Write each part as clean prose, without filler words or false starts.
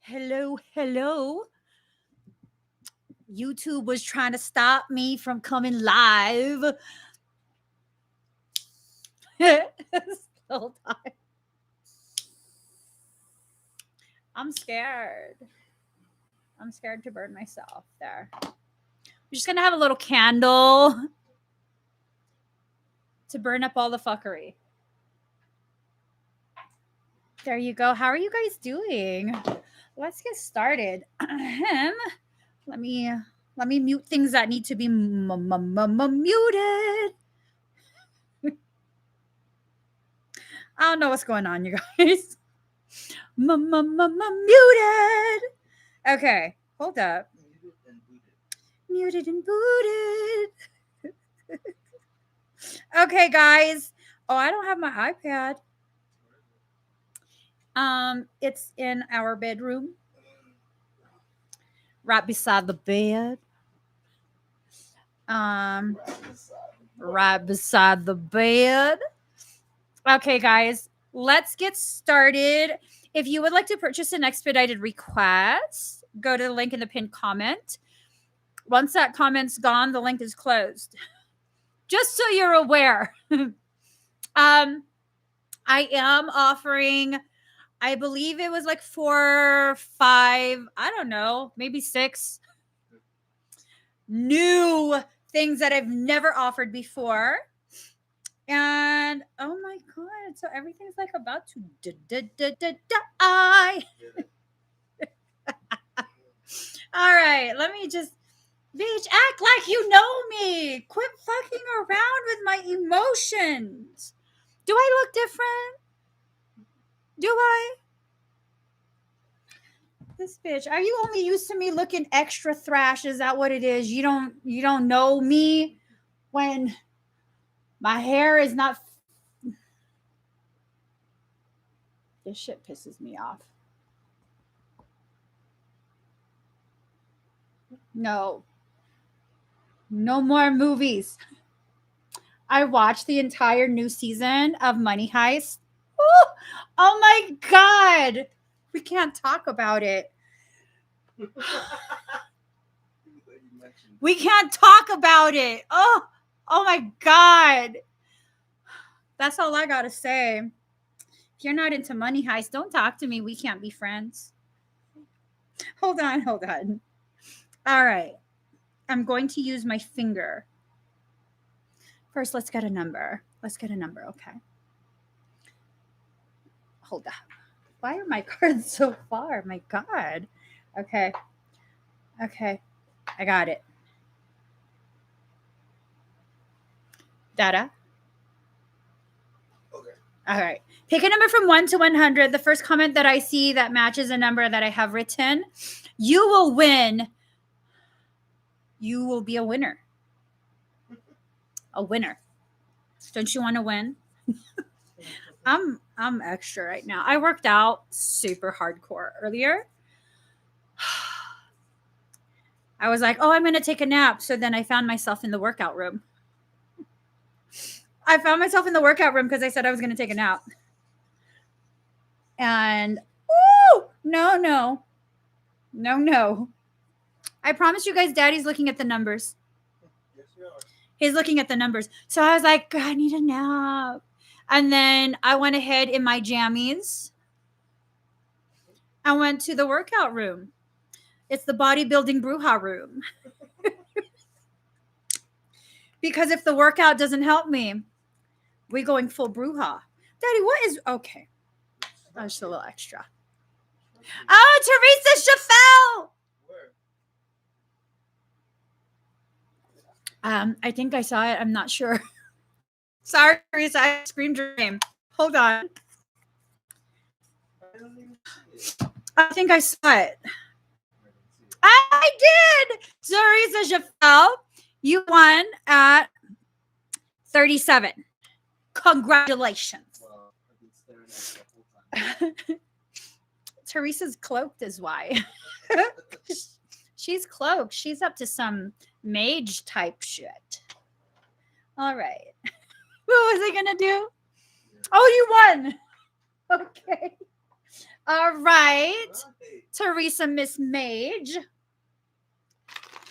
Hello, hello. YouTube was trying to stop me from coming live. Hold on. I'm scared. I'm scared to burn myself there. I'm just going to have a little candle to burn up all the fuckery. There you go. How are you guys doing? Let's get started. Let me mute things that need to be muted. I don't know what's going on, you guys. Muted. Okay, hold up. Muted and booted. Okay, guys. Oh, I don't have my iPad. It's in our bedroom, right beside the bed. Right beside the bed. Okay, guys, let's get started. If you would like to purchase an expedited request, go to the link in the pinned comment. Once that comment's gone, the link is closed. Just so you're aware. I am offering, I believe it was like 4, 5, I don't know, maybe 6 new things that I've never offered before. And oh my god, so everything's like about to die. All right, let me just, bitch, act like you know me. Quit fucking around with my emotions. Do I look different? Do I? This bitch, are you only used to me looking extra thrash? Is that what it is? You don't know me when my hair is not. This shit pisses me off. No more movies. I watched the entire new season of Money Heist. Ooh, oh my god. We can't talk about it. We can't talk about it. Oh my god. That's all I gotta say. If you're not into Money Heist, don't talk to me. We can't be friends. Hold on. All right. I'm going to use my finger. First, let's get a number. Okay. Hold on. Why are my cards so far? My god. Okay. I got it. Data. Okay. All right. Pick a number from 1 to 100. The first comment that I see that matches a number that I have written, you will win. You will be a winner. A winner. Don't you want to win? I'm extra right now. I worked out super hardcore earlier. I was like, oh, I'm going to take a nap. So then I found myself in the workout room. Because I said I was going to take a nap. And, no. I promise you guys, Daddy's looking at the numbers. Yes, we are. He's looking at the numbers. So I was like, I need a nap. And then I went ahead in my jammies. I went to the workout room. It's the bodybuilding bruja room. Because if the workout doesn't help me, we're going full bruja. Daddy, what is... Okay. Oh, just a little extra. Oh, Teresa Chaffel! I think I saw it. I'm not sure. Sorry, Teresa. I screamed your name. Hold on. I think I saw it. I did. Teresa Chaffel, you won at 37. Congratulations. Well, Teresa's cloaked is why. She's cloaked. She's up to some mage type shit. All right. What was I going to do? Oh, you won. Okay. All right. Teresa Miss Mage.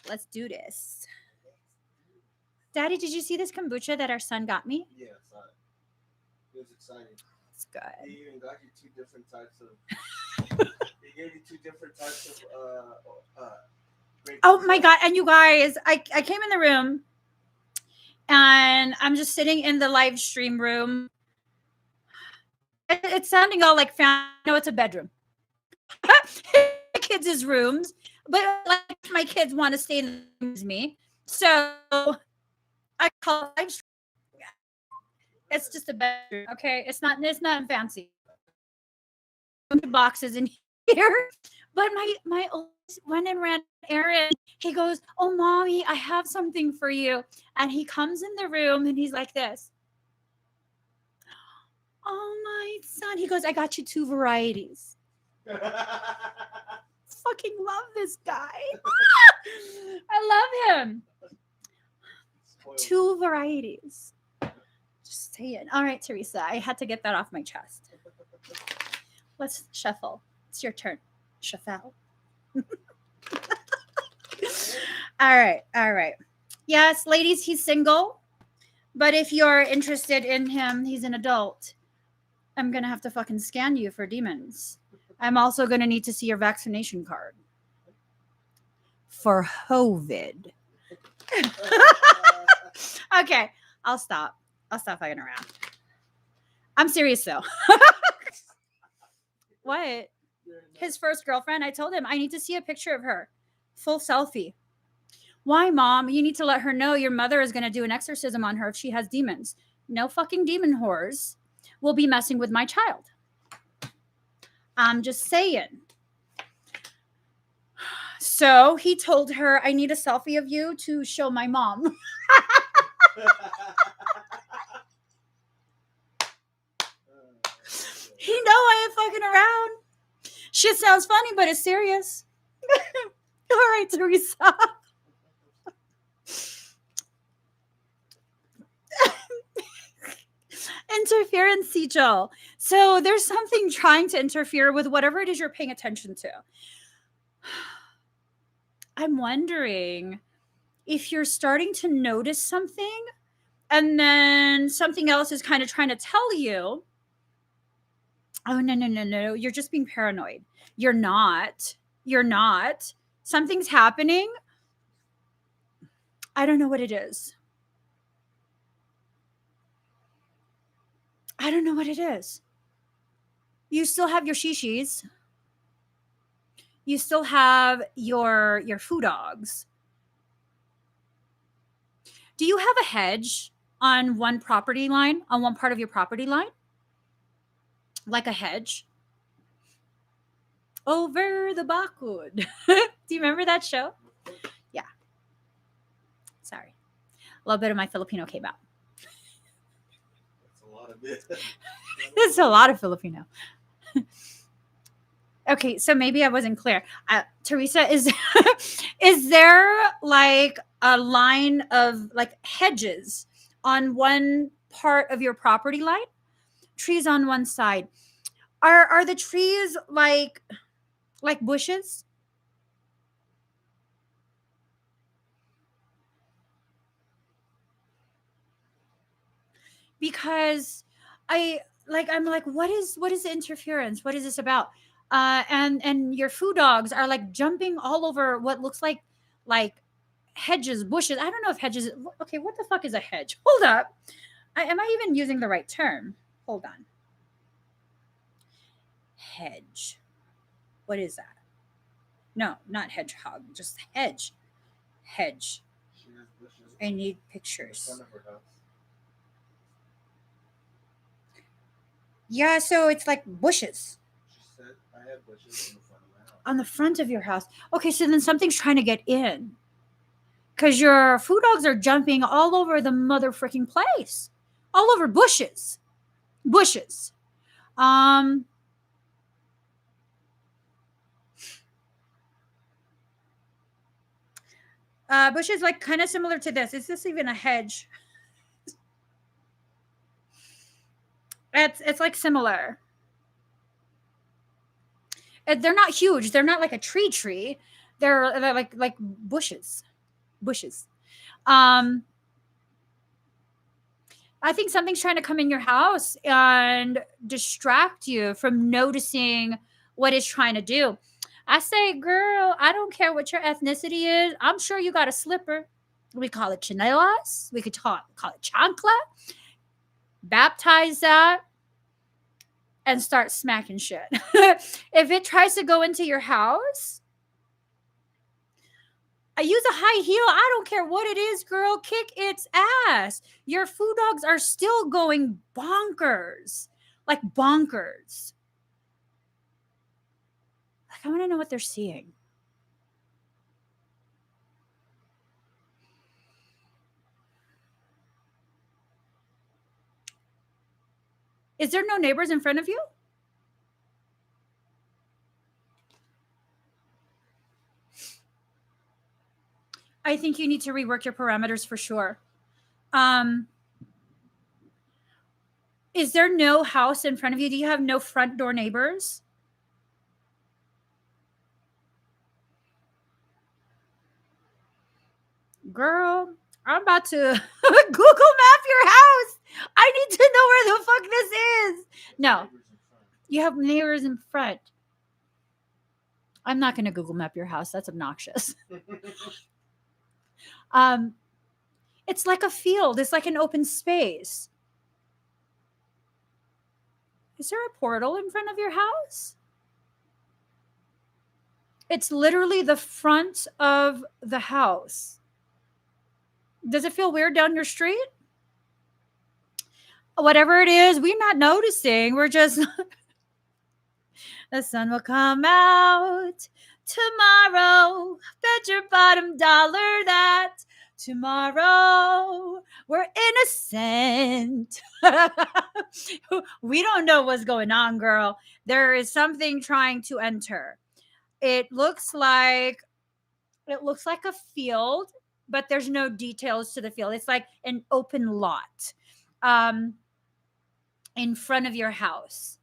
Let's do this. Daddy, did you see this kombucha that our son got me? Yeah, I saw it. It was exciting. It's good. He even got you two different types of. He gave you two different types of. Oh my god! And you guys, I came in the room, and I'm just sitting in the live stream room. It's sounding all like family. No, it's a bedroom. Kids' rooms, but like my kids want to stay in the room with me, so I call it live stream. It's just a bedroom, okay? It's not fancy. Boxes in here, but my oldest went and ran errand. He goes, "Oh, mommy, I have something for you," and he comes in the room and he's like this. Oh my son, he goes, "I got you two varieties." Fucking love this guy. I love him. Two varieties. Just saying. All right, Teresa, I had to get that off my chest. Let's shuffle. It's your turn. Shuffle. All right. Yes, ladies, he's single. But if you're interested in him, he's an adult. I'm going to have to fucking scan you for demons. I'm also going to need to see your vaccination card. For COVID. Okay, I'll stop fucking around. I'm serious though. What? His first girlfriend, I told him I need to see a picture of her. Full selfie. Why, Mom? You need to let her know your mother is going to do an exorcism on her if she has demons. No fucking demon whores will be messing with my child. I'm just saying. So he told her, I need a selfie of you to show my mom. He know I ain't fucking around. Shit sounds funny, but it's serious. All right, Teresa. Interference, Joel. So there's something trying to interfere with whatever it is you're paying attention to. I'm wondering if you're starting to notice something and then something else is kind of trying to tell you, oh, no. You're just being paranoid. You're not. Something's happening. I don't know what it is. I don't know what it is. You still have your shishis. You still have your foo dogs. Do you have a hedge on one property line, on one part of your property line? Like a hedge? Over the backwood. Do you remember that show? Yeah. Sorry. A little bit of my Filipino came out. That's a lot of it. There's a lot of Filipino. Okay, so maybe I wasn't clear. Teresa, is there like a line of like hedges on one part of your property line? Trees on one side. Are the trees like bushes? Because I'm like, what is the interference? What is this about? And your foo dogs are like jumping all over what looks like hedges, bushes. I don't know if hedges. Okay, what the fuck is a hedge? Hold up. Am I even using the right term? Hold on. Hedge. What is that? No, not hedgehog. Just hedge. Hedge. I need pictures. Yeah, so it's like bushes. She said I have bushes in the front of my house. On the front of your house. Okay, so then something's trying to get in. Because your foo dogs are jumping all over the mother freaking place. All over bushes. Bushes. Bushes like kind of similar to this. Is this even a hedge? It's like similar. They're not huge. They're not like a tree. They're like bushes. Um, I think something's trying to come in your house and distract you from noticing what it's trying to do. I say, girl, I don't care what your ethnicity is. I'm sure you got a slipper. We call it chanelas. We could call it chancla. Baptize that and start smacking shit. If it tries to go into your house, I use a high heel. I don't care what it is, girl. Kick its ass. Your food dogs are still going bonkers. Like bonkers. Like, I want to know what they're seeing. Is there no neighbors in front of you? I think you need to rework your parameters for sure. Is there no house in front of you? Do you have no front door neighbors? Girl, I'm about to Google map your house. I need to know where the fuck this is. No, you have neighbors in front. I'm not going to Google map your house. That's obnoxious. It's like a field. It's like an open space. Is there a portal in front of your house? It's literally the front of the house. Does it feel weird down your street? Whatever it is, we're not noticing. We're just the sun will come out tomorrow. Bet your bottom dollar that tomorrow we're innocent. We don't know what's going on, girl. There is something trying to enter. It looks like a field, but there's no details to the field. It's like an open lot in front of your house.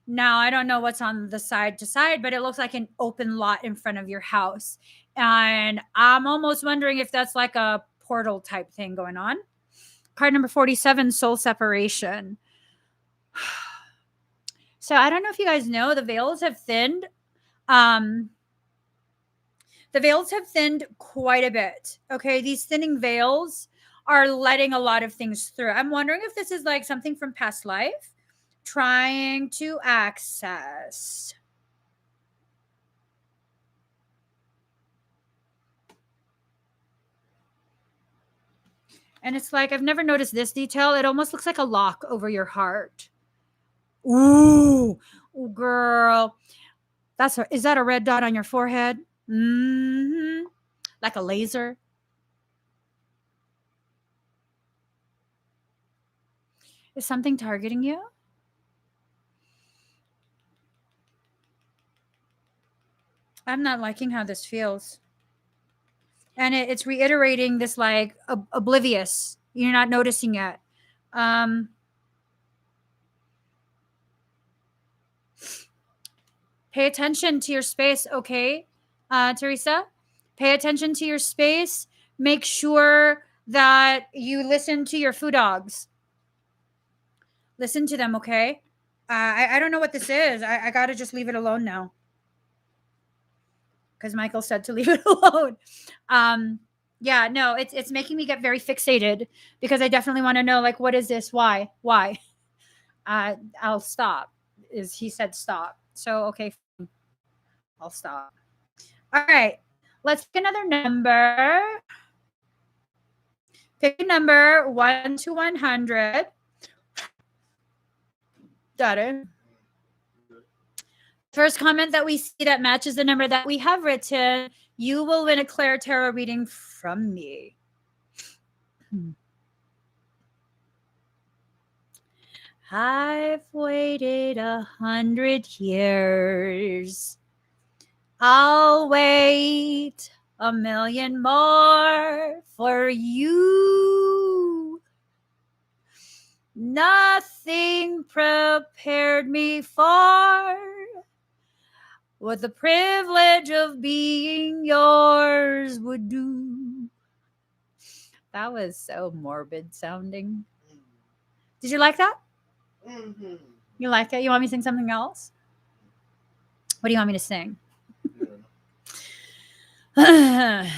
Now, I don't know what's on the side to side, but it looks like an open lot in front of your house. And I'm almost wondering if that's like a portal type thing going on. Card number 47, soul separation. So I don't know if you guys know, the veils have thinned. The veils have thinned quite a bit. Okay, these thinning veils are letting a lot of things through. I'm wondering if this is like something from past life trying to access. And it's like, I've never noticed this detail. It almost looks like a lock over your heart. Ooh, girl. Is that a red dot on your forehead? Mm-hmm. Like a laser. Is something targeting you? I'm not liking how this feels. And it's reiterating this like oblivious. You're not noticing it. Pay attention to your space, okay, Teresa? Pay attention to your space. Make sure that you listen to your food dogs. Listen to them, okay? I don't know what this is. I got to just leave it alone now. Because Michael said to leave it alone. Yeah, no, it's making me get very fixated because I definitely want to know, like, what is this? Why? I'll stop. He said stop. So, okay, I'll stop. All right, let's pick another number. Pick a number 1 to 100. Got it. First comment that we see that matches the number that we have written, you will win a Claire Tarot reading from me. I've waited 100 years. I'll wait 1,000,000 more for you. Nothing prepared me for what the privilege of being yours would do. That was so morbid sounding. Did you like that? Mm-hmm. You like it? You want me to sing something else? What do you want me to sing? I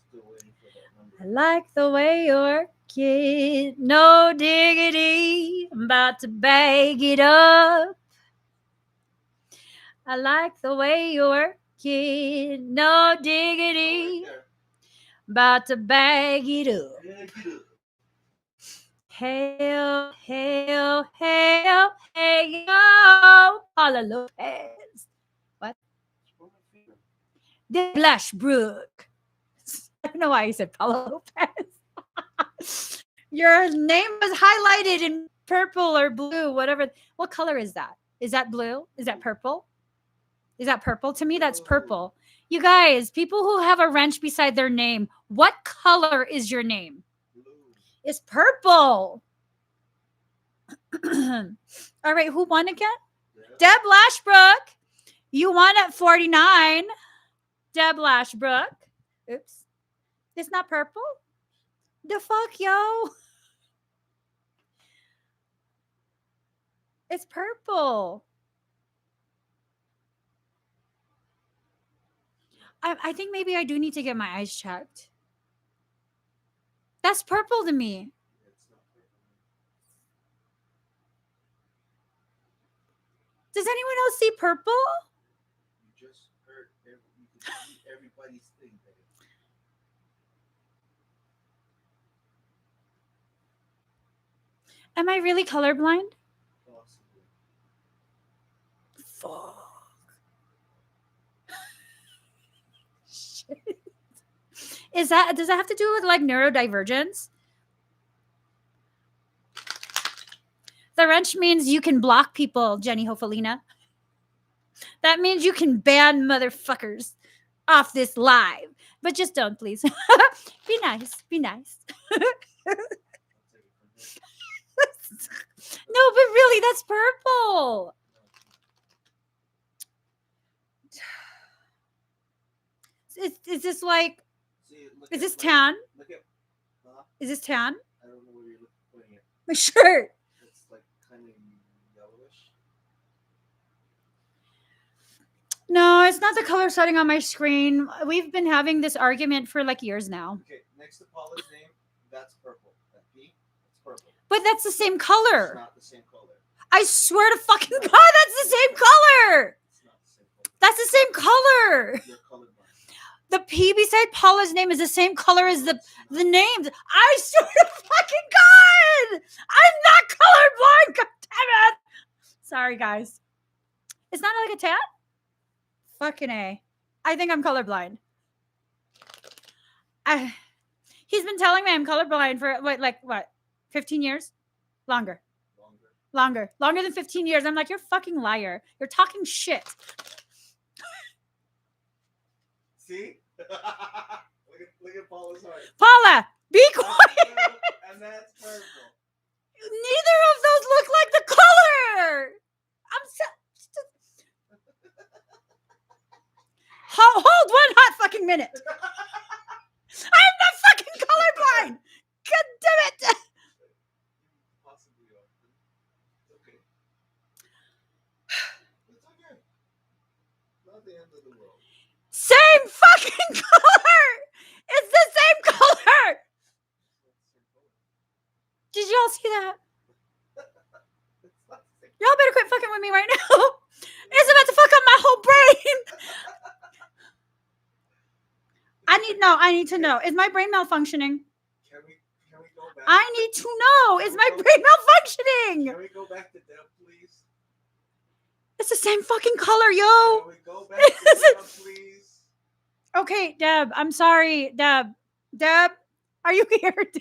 Still waiting for that number. like the way you work it. No diggity. I'm about to bag it up. I like the way you work it. No diggity. Right there. About to bag it up. Yeah, get up. Hail, hail, hail, hail, Paula Lopez. What? Pull my finger. Deb Lashbrook. I don't know why you said Paula Lopez. Your name was highlighted in purple or blue, whatever. What color is that? Is that blue? Is that purple? Is that purple? To me, that's purple. You guys, people who have a wrench beside their name, what color is your name? Blue. It's purple. All right, who won again? Yeah. Deb Lashbrook. You won at 49. Deb Lashbrook. Oops. It's not purple? The fuck, yo? It's purple. I think maybe I do need to get my eyes checked. That's purple to me. It's not purple. Does anyone else see purple? You just heard you can see everybody's thing, baby. Am I really colorblind? Possibly. Fuck. Shit. Does that have to do with like neurodivergence? The wrench means you can block people, Jenny Hofalina. That means you can ban motherfuckers off this live. But just don't, please. Be nice. Be nice. I'll take it from here. No, but really, that's purple. Is this like, See, look is at- this look- tan? Look at. Huh? Is this tan? I don't know where you're pointing at. My shirt. It's like kind of yellowish. No, it's not the color setting on my screen. We've been having this argument for like years now. Okay, next to Paula's name, that's purple. That P, that's purple. But that's the same It's color. not the same color. I swear to fucking God, that's the same color. It's not the same color. That's the same color. You're colorblind. The P beside Paula's name is the same color as the names. I swear to fucking God, I'm not colorblind. God damn it. Sorry, guys. It's not like a tat? Fucking A. I think I'm colorblind. He's been telling me I'm colorblind for what? 15 years? Longer. Longer than 15 years. I'm like, you're a fucking liar. You're talking shit. See? look at Paula's heart. Paula, be quiet. That's blue, and that's purple. Neither of those look like the color. I'm so. Hold one hot fucking minute. I'm not fucking colorblind. God damn it. Possibly are. It's okay. It's okay. Not the end of the world. Same fucking color. It's the same color. Did y'all see that? It's not the same. Y'all better quit fucking with me right now. It's about to fuck up my whole brain. I need to know. Is my brain malfunctioning? Can we go back? I need to know. Is my brain malfunctioning? Can we go back to Deb, please? It's the same fucking color, yo. Can we go back to Deb, please? Okay, Deb. I'm sorry, Deb. Deb, are you here, Deb?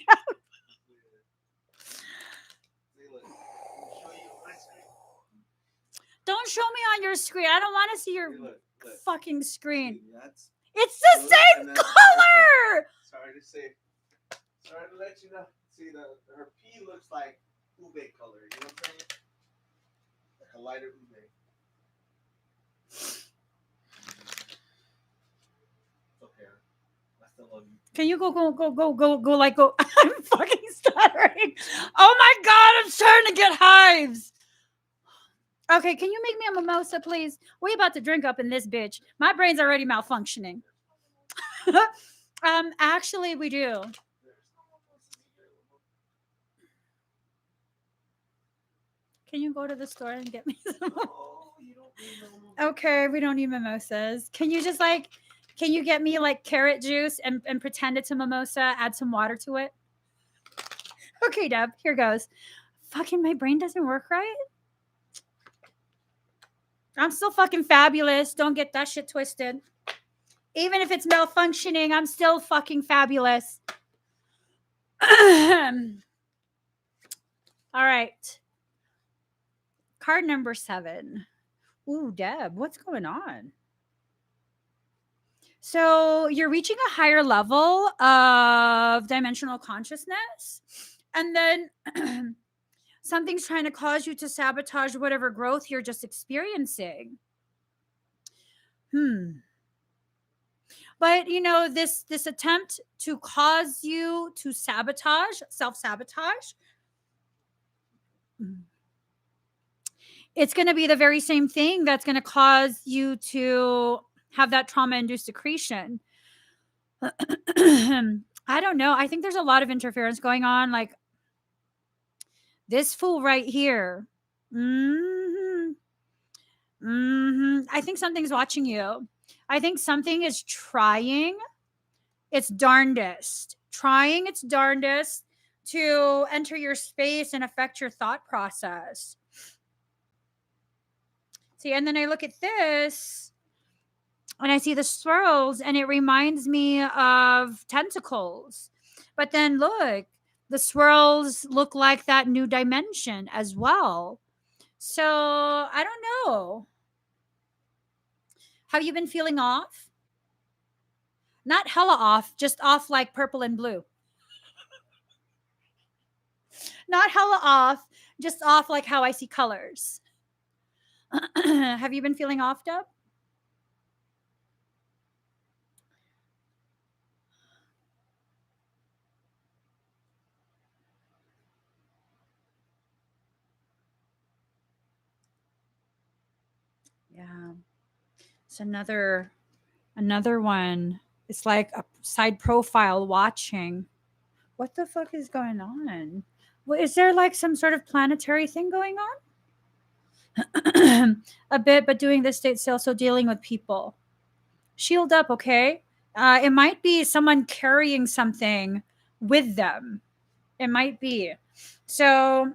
See, look. Show you my screen. Don't show me on your screen. I don't want to see your See, look. fucking screen. See, that's It's the blue, same and that's color. sorry to say. Sorry to let you know. See, her P looks like ube color. You know what I'm saying? Like a lighter ube. Can you go, like, go? I'm fucking stuttering. Oh my God, I'm starting to get hives. Okay, can you make me a mimosa, please? We about to drink up in this bitch. My brain's already malfunctioning. Actually, we do. Can you go to the store and get me some? Okay, we don't need mimosas. Can you just like, can you get me like carrot juice and pretend it's a mimosa, add some water to it? Okay, Deb, here goes. Fucking my brain doesn't work right. I'm still fucking fabulous. Don't get that shit twisted. Even if it's malfunctioning, I'm still fucking fabulous. All right. Card number 7. Ooh, Deb, what's going on? So you're reaching a higher level of dimensional consciousness, and then something's trying to cause you to sabotage whatever growth you're just experiencing. But you know, this attempt to cause you to sabotage, self-sabotage, it's going to be the very same thing that's going to cause you to have that trauma-induced secretion. I don't know. I think there's a lot of interference going on. Like this fool right here. I think something's watching you. I think something is trying its darndest to enter your space and affect your thought process. See, and then I look at this and I see the swirls and it reminds me of tentacles. But then look, the swirls look like that new dimension as well. So I don't know. Have you been feeling off? Not hella off, just off like purple and blue. Not hella off, just off like how I see colors. Have you been feeling off, Deb? Yeah. It's another one. It's like a side profile watching. What the fuck is going on? Is there like some sort of planetary thing going on? A bit, but doing this state still, so dealing with people. Shield up, okay? It might be someone carrying something with them. It might be. So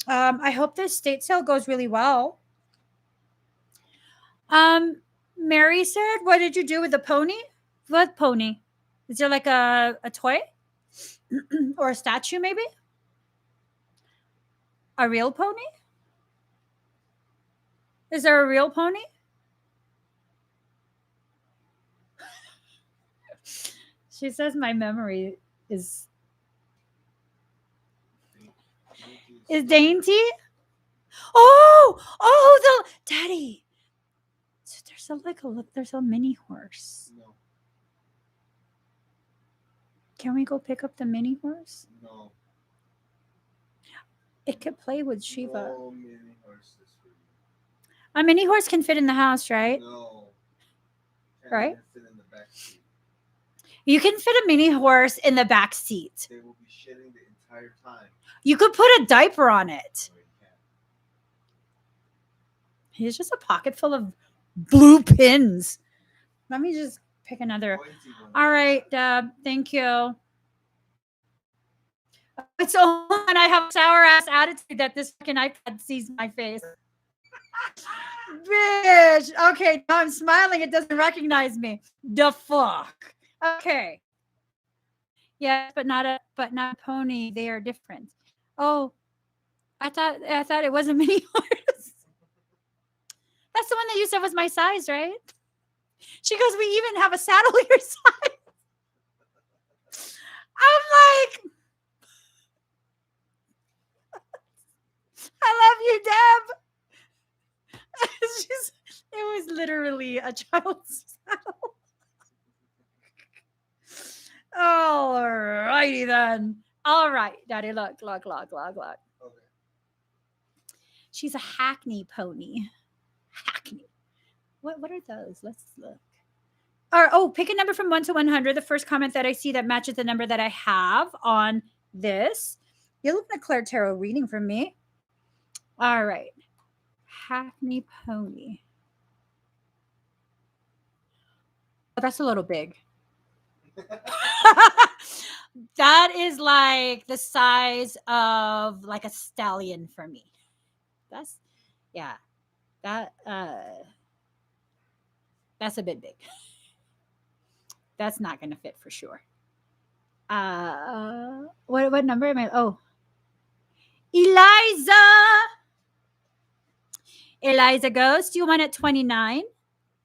I hope this state sale goes really well. Mary said, what did you do with the pony? What pony? Is there like a toy? Or a statue, maybe? A real pony? Is there a real pony? She says my memory is dainty. Oh, the daddy. So there's there's a mini horse. No. Can we go pick up the mini horse? No. It could play with Shiva. No mini horses for you. A mini horse can fit in the house, right? No. Can't Right? even fit in the back seat. You can fit a mini horse in the back seat. They will be shitting the entire time. You could put a diaper on it. No, you can't. He's just a pocket full of blue pins. Let me just pick another. All right, Deb. Thank you. It's only when I have sour ass attitude that this fucking iPad sees my face. Bitch. Okay, now I'm smiling. It doesn't recognize me. The fuck. Okay. Yes, but not a pony. They are different. Oh, I thought it was a mini horse. That's the one that you said was my size, right? She goes, we even have a saddle your size. I'm like, I love you, Deb. It was literally a child's saddle. All righty then. All right, Daddy, look. Okay. She's a hackney pony. Hackney. What are those? Let's look. Or pick a number from 1 to 100. The first comment that I see that matches the number that I have on this. You're looking at Claire Tarot reading from me. All right. Hackney pony. Oh, that's a little big. That is like the size of like a stallion for me. That's yeah. That's a bit big. That's not gonna fit for sure. What number am I? Oh, Eliza Ghost, you won at 29.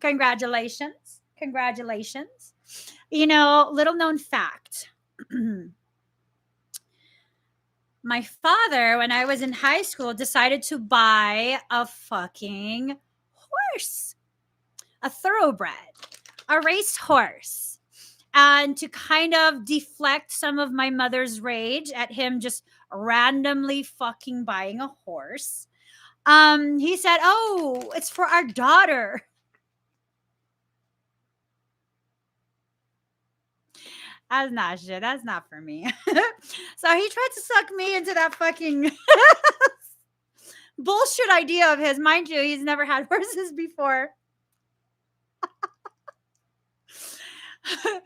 Congratulations. Congratulations. You know, little known fact. My father, when I was in high school, decided to buy a fucking horse, a thoroughbred, a race horse. And to kind of deflect some of my mother's rage at him just randomly fucking buying a horse, he said, "Oh, it's for our daughter." That's not shit. That's not for me. So he tried to suck me into that fucking bullshit idea of his. Mind you, he's never had horses before. Oh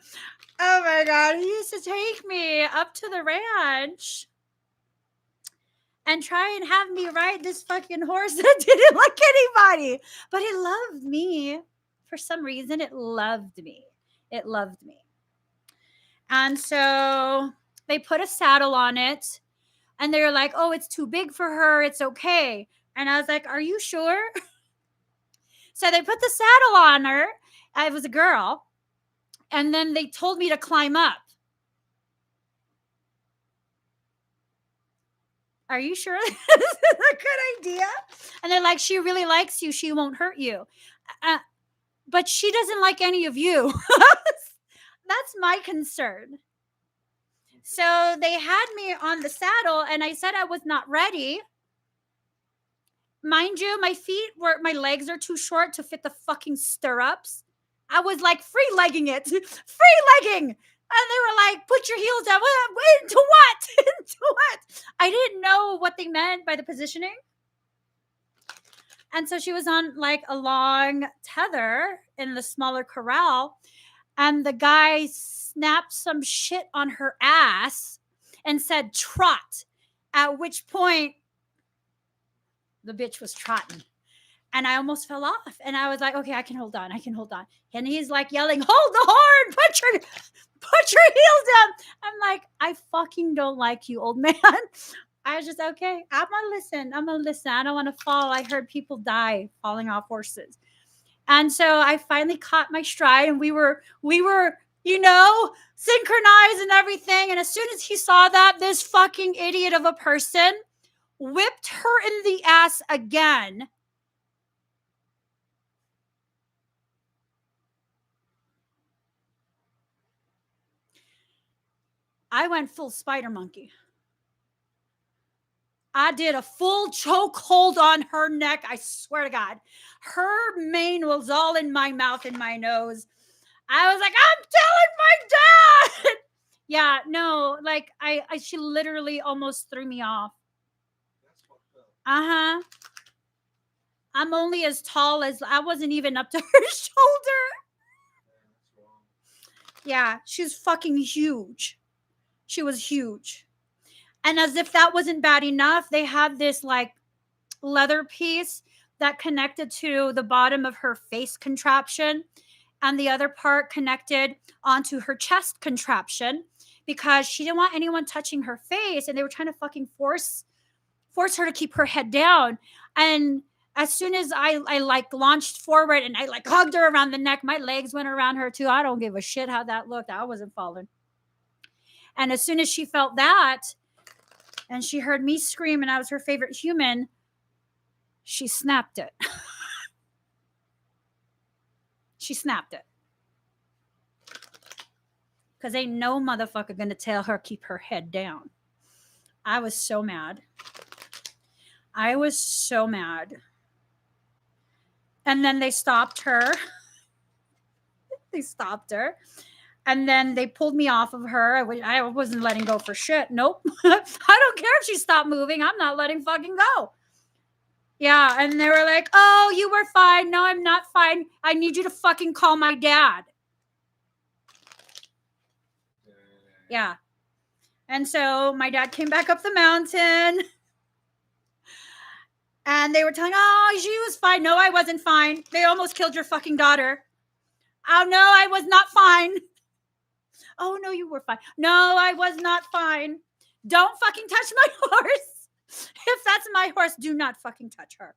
my God. He used to take me up to the ranch and try and have me ride this fucking horse that didn't like anybody. But it loved me. For some reason, it loved me. It loved me. And so they put a saddle on it and they were like, "Oh, it's too big for her. It's okay." And I was like, "Are you sure?" So they put the saddle on her. I was a girl. And then they told me to climb up. "Are you sure this is a good idea?" And they're like, "She really likes you. She won't hurt you. But she doesn't like any of you." That's my concern. So they had me on the saddle and I said I was not ready. Mind you, my legs are too short to fit the fucking stirrups. I was like free legging it. Free legging. And they were like, "Put your heels down." Into what? Into what? I didn't know what they meant by the positioning. And so she was on like a long tether in the smaller corral. And the guy snapped some shit on her ass and said, "Trot." At which point, the bitch was trotting. And I almost fell off. And I was like, "Okay, I can hold on. I can hold on." And he's like yelling, "Hold the horn. Put your heels down." I'm like, "I fucking don't like you, old man." I was just, "Okay, I'm going to listen. I'm going to listen. I don't want to fall." I heard people die falling off horses. And so I finally caught my stride and we were, synchronized and everything. And as soon as he saw that, this fucking idiot of a person whipped her in the ass again. I went full spider monkey. I did a full choke hold on her neck. I swear to God. Her mane was all in my mouth and my nose. I was like, "I'm telling my dad." Yeah, no, like she literally almost threw me off. That's fucked up. Uh-huh. I'm only as tall as I wasn't even up to her shoulder. Man, that's wrong. Yeah, she's fucking huge. She was huge. And as if that wasn't bad enough, they had this like leather piece that connected to the bottom of her face contraption and the other part connected onto her chest contraption because she didn't want anyone touching her face and they were trying to fucking force her to keep her head down. And as soon as I like launched forward and I like hugged her around the neck, my legs went around her too. I don't give a shit how that looked. I wasn't falling. And as soon as she felt that and she heard me scream and I was her favorite human, she snapped it. She snapped it. because ain't no motherfucker gonna tell her keep her head down. I was so mad. I was so mad. And then they stopped her. They stopped her. And then they pulled me off of her. I wasn't letting go for shit. Nope. I don't care if she stopped moving. I'm not letting fucking go. Yeah. And they were like, oh, you were fine. No, I'm not fine. I need you to fucking call my dad. Yeah. And so my dad came back up the mountain. And they were telling, oh, she was fine. No, I wasn't fine. They almost killed your fucking daughter. Oh, no, I was not fine. Oh, no, you were fine. No, I was not fine. Don't fucking touch my horse. If that's my horse, do not fucking touch her.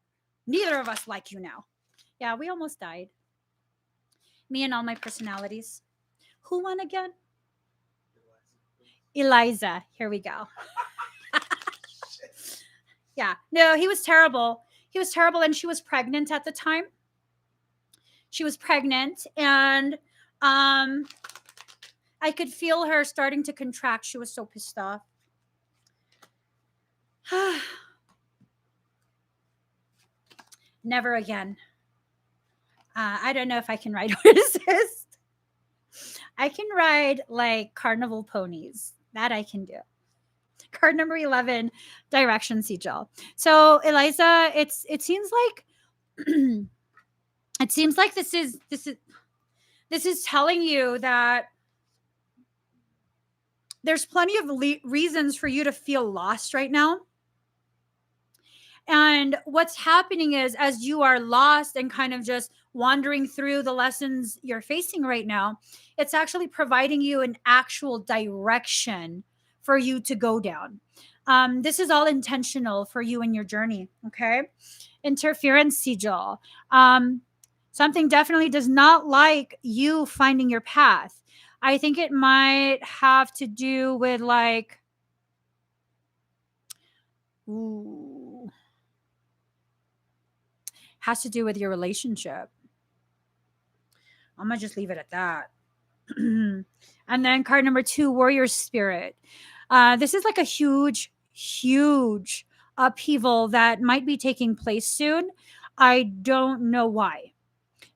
Neither of us like you now. Yeah, we almost died. Me and all my personalities. Who won again? Eliza. Here we go. Yeah. No, he was terrible. He was terrible. And she was pregnant at the time. She was pregnant. And I could feel her starting to contract. She was so pissed off. Never again. I don't know if I can ride horses. I can ride like carnival ponies. That I can do. Card number 11, direction sigil. So Eliza, it seems like it seems like this is telling you that there's plenty of reasons for you to feel lost right now. And what's happening is, as you are lost and kind of just wandering through the lessons you're facing right now, it's actually providing you an actual direction for you to go down. This is all intentional for you in your journey. Okay. Interference sigil. Something definitely does not like you finding your path. I think it might have to do with like, has to do with your relationship. I'm going to just leave it at that. And then card number 2, warrior spirit. This is like a huge upheaval that might be taking place soon. I don't know why.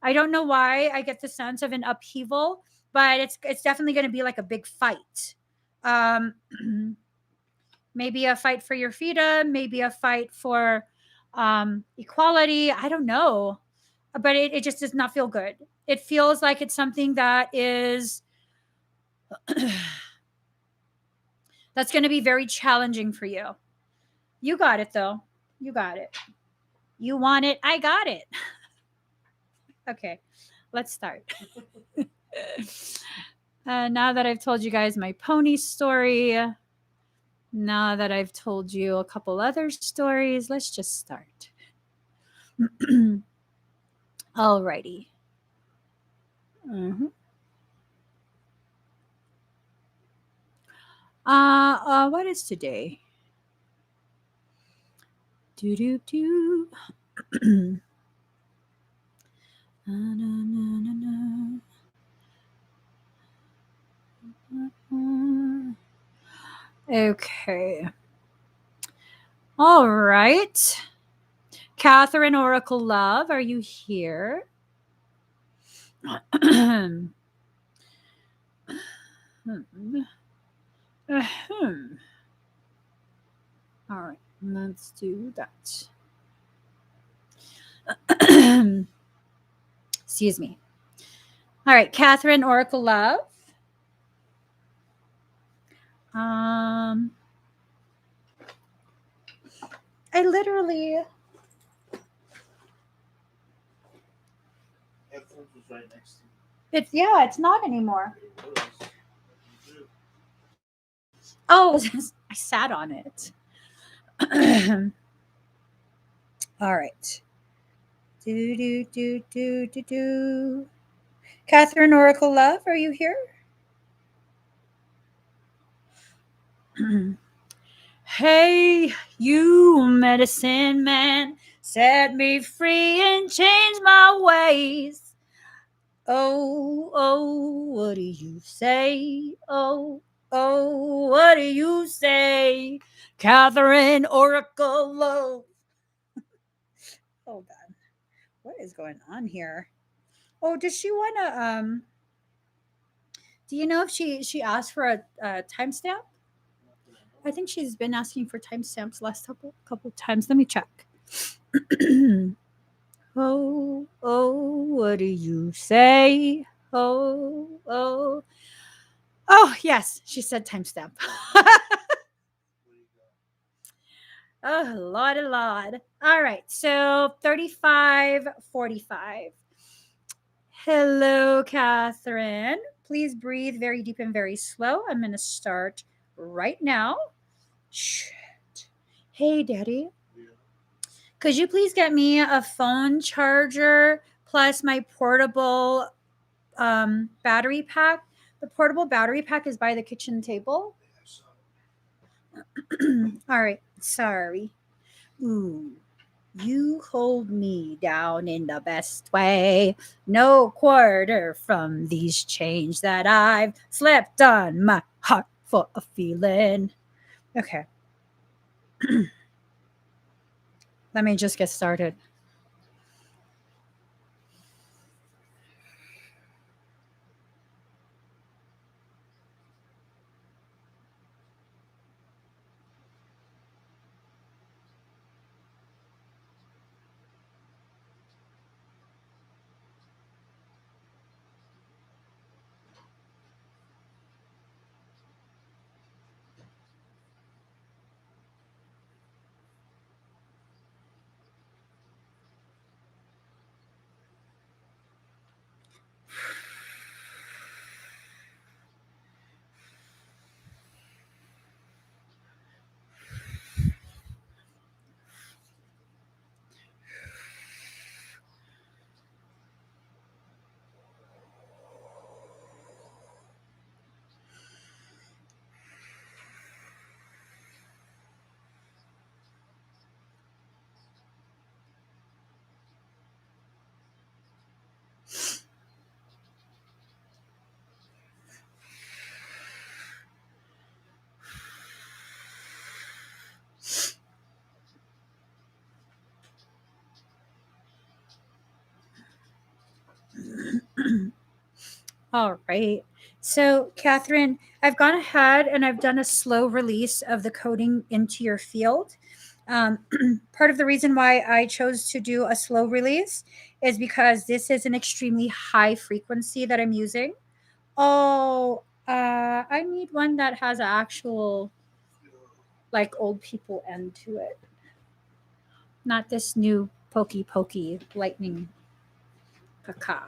I get the sense of an upheaval, but it's definitely going to be like a big fight. Maybe a fight for your freedom, maybe a fight for equality. I don't know, but it just does not feel good. It feels like it's something that is that's going to be very challenging for you. You got it though. You got it. You want it. I got it. Okay, let's start. Now that I've told you guys my pony story, now that I've told you a couple other stories, let's just start. Alrighty. Mm-hmm. What is today? Do. Okay. All right. Catherine Oracle Love, are you here? All right, let's do that. Excuse me. All right, Catherine Oracle Love. I literally. Headphones was right next to you. It's not anymore. Oh, I sat on it. All right. Do. Catherine Oracle Love, are you here? Hey, you medicine man, set me free and change my ways. Oh, what do you say? Oh, what do you say? Catherine Oracle Love. Hold on. What is going on here? Oh, does she want to do you know if she asked for a timestamp? I think she's been asking for timestamps last couple times. Let me check. Oh, what do you say? Oh. Oh, yes, she said timestamp. Oh, Lord. All right, so 35:45. Hello, Catherine. Please breathe very deep and very slow. I'm going to start right now. Shit. Hey, Daddy. Could you please get me a phone charger plus my portable battery pack? The portable battery pack is by the kitchen table. All right. Sorry. Ooh. You hold me down in the best way. No quarter from these chains that I've slept on my heart for a feeling. Okay. Let me just get started. All right. So, Catherine, I've gone ahead and I've done a slow release of the coding into your field. Part of the reason why I chose to do a slow release is because this is an extremely high frequency that I'm using. Oh, I need one that has an actual, like, old people end to it, not this new pokey lightning caca.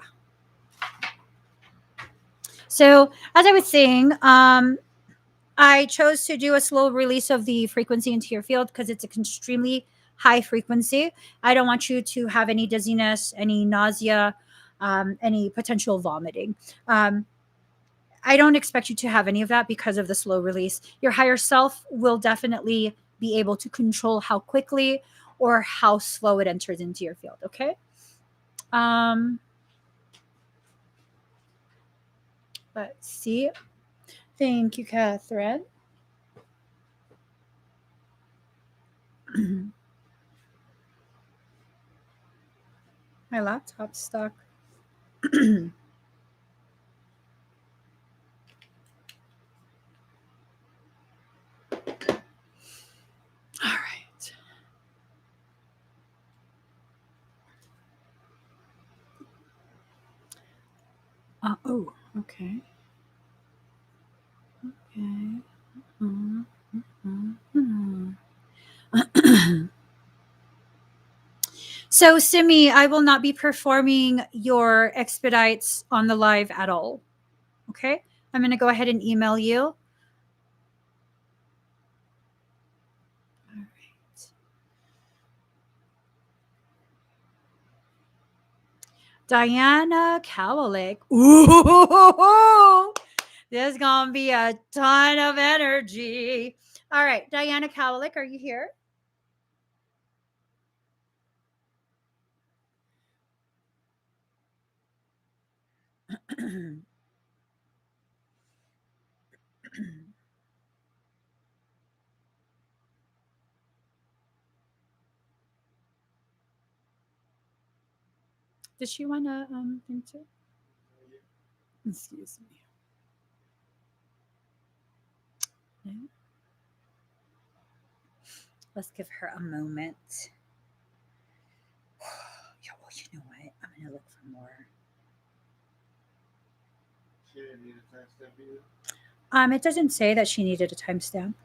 So, as I was saying, I chose to do a slow release of the frequency into your field because it's an extremely high frequency. I don't want you to have any dizziness, any nausea, any potential vomiting. I don't expect you to have any of that because of the slow release. Your higher self will definitely be able to control how quickly or how slow it enters into your field. Okay. Let's see. Thank you, Catherine. My laptop's stuck. All right. Oh, okay. Okay. So, Simi, I will not be performing your expedites on the live at all. Okay. I'm going to go ahead and email you. All right. Diana Kowalik. Ooh, there's going to be a ton of energy. All right. Diana Kowalik, are you here? Does she want to think too? Excuse me. No? Let's give her a moment. Yeah, well, you know what? I'm gonna look for more. She didn't need a timestamp either. It doesn't say that she needed a timestamp.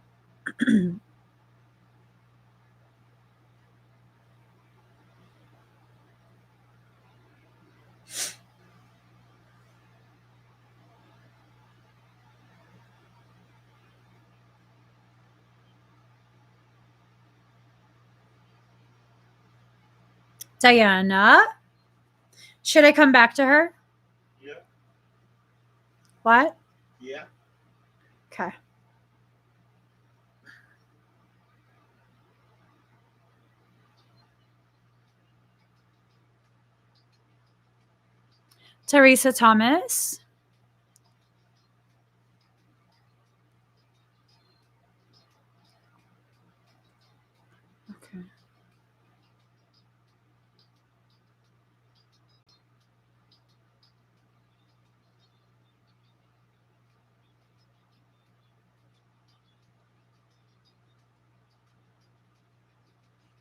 Diana, should I come back to her? Yeah. What? Yeah. Okay. Teresa Thomas. Okay.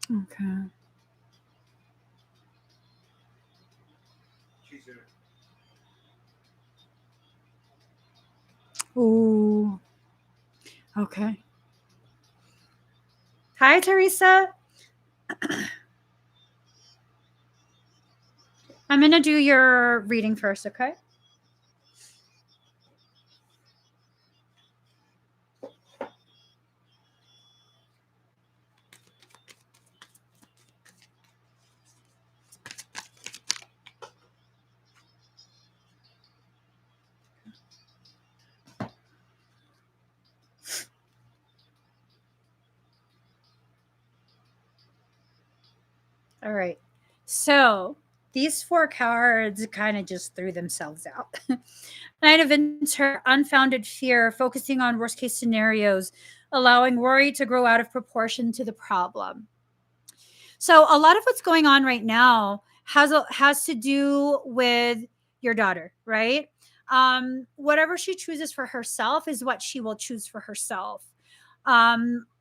Okay. She's here. Ooh. Okay. Hi, Teresa. I'm going to do your reading first, okay? All right. So these four cards kind of just threw themselves out. Knight of Enter, unfounded fear, focusing on worst case scenarios, allowing worry to grow out of proportion to the problem. So a lot of what's going on right now has to do with your daughter, right? Whatever she chooses for herself is what she will choose for herself.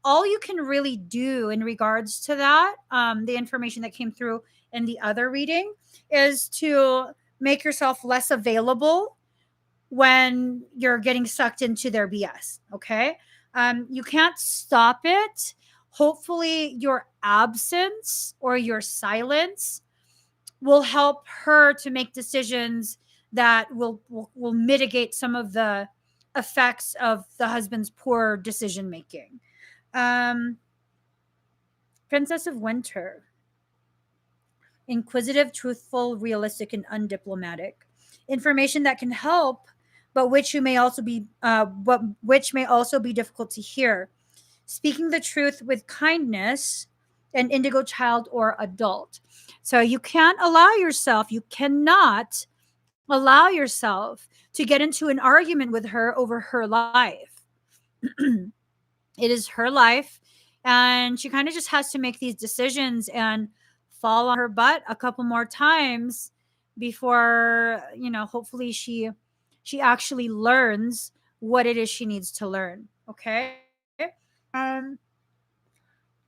All you can really do in regards to that, the information that came through in the other reading, is to make yourself less available when you're getting sucked into their BS. Okay. You can't stop it. Hopefully, your absence or your silence will help her to make decisions that will mitigate some of the effects of the husband's poor decision making. Um, Princess of Winter, inquisitive, truthful, realistic, and undiplomatic. Information that can help, but which you may also be, but which may also be difficult to hear. Speaking the truth with kindness, an indigo child or adult. So you can't allow yourself, you cannot allow yourself to get into an argument with her over her life. It is her life, and she kind of just has to make these decisions and fall on her butt a couple more times before, hopefully she actually learns what it is she needs to learn. Okay. um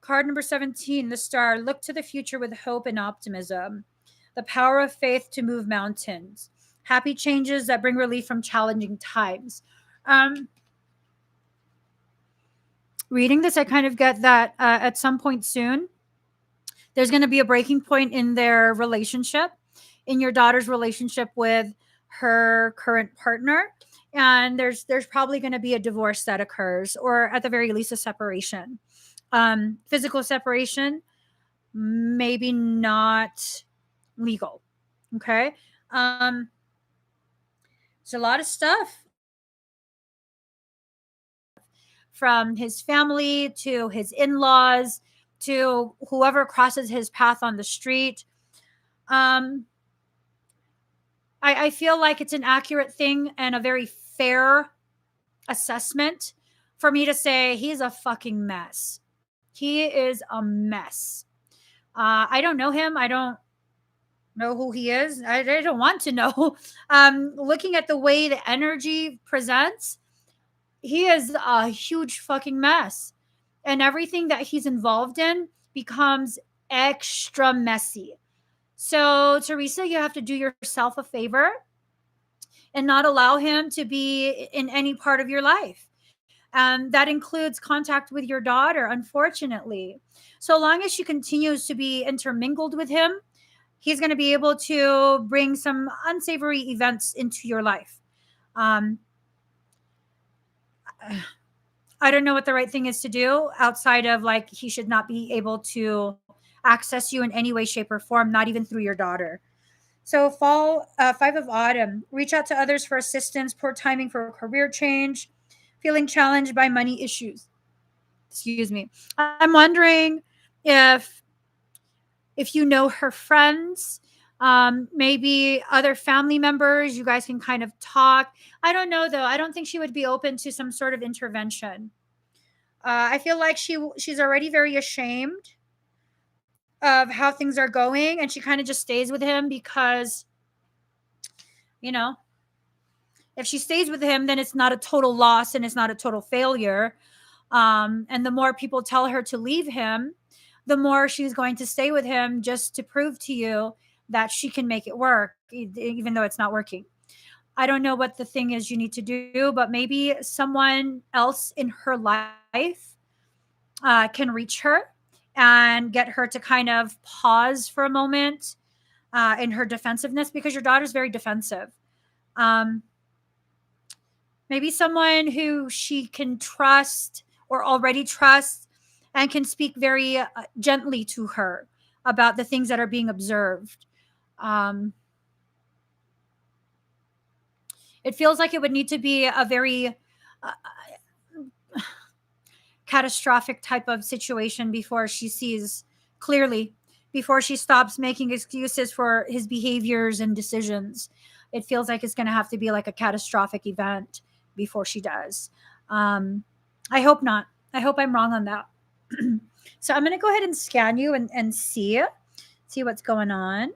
Card number 17, the star. Look to the future with hope and optimism. The power of faith to move mountains. Happy changes that bring relief from challenging times. Um, Reading this, I kind of get that at some point soon, there's going to be a breaking point in their relationship, in your daughter's relationship with her current partner. And there's probably going to be a divorce that occurs, or at the very least, a separation. Physical separation, maybe not legal. Okay. It's a lot of stuff from his family to his in-laws to whoever crosses his path on the street. Um, I feel like it's an accurate thing and a very fair assessment for me to say he's a fucking mess. He is a mess. I don't know him. I don't know who he is. I don't want to know. Looking at the way the energy presents, he is a huge fucking mess. And everything that he's involved in becomes extra messy. So, Teresa, you have to do yourself a favor and not allow him to be in any part of your life. That includes contact with your daughter, unfortunately. So long as she continues to be intermingled with him, he's going to be able to bring some unsavory events into your life. Um, I don't know what the right thing is to do outside of like he should not be able to access you in any way, shape, or form, not even through your daughter. So, fall 5 of autumn, reach out to others for assistance, poor timing for a career change, feeling challenged by money issues. Excuse me. I'm wondering if if you know her friends, maybe other family members, you guys can kind of talk. I don't know though. I don't think she would be open to some sort of intervention. I feel like she's already very ashamed of how things are going, and she kind of just stays with him because you know if she stays with him, then it's not a total loss and it's not a total failure. And the more people tell her to leave him, the more she's going to stay with him just to prove to you that she can make it work, even though it's not working. I don't know what the thing is you need to do, but maybe someone else in her life can reach her and get her to kind of pause for a moment in her defensiveness because your daughter's very defensive. Um, Maybe someone who she can trust or already trusts and can speak very gently to her about the things that are being observed. Um, it feels like it would need to be a very catastrophic type of situation before she sees clearly, before she stops making excuses for his behaviors and decisions. It feels like it's going to have to be like a catastrophic event before she does. Um, I hope not. I hope I'm wrong on that. So I'm going to go ahead and scan you and see what's going on.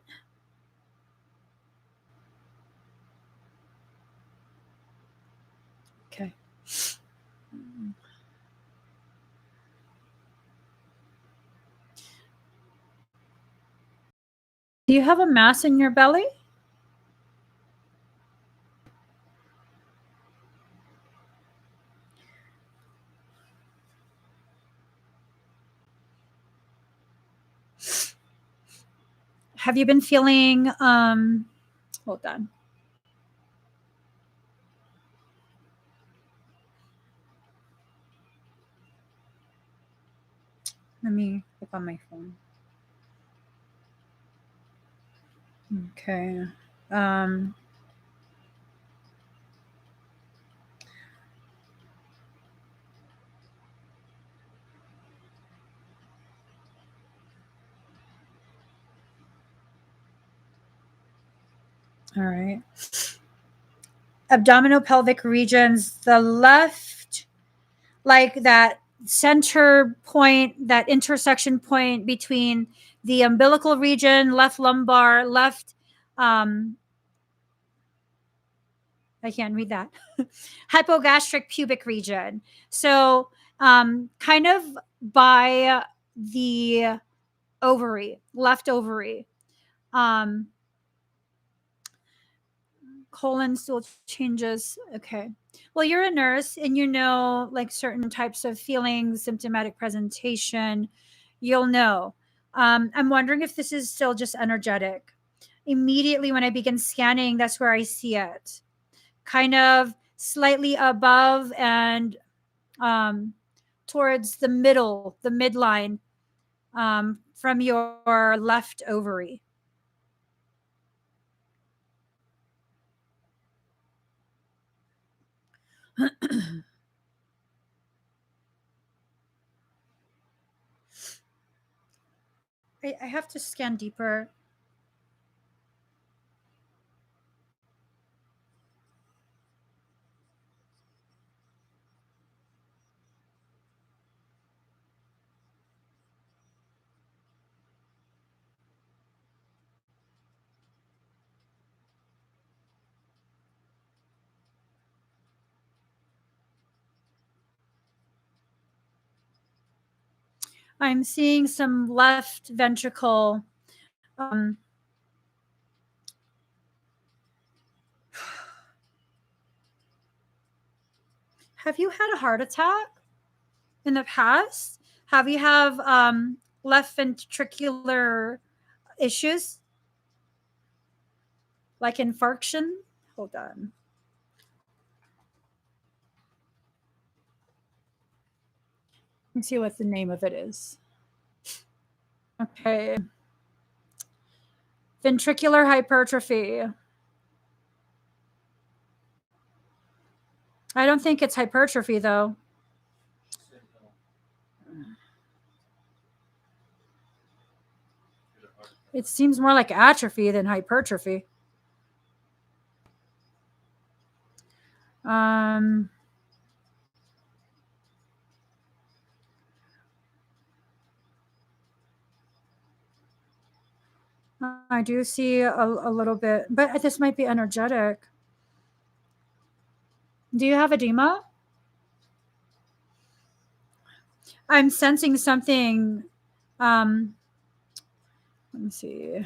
Okay. Do you have a mass in your belly? Have you been feeling hold on. Let me look on my phone. Okay. Um all right. Abdominal pelvic regions, the left, like that center point, that intersection point between the umbilical region, left lumbar, left um I can't read that. Hypogastric pubic region. So kind of by the ovary, left ovary. Um colon still changes. Okay. Well, you're a nurse and you know like certain types of feelings, symptomatic presentation. You'll know. I'm wondering if this is still just energetic. Immediately when I begin scanning, that's where I see it. Kind of slightly above and um, towards the middle, the midline from your left ovary. I have to scan deeper. I'm seeing some left ventricle. Have you had a heart attack in the past? Have you have left ventricular issues like infarction? Hold on. Let's see what the name of it is. Okay. Ventricular hypertrophy. I don't think it's hypertrophy though. It seems more like atrophy than hypertrophy. Um, I do see a little bit, but this might be energetic. Do you have edema? I'm sensing something. Let me see.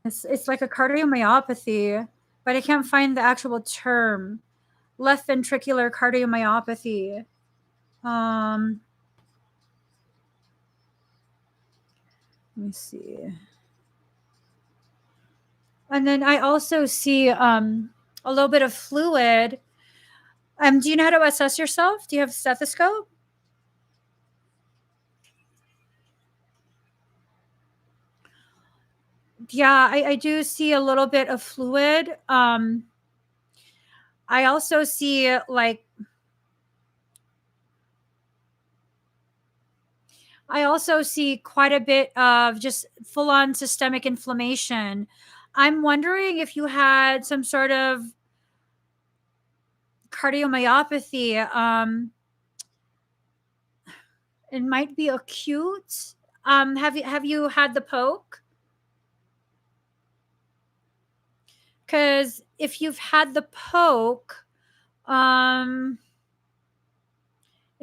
It's like a cardiomyopathy, but I can't find the actual term. Left ventricular cardiomyopathy. Let me see. And then I also see a little bit of fluid. Do you know how to assess yourself? Do you have a stethoscope? Yeah, I do see a little bit of fluid. I also see quite a bit of just full on systemic inflammation. I'm wondering if you had some sort of cardiomyopathy. It might be acute. Have you had the poke? Because if you've had the poke, it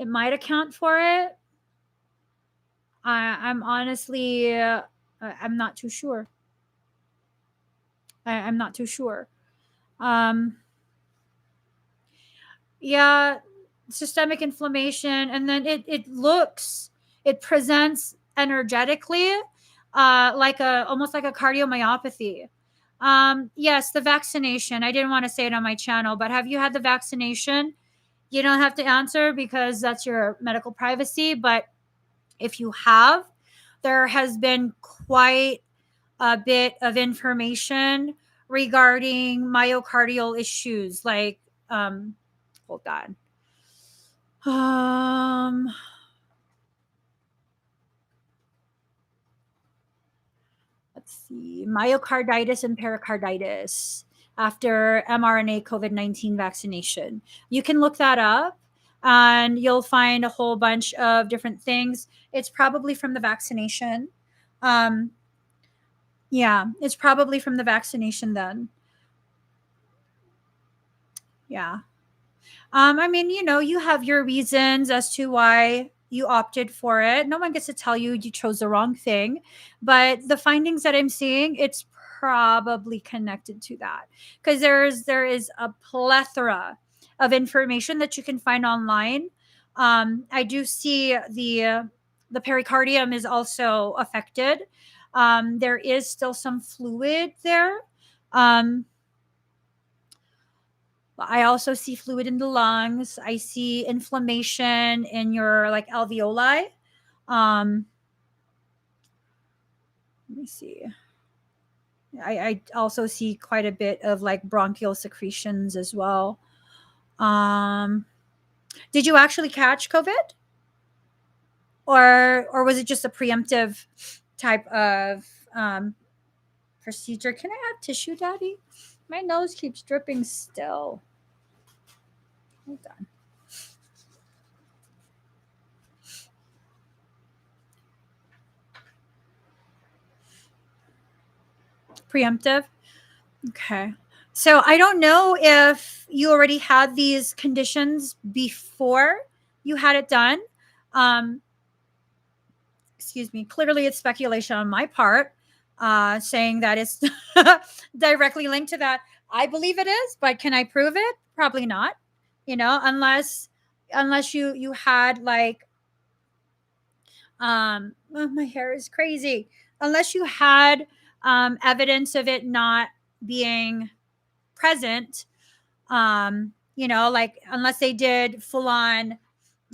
might account for it. I'm honestly, I'm not too sure. I'm not too sure. Um, yeah, systemic inflammation, and then it presents energetically, like a almost like a cardiomyopathy. Yes, the vaccination. I didn't want to say it on my channel, but have you had the vaccination? You don't have to answer because that's your medical privacy. But if you have, there has been quite a bit of information regarding myocardial issues like hold on. Let's see, myocarditis and pericarditis after mRNA COVID-19 vaccination. You can look that up and you'll find a whole bunch of different things. It's probably from the vaccination. Um, yeah, it's probably from the vaccination then. Yeah. I mean, you have your reasons as to why you opted for it. No one gets to tell you you chose the wrong thing, but the findings that I'm seeing, it's probably connected to that because there is a plethora of information that you can find online. I do see the pericardium is also affected. There is still some fluid there. Um, I also see fluid in the lungs. I see inflammation in your like alveoli. Um, Let me see. I also see quite a bit of like bronchial secretions as well. Um, did you actually catch COVID, or was it just a preemptive type of procedure? Can I have tissue, Daddy? My nose keeps dripping still. Hold on. Preemptive. Okay. So I don't know if you already had these conditions before you had it done. Um, excuse me. Clearly, it's speculation on my part, saying that it's directly linked to that. I believe it is, but can I prove it? Probably not. You know, unless you had like oh, my hair is crazy. Unless you had evidence of it not being present, you know, like unless they did full on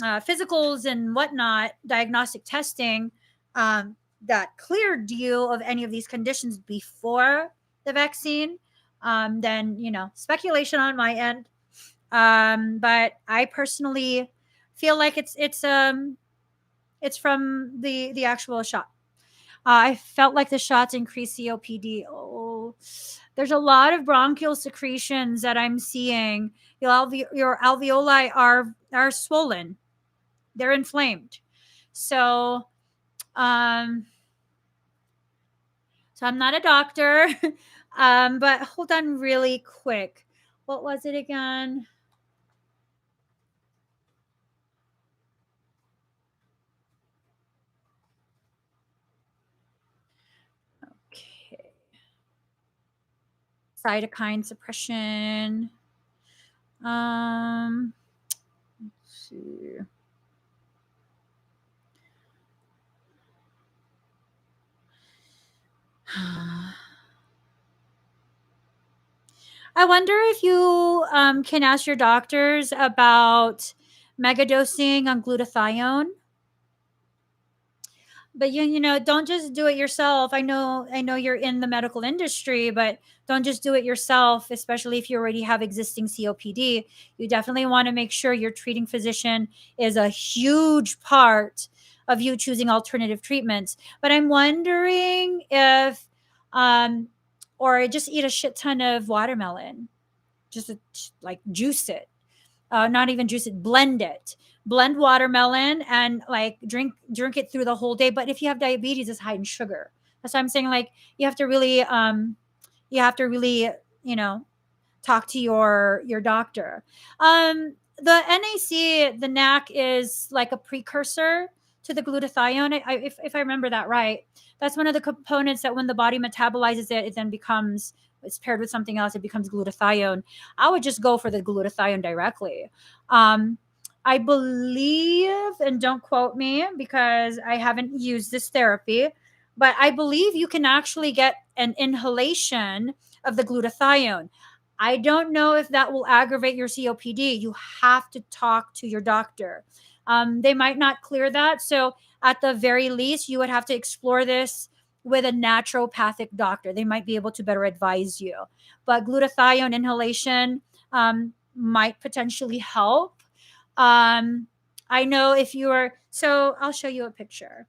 physicals and whatnot, diagnostic testing that cleared you of any of these conditions before the vaccine, then, you know, speculation on my end. But I personally feel like it's from the actual shot. I felt like the shots increased COPD. Oh, there's a lot of bronchial secretions that I'm seeing. Your alveoli are swollen. They're inflamed. So, um, so I'm not a doctor, but hold on really quick. What was it again? Okay. Cytokine suppression. Let's see. I wonder if you can ask your doctors about megadosing on glutathione. But you know, don't just do it yourself. I know you're in the medical industry, but don't just do it yourself, especially if you already have existing COPD. You definitely want to make sure your treating physician is a huge part of you choosing alternative treatments. But I'm wondering if or just eat a shit ton of watermelon. Just like juice it, not even juice it, blend it, blend watermelon and like drink it through the whole day. But if you have diabetes, it's high in sugar. That's why I'm saying, like, you have to really you know, talk to your doctor. The NAC, the NAC is like a precursor to the glutathione. If I remember that right, that's one of the components that when the body metabolizes it, it then becomes, it's paired with something else, it becomes glutathione. I would just go for the glutathione directly. Um, I believe, and don't quote me because I haven't used this therapy, but I believe you can actually get an inhalation of the glutathione. I don't know if that will aggravate your COPD. You have to talk to your doctor. They might not clear that. So, at the very least, you would have to explore this with a naturopathic doctor. They might be able to better advise you. But glutathione inhalation might potentially help. I know if you are, so I'll show you a picture.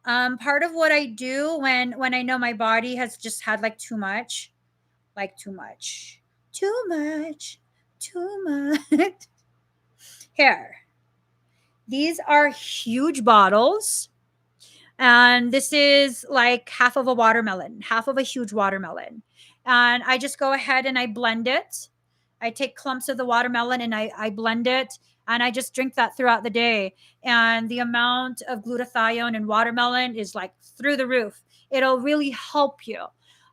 Part of what I do when I know my body has just had like too much, like too much, too much, too much. Here, these are huge bottles, and this is like half of a watermelon, half of a huge watermelon. And I just go ahead and I blend it. I take clumps of the watermelon and I blend it, and I just drink that throughout the day. And the amount of glutathione in watermelon is like through the roof. It'll really help you.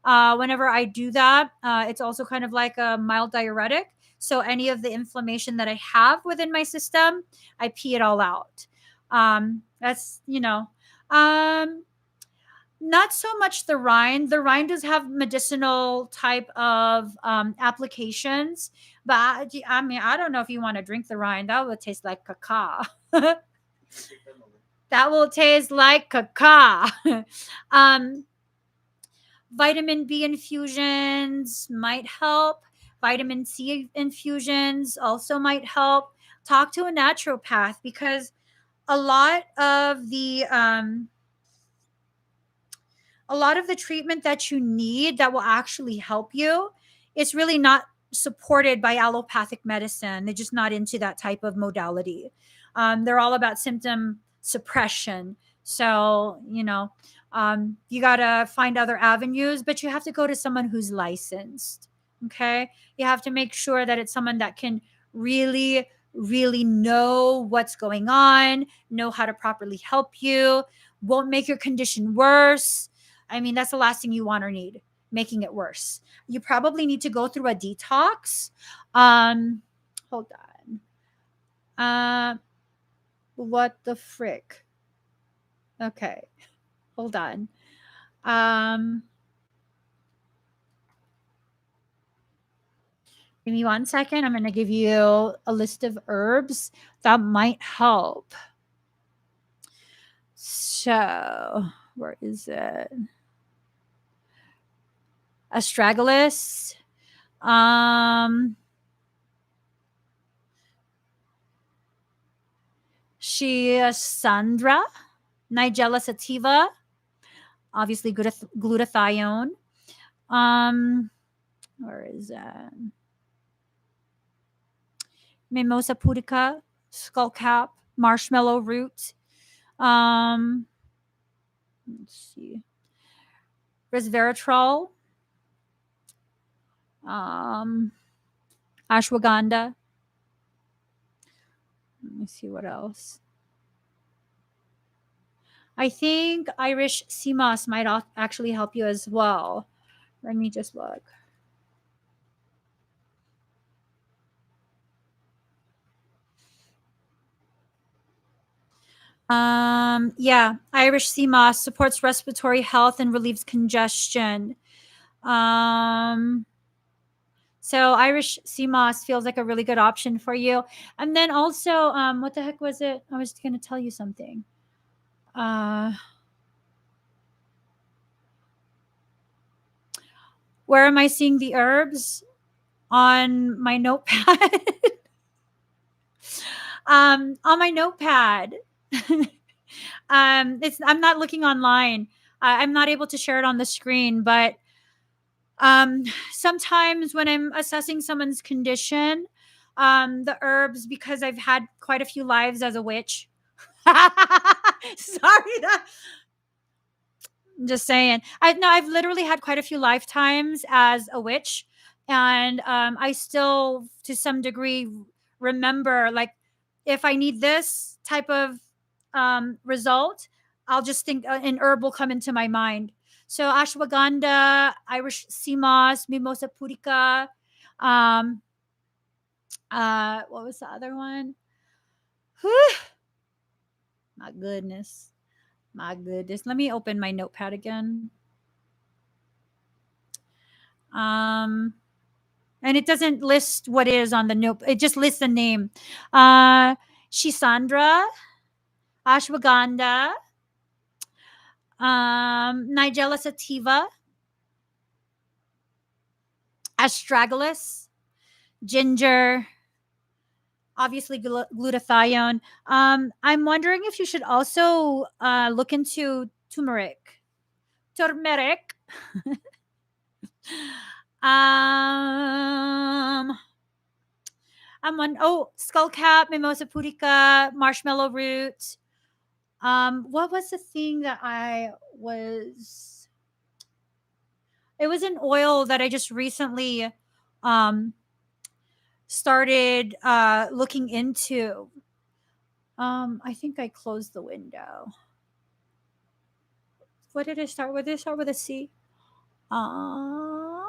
Whenever I do that, it's also kind of like a mild diuretic. So any of the inflammation that I have within my system, I pee it all out. That's, you know, um, not so much the rind. The rind does have medicinal type of applications, but I mean, I don't know if you want to drink the rind. That would taste like cacao. That will taste like cacao. um, Vitamin B infusions might help. Vitamin C infusions also might help. Talk to a naturopath because a lot of the treatment that you need that will actually help you, it's really not supported by allopathic medicine. They're just not into that type of modality. They're all about symptom suppression. So, you know, you got to find other avenues, but you have to go to someone who's licensed. Okay. You have to make sure that it's someone that can really, really know what's going on, know how to properly help you, won't make your condition worse. I mean, that's the last thing you want or need, making it worse. You probably need to go through a detox. Hold on. What the frick? Okay. Hold on. Um, Give me 1 second. I'm going to give you a list of herbs that might help. So, where is it? Astragalus. Sandra. Nigella sativa. Obviously, glutathione. Where is that? Mimosa pudica, skullcap, marshmallow root. Let's see. Resveratrol. Ashwagandha. Let me see what else. I think Irish sea moss might actually help you as well. Let me just look. Yeah, Irish sea moss supports respiratory health and relieves congestion. So Irish sea moss feels like a really good option for you. And then also, what the heck was it? I was going to tell you something. Where am I seeing the herbs? On my notepad. On my notepad. I'm not looking online. I'm not able to share it on the screen, but sometimes when I'm assessing someone's condition, the herbs, because I've had quite a few lives as a witch. Sorry, I'm just saying. I've literally had quite a few lifetimes as a witch, and I still, to some degree, remember, like, if I need this type of result, I'll just think an herb will come into my mind. So ashwagandha, Irish sea moss, mimosa pudica. What was the other one? Whew, my goodness. My goodness. Let me open my notepad again. Um, and it doesn't list what is on the note. It just lists the name. Shisandra, ashwagandha, Nigella sativa, astragalus, ginger, obviously glutathione. I'm wondering if you should also look into turmeric. Turmeric. um, skullcap, mimosa pudica, marshmallow root. What was the thing that I was? It was an oil that I just recently um started looking into. I think I closed the window. What did I start with? Did I start with a C? Um,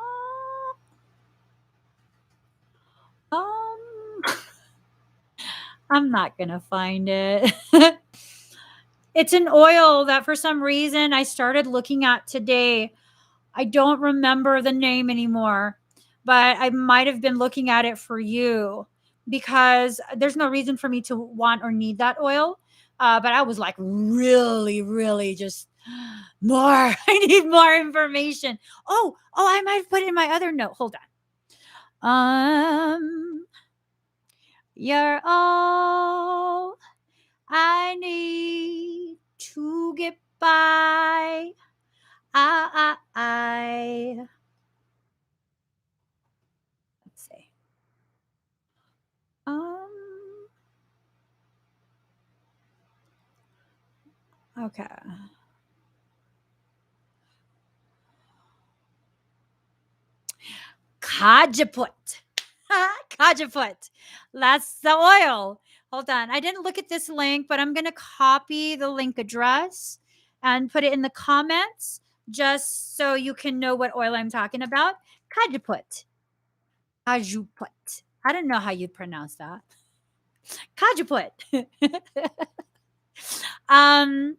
I'm not gonna find it. It's an oil that for some reason I started looking at today. I don't remember the name anymore, but I might have been looking at it for you because there's no reason for me to want or need that oil. But I was like, really, really just more. I need more information. I might have put it in my other note. Hold on. You're all I need to get by. I let's see. Um. Okay. Kajaput. Kajaput. That's the oil. Hold on. I didn't look at this link, but I'm going to copy the link address and put it in the comments just so you can know what oil I'm talking about. Kajaput. Kajuput. I don't know how you'd pronounce that. Kajaput. um,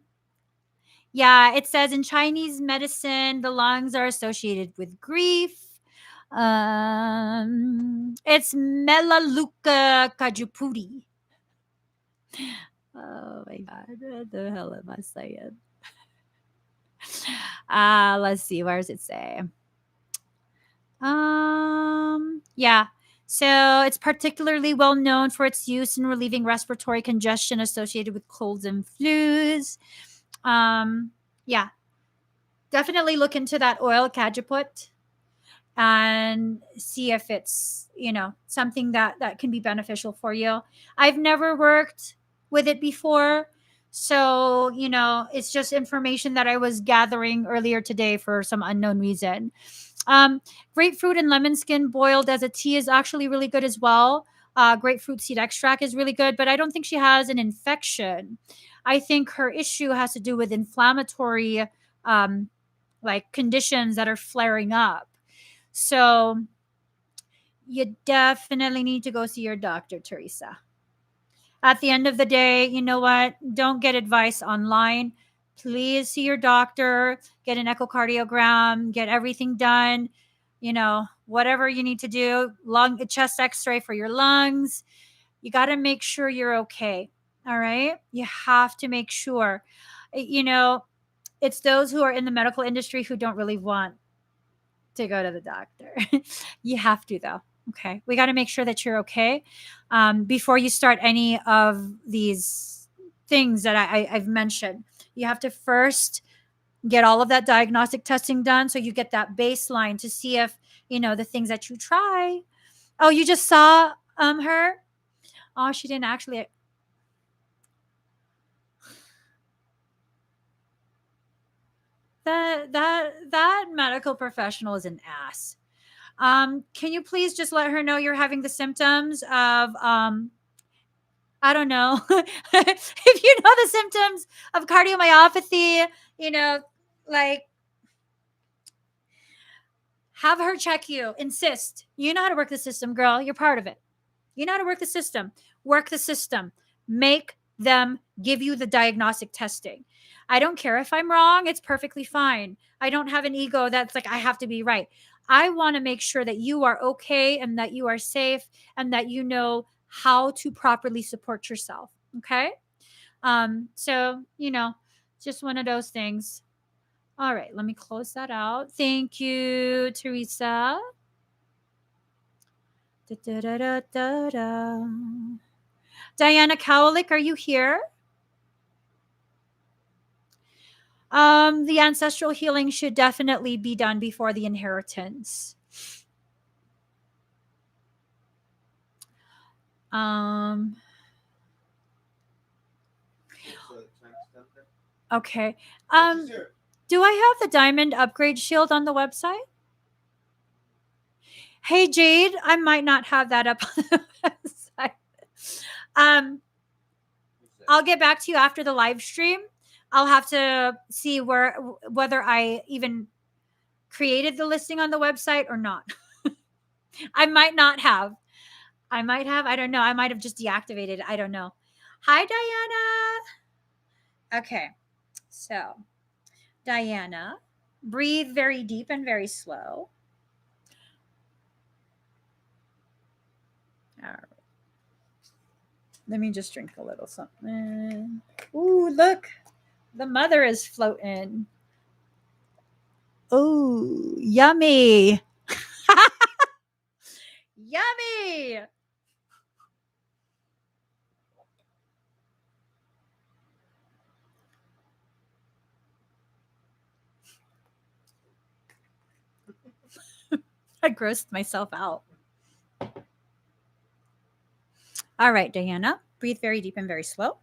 yeah, it says in Chinese medicine, the lungs are associated with grief. It's Melaleuca Kajupudi. Oh my god, what the hell am I saying? Let's see, where does it say? Yeah. So it's particularly well known for its use in relieving respiratory congestion associated with colds and flus. Yeah, definitely look into that oil, Kajaput, and see if it's something that can be beneficial for you. I've never worked with it before, so it's just information that I was gathering earlier today for some unknown reason. Grapefruit and lemon skin boiled as a tea is actually really good as well. Grapefruit seed extract is really good, but I don't think she has an infection. I think her issue has to do with inflammatory like conditions that are flaring up. So you definitely need to go see your doctor, Teresa. At the end of the day, you know what? Don't get advice online. Please see your doctor, get an echocardiogram, get everything done. Whatever you need to do, chest x-ray for your lungs. You got to make sure you're okay. All right? You have to make sure. It's those who are in the medical industry who don't really want to go to the doctor. You have to, though. Okay. We got to make sure that you're okay before you start any of these things that I've mentioned. You have to first get all of that diagnostic testing done so you get that baseline to see if, the things that you try. Oh, you just saw her? Oh, she didn't actually. That medical professional is an ass. Can you please just let her know you're having the symptoms of I don't know. If you know the symptoms of cardiomyopathy, you know, like have her check you. Insist. You know how to work the system, girl. You're part of it. You know how to work the system. Work the system. Make them give you the diagnostic testing. I don't care if I'm wrong. It's perfectly fine. I don't have an ego that's like, I have to be right. I want to make sure that you are okay and that you are safe and that you know how to properly support yourself. Okay. So, just one of those things. All right. Let me close that out. Thank you, Teresa. Da-da-da-da-da. Diana Cowlick, are you here? The ancestral healing should definitely be done before the inheritance. Okay. Do I have the diamond upgrade shield on the website? Hey Jade, I might not have that up on the website. I'll get back to you after the live stream. I'll have to see whether I even created the listing on the website or not. I might not have. I might have. I don't know. I might have just deactivated. I don't know. Hi, Diana. Okay. So, Diana, breathe very deep and very slow. All right. Let me just drink a little something. Ooh, look. The mother is floating. Oh, yummy. Yummy. I grossed myself out. All right, Diana, breathe very deep and very slow.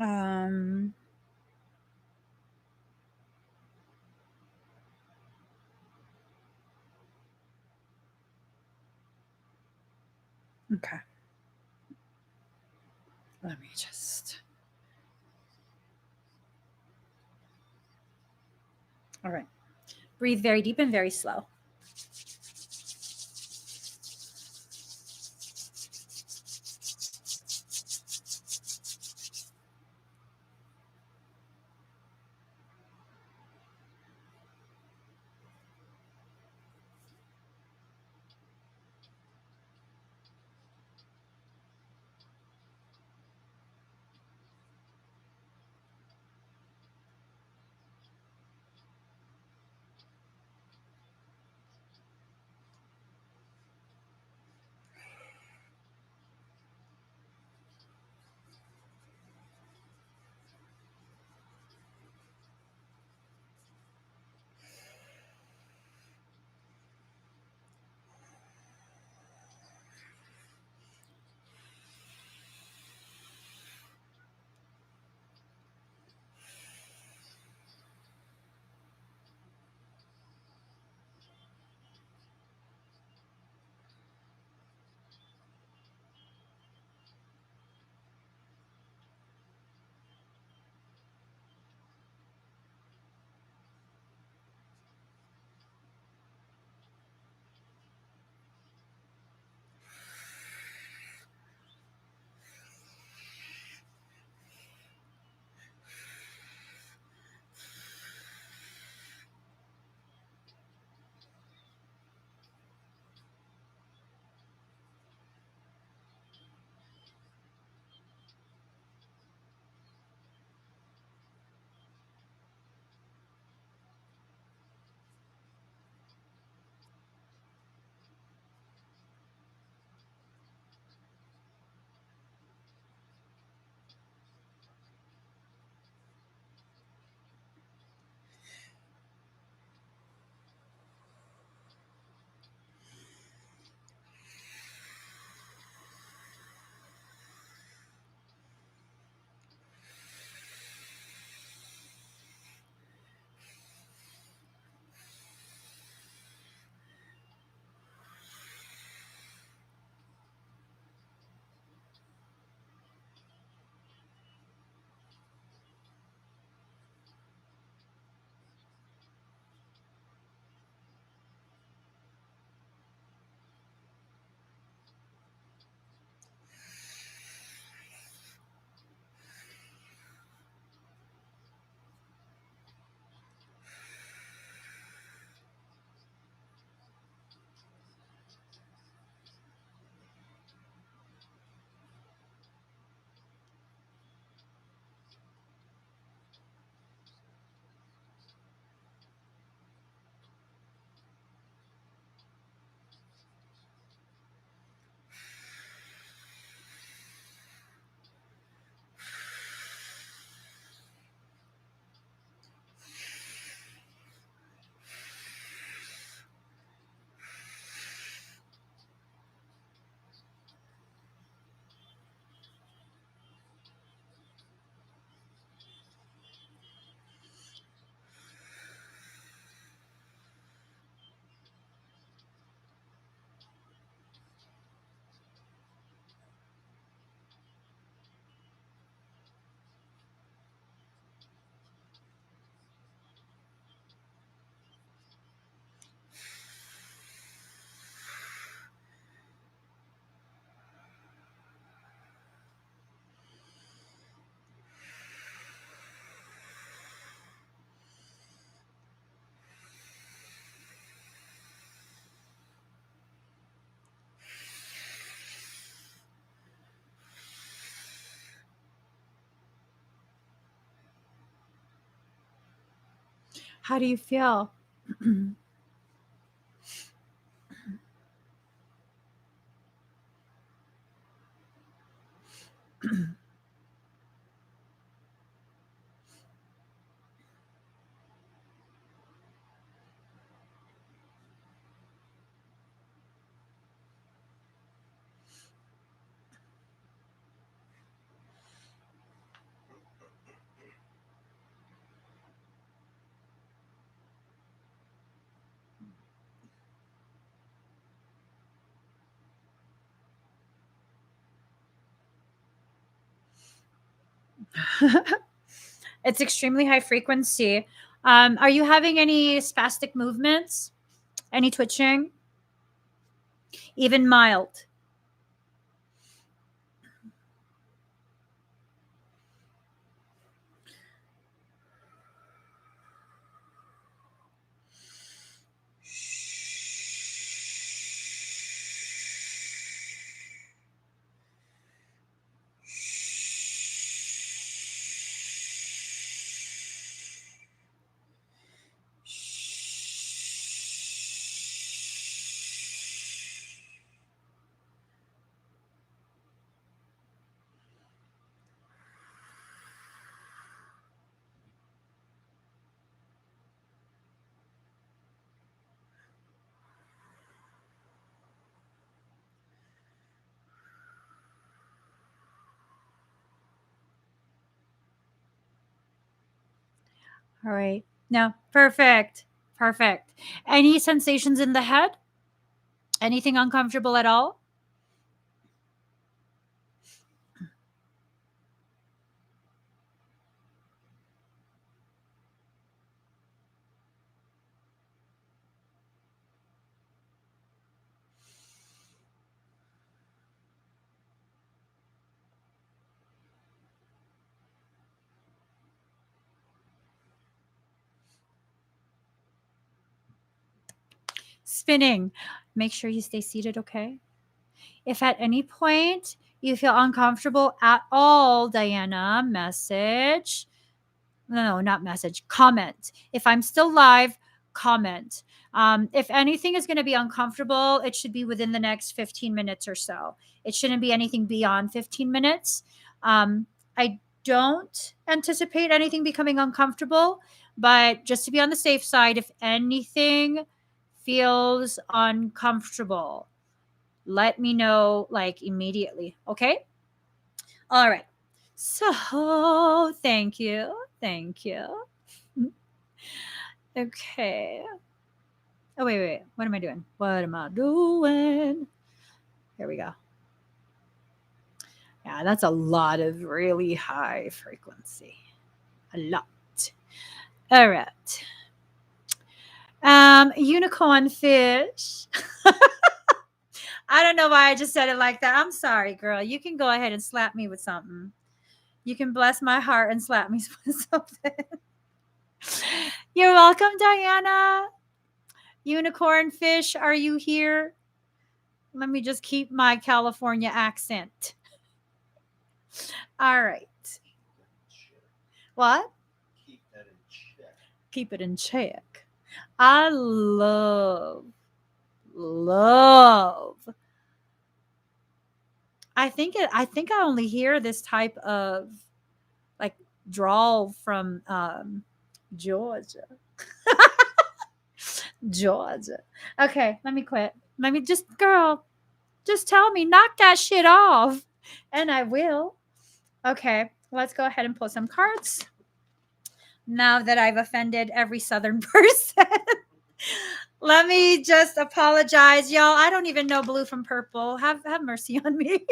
Um, okay. Let me just. All right. Breathe very deep and very slow. How do you feel? It's extremely high frequency. Are you having any spastic movements? Any twitching? Even mild? All right. No, perfect. Perfect. Any sensations in the head? Anything uncomfortable at all? Spinning. Make sure you stay seated, okay? If at any point you feel uncomfortable at all, Diana, message. No, not message, comment. If I'm still live, comment. If anything is going to be uncomfortable, it should be within the next 15 minutes or so. It shouldn't be anything beyond 15 minutes. I don't anticipate anything becoming uncomfortable, but just to be on the safe side, if anything feels uncomfortable, let me know like immediately. Okay. All right. So thank you. Thank you. Okay. Oh, wait. What am I doing? What am I doing? Here we go. Yeah, that's a lot of really high frequency. A lot. All right. Unicorn fish. I don't know why I just said it like that. I'm sorry, girl. You can go ahead and slap me with something. You can bless my heart and slap me with something. You're welcome, Diana. Unicorn fish, are you here? Let me just keep my California accent. All right. What? Keep that in check. Keep it in check. I love. I think I only hear this type of like drawl from Georgia. Georgia. Okay, let me quit. Let me just tell me, knock that shit off. And I will. Okay, let's go ahead and pull some cards. Now that I've offended every Southern person, let me just apologize, y'all. I don't even know blue from purple. Have mercy on me.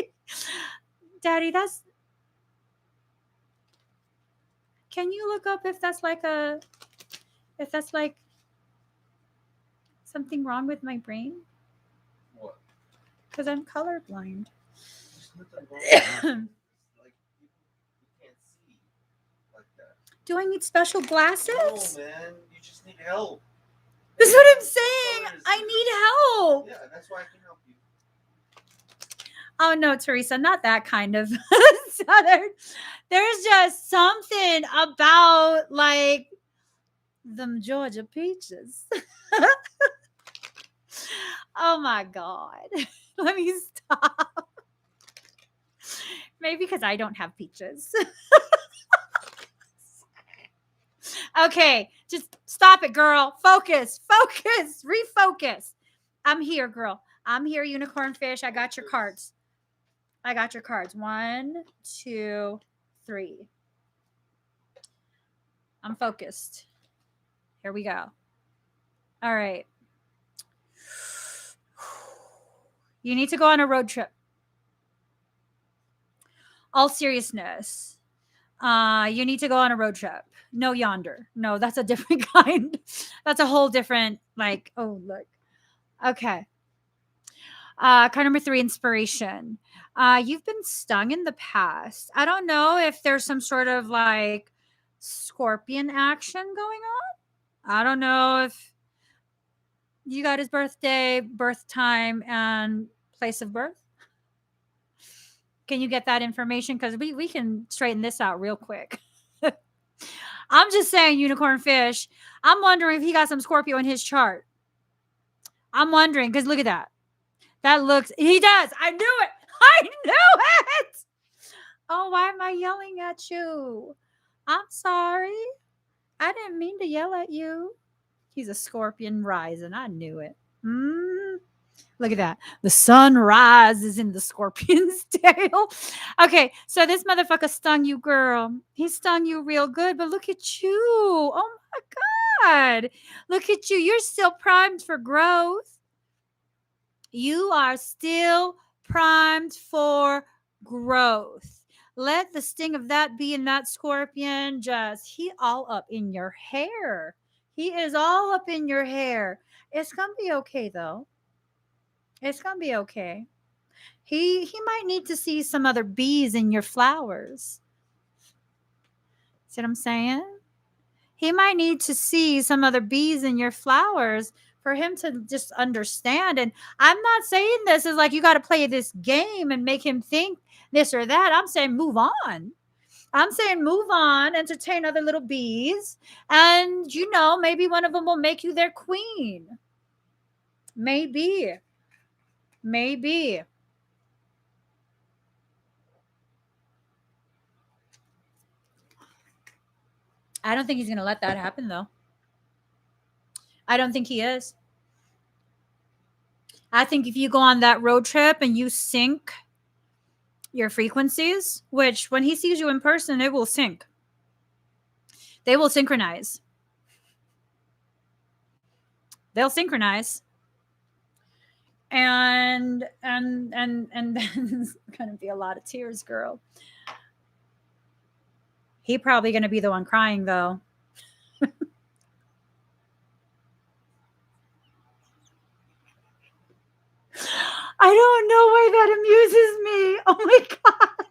Daddy, can you look up if that's like something wrong with my brain? What? Because I'm colorblind. There's nothing wrong with that. Like you can't see like that. Do I need special glasses? No, man. You just need help. That's what I'm saying. I need help. Yeah, that's why I can help you. Oh no, Teresa, not that kind of Southern. There's just something about like them Georgia peaches. Oh my God. Let me stop. Maybe because I don't have peaches. Okay, just stop it, girl. Focus, refocus. I'm here, girl. I'm here, unicorn fish. I got your cards. 1, 2, 3. I'm focused. Here we go. All right. You need to go on a road trip. All seriousness. You need to go on a road trip. No yonder. No, that's a different kind. That's a whole different, like, oh, look. Okay. Card number 3, inspiration. You've been stung in the past. I don't know if there's some sort of like scorpion action going on. I don't know if you got his birthday, birth time, and place of birth. Can you get that information? Because we can straighten this out real quick. I'm just saying, unicorn fish. I'm wondering if he got some Scorpio in his chart. I'm wondering, because look at that. That looks, he does. I knew it. I knew it. Oh, why am I yelling at you? I'm sorry. I didn't mean to yell at you. He's a scorpion rising. I knew it. Look at that. The sun rises in the scorpion's tail. Okay, so this motherfucker stung you, girl. He stung you real good, but look at you. Oh my God. Look at you. You're still primed for growth. You are still primed for growth. Let the sting of that bee and that scorpion he all up in your hair. He is all up in your hair. It's going to be okay, though. It's going to be okay. He might need to see some other bees in your flowers. See what I'm saying? He might need to see some other bees in your flowers for him to just understand. And I'm not saying this is like you got to play this game and make him think this or that. I'm saying move on. I'm saying move on, entertain other little bees. And, maybe one of them will make you their queen. Maybe. I don't think he's going to let that happen, though. I don't think he is. I think if you go on that road trip and you sync your frequencies, which when he sees you in person, it will sync. They will synchronize. They'll synchronize. And then there's going to be a lot of tears, girl. He probably going to be the one crying, though. I don't know why that amuses me. Oh my God.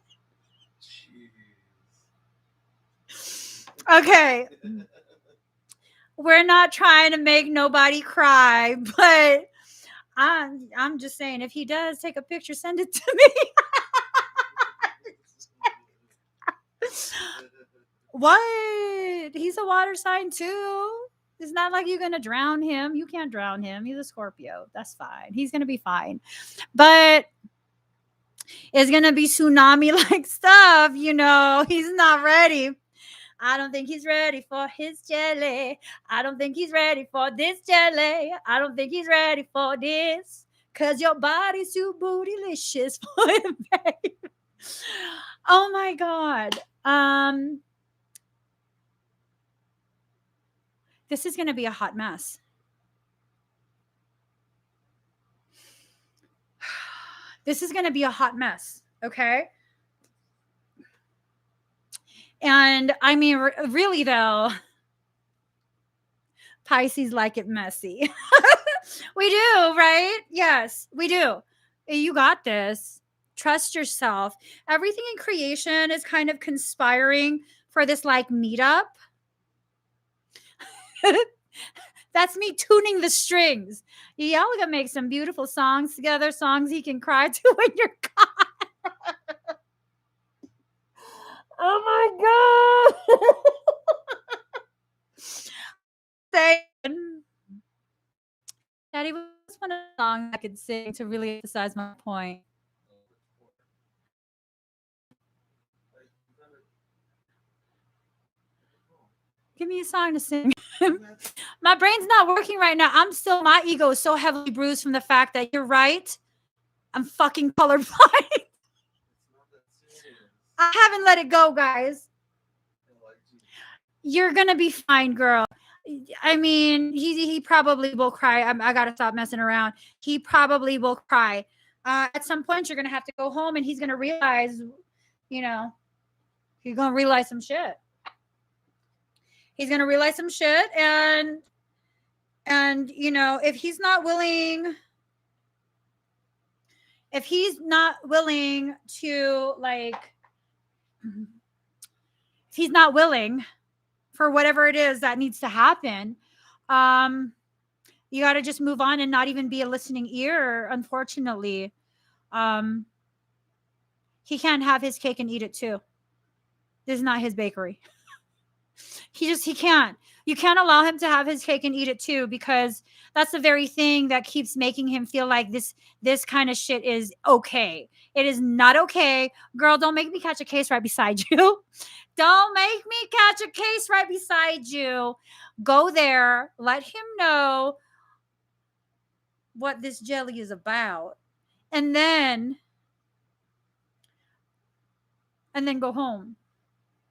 Jeez. Okay. We're not trying to make nobody cry, but I'm just saying, if he does take a picture, send it to me. What? He's a water sign too. It's not like you're gonna drown him. You can't drown him. He's a Scorpio. That's fine. He's gonna be fine. But it's gonna be tsunami like stuff, He's not ready. I don't think he's ready for his jelly. I don't think he's ready for this jelly. I don't think he's ready for this. Cause your body's too bootylicious for him, babe. Oh my God. This is gonna be a hot mess. This is gonna be a hot mess, okay? And I mean, really though, Pisces like it messy. We do, right? Yes, we do. You got this. Trust yourself. Everything in creation is kind of conspiring for this like meetup. That's me tuning the strings. Y'all gonna make some beautiful songs together, songs he can cry to when you're gone. Oh my God. Daddy, what's one song I could sing to really emphasize my point? Give me a song to sing. My brain's not working right now. My ego is so heavily bruised from the fact that you're right. I'm fucking colorblind. I haven't let it go, guys. You're gonna be fine, girl. I mean, he probably will cry. I gotta stop messing around. He probably will cry. At some point, you're gonna have to go home, and he's gonna realize, He's gonna realize some shit. He's gonna realize some shit, and you know, if he's not willing to like, if he's not willing for whatever it is that needs to happen, you got to just move on and not even be a listening ear. Unfortunately, he can't have his cake and eat it too. This is not his bakery. He can't. You can't allow him to have his cake and eat it too, because that's the very thing that keeps making him feel like this kind of shit is okay. It is not okay. Girl, don't make me catch a case right beside you. Don't make me catch a case right beside you. Go there, let him know what this jelly is about, and then go home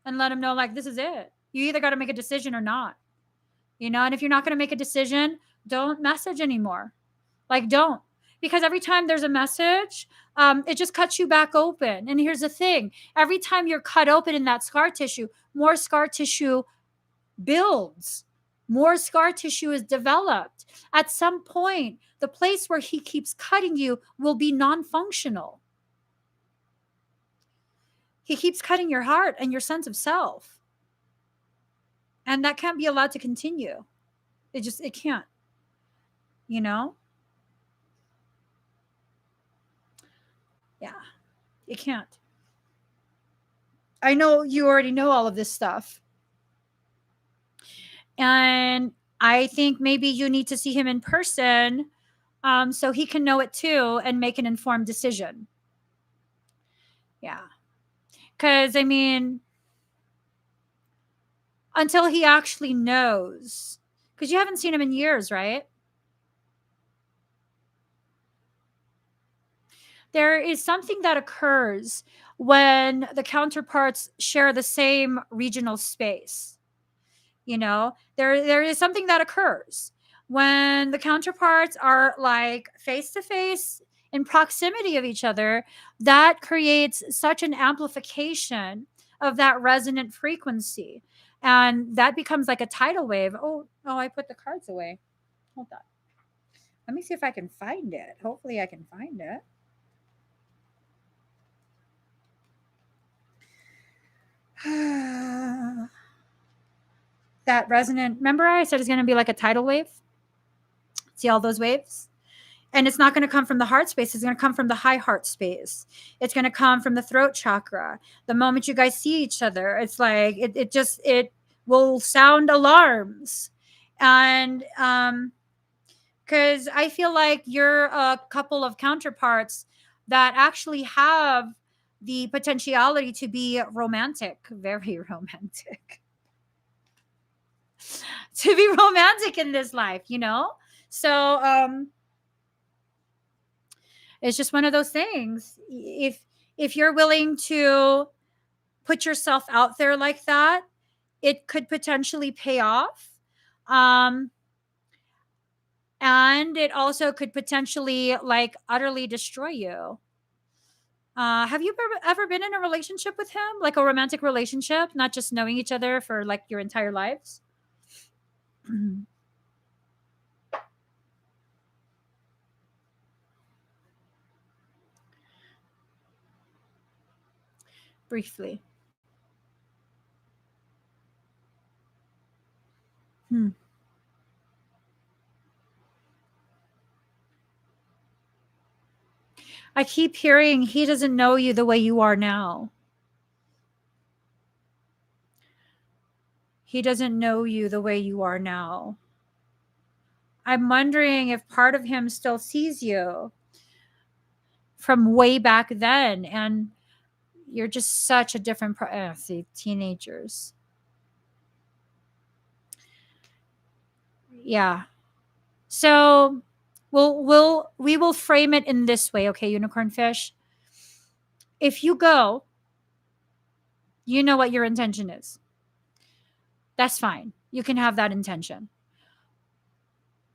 and let him know, like, this is it. You either got to make a decision or not. You know, and if you're not going to make a decision, don't message anymore. Like, don't. Because every time there's a message, it just cuts you back open. And here's the thing. Every time you're cut open in that scar tissue, more scar tissue builds. More scar tissue is developed. At some point, the place where he keeps cutting you will be non-functional. He keeps cutting your heart and your sense of self. And that can't be allowed to continue. It can't. You know? Yeah. It can't. I know you already know all of this stuff. And I think maybe you need to see him in person, so he can know it too and make an informed decision. Yeah. Because, I mean, until he actually knows, because you haven't seen him in years, right? There is something that occurs when the counterparts share the same regional space. You know, there is something that occurs when the counterparts are like face to face in proximity of each other. That creates such an amplification of that resonant frequency, and that becomes like a tidal wave. Oh, I put the cards away. Hold on. Let me see if I can find it. Hopefully I can find it. That resonant, remember I said it's going to be like a tidal wave? See all those waves? And it's not going to come from the heart space. It's going to come from the high heart space. It's going to come from the throat chakra. The moment you guys see each other, it's like it will sound alarms. And because I feel like you're a couple of counterparts that actually have the potentiality to be romantic, very romantic. To be romantic in this life, you know? So it's just one of those things. If you're willing to put yourself out there like that, it could potentially pay off. And it also could potentially like utterly destroy you. Have you ever been in a relationship with him? Like a romantic relationship, not just knowing each other for like your entire lives? Briefly. I keep hearing he doesn't know you the way you are now. He doesn't know you the way you are now. I'm wondering if part of him still sees you from way back then, and you're just such a different see, teenagers. Yeah. So we will frame it in this way, okay, unicorn fish? If you go, you know what your intention is. That's fine. You can have that intention.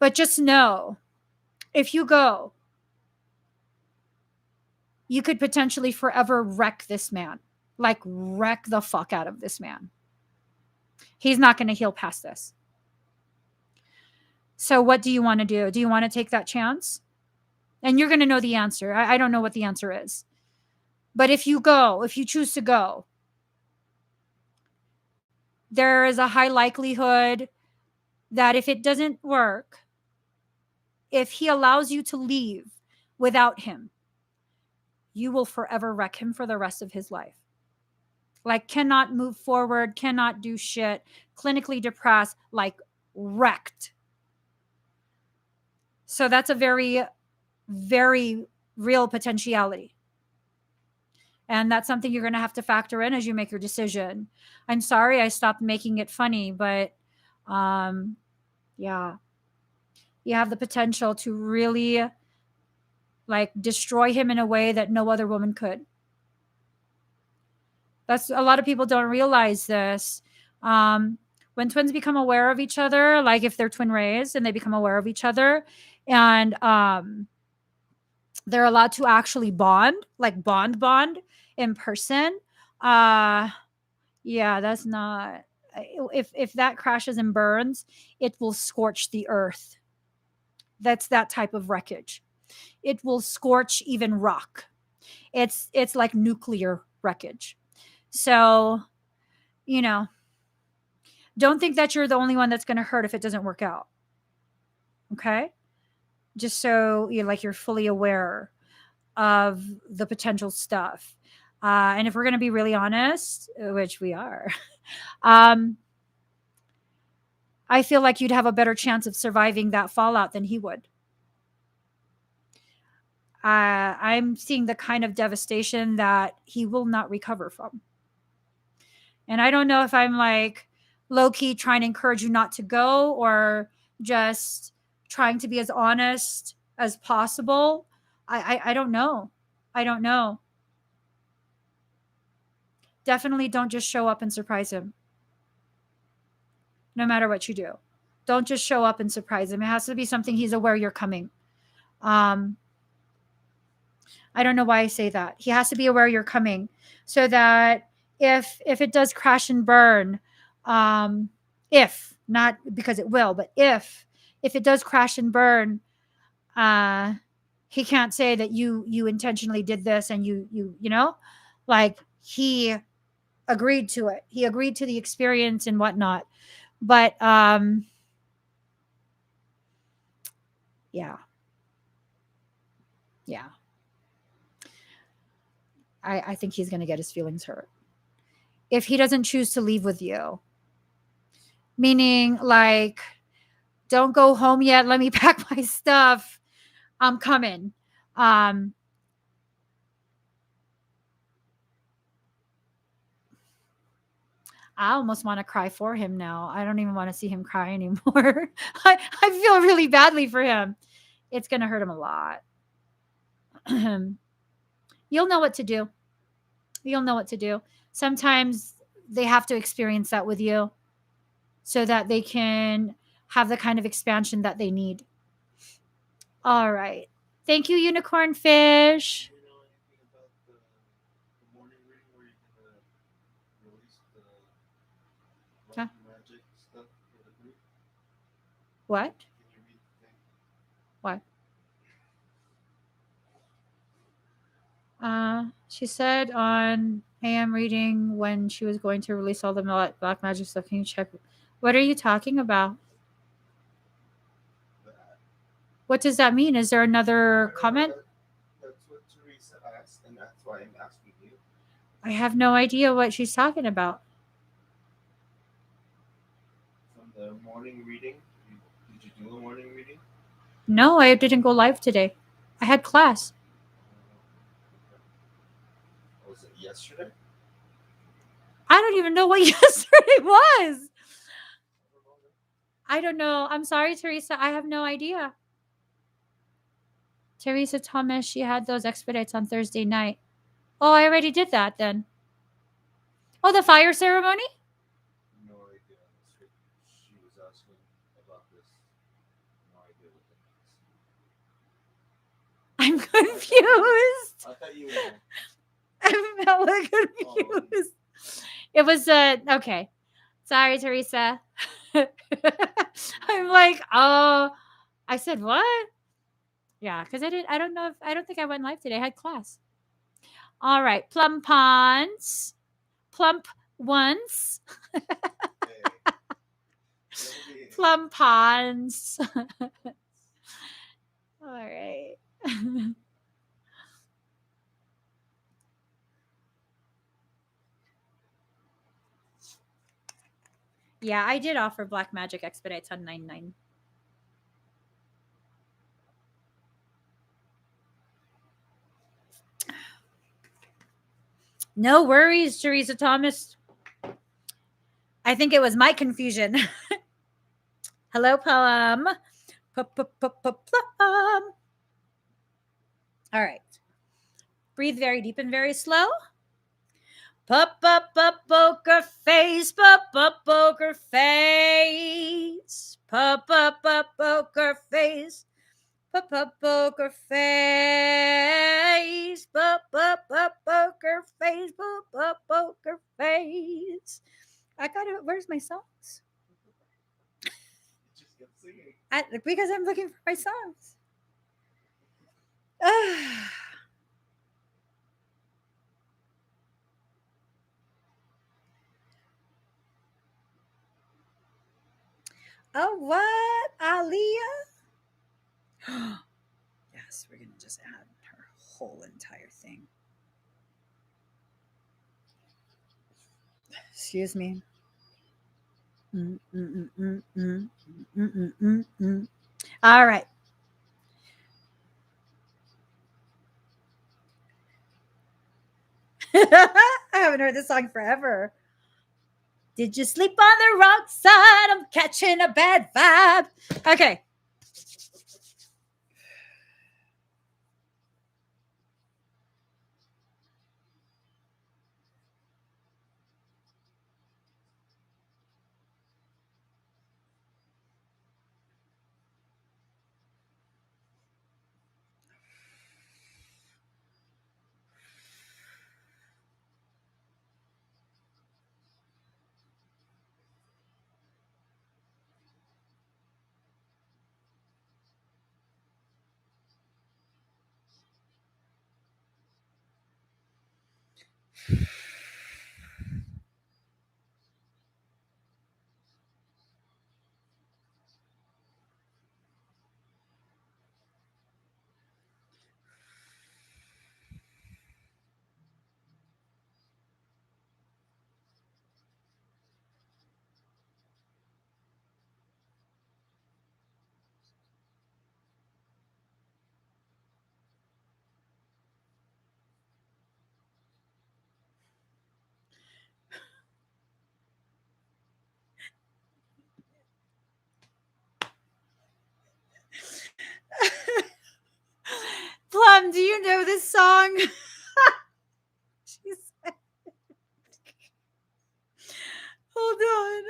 But just know, if you go, you could potentially forever wreck this man. like wreck the fuck out of this man. He's not going to heal past this. So what do you want to do? Do you want to take that chance? And you're going to know the answer. I don't know what the answer is. But if you choose to go, there is a high likelihood that if it doesn't work, if he allows you to leave without him, you will forever wreck him for the rest of his life. Like, cannot move forward, cannot do shit, clinically depressed, like wrecked. So that's a very, very real potentiality. And that's something you're going to have to factor in as you make your decision. I'm sorry I stopped making it funny, but yeah. You have the potential to really like destroy him in a way that no other woman could. That's a lot of people don't realize this. When twins become aware of each other, like if they're twin raised and they become aware of each other, and they're allowed to actually bond, like bond in person. Yeah, that's not. If that crashes and burns, it will scorch the earth. That's that type of wreckage. It will scorch even rock. It's like nuclear wreckage. So, you know, don't think that you're the only one that's going to hurt if it doesn't work out. Okay? Just so you're fully aware of the potential stuff. And if we're going to be really honest, which we are, I feel like you'd have a better chance of surviving that fallout than he would. I'm seeing the kind of devastation that he will not recover from. And I don't know if I'm like low key trying to encourage you not to go or just trying to be as honest as possible. I don't know. I don't know. Definitely don't just show up and surprise him. No matter what you do. Don't just show up and surprise him. It has to be something he's aware you're coming. I don't know why I say that. He has to be aware you're coming so that if it does crash and burn, if not because it will, but if it does crash and burn, he can't say that you intentionally did this and you know, like he agreed to it. He agreed to the experience and whatnot. But yeah. Yeah. I think he's gonna get his feelings hurt. If he doesn't choose to leave with you. Meaning like, don't go home yet. Let me pack my stuff. I'm coming. I almost want to cry for him now. I don't even want to see him cry anymore. I feel really badly for him. It's going to hurt him a lot. You'll know what to do. You'll know what to do. Sometimes they have to experience that with you so that they can have the kind of expansion that they need. All right. Thank you, Unicorn Fish. Do you know anything about the morning reading where you can release the Huh? magic stuff for the group? What? Can you read the thing? What? She said on AM reading when she was going to release all the black magic stuff. Can you check? What are you talking about? That. What does that mean? Is there another comment? That's what Teresa asked, and that's why I'm asking you. I have no idea what she's talking about. From the morning reading, did you do a morning reading? No, I didn't go live today. I had class. Was it yesterday? I don't even know what yesterday was. I don't know. I'm sorry, Teresa. I have no idea. Teresa Thomas, she had those expedites on Thursday night. Oh, I already did that then. Oh, the fire ceremony? No idea. She was asking about this. No idea what that means. I'm confused. I thought you would know. I'm hella confused. It was okay. Sorry, Teresa. I'm like, oh, I said what? Yeah, because I don't know if I don't think I went live today. I had class. All right, plum ponds, plump ones, plum ponds. All right. Yeah, I did offer Black Magic expedites on 99. No worries, Teresa Thomas. I think it was my confusion. Hello, Plum. Plum. All right. Breathe very deep and very slow. Poker face. Poker face. Poker face. Poker face. Poker face. Poker face. I got it. Where's my songs? Because I'm looking for my songs. Oh, what? Aaliyah? Yes, we're going to just add her whole entire thing. Excuse me. All right. I haven't heard this song forever. Did you sleep on the wrong side? I'm catching a bad vibe. Okay. Plum, do you know this song? She said, hold on.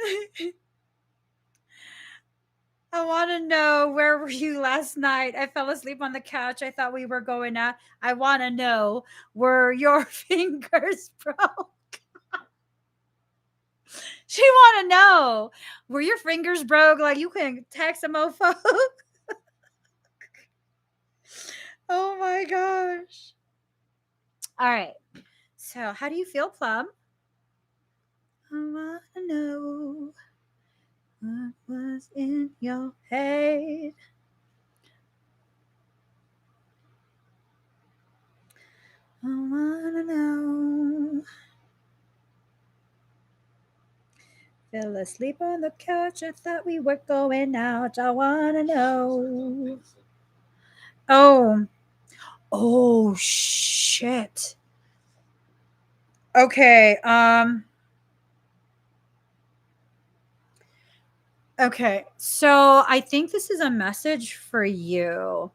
I want to know, where were you last night? I fell asleep on the couch. I thought we were going out. I want to know, were your fingers broke? She want to know, were your fingers broke? Like you can text a mofo. Oh my gosh. All right. So, how do you feel, Plum? I want to know what was in your head. I want to know. Fell asleep on the couch. I thought we were going out. I want to know. Oh. Oh, shit. Okay. Okay. So I think this is a message for you.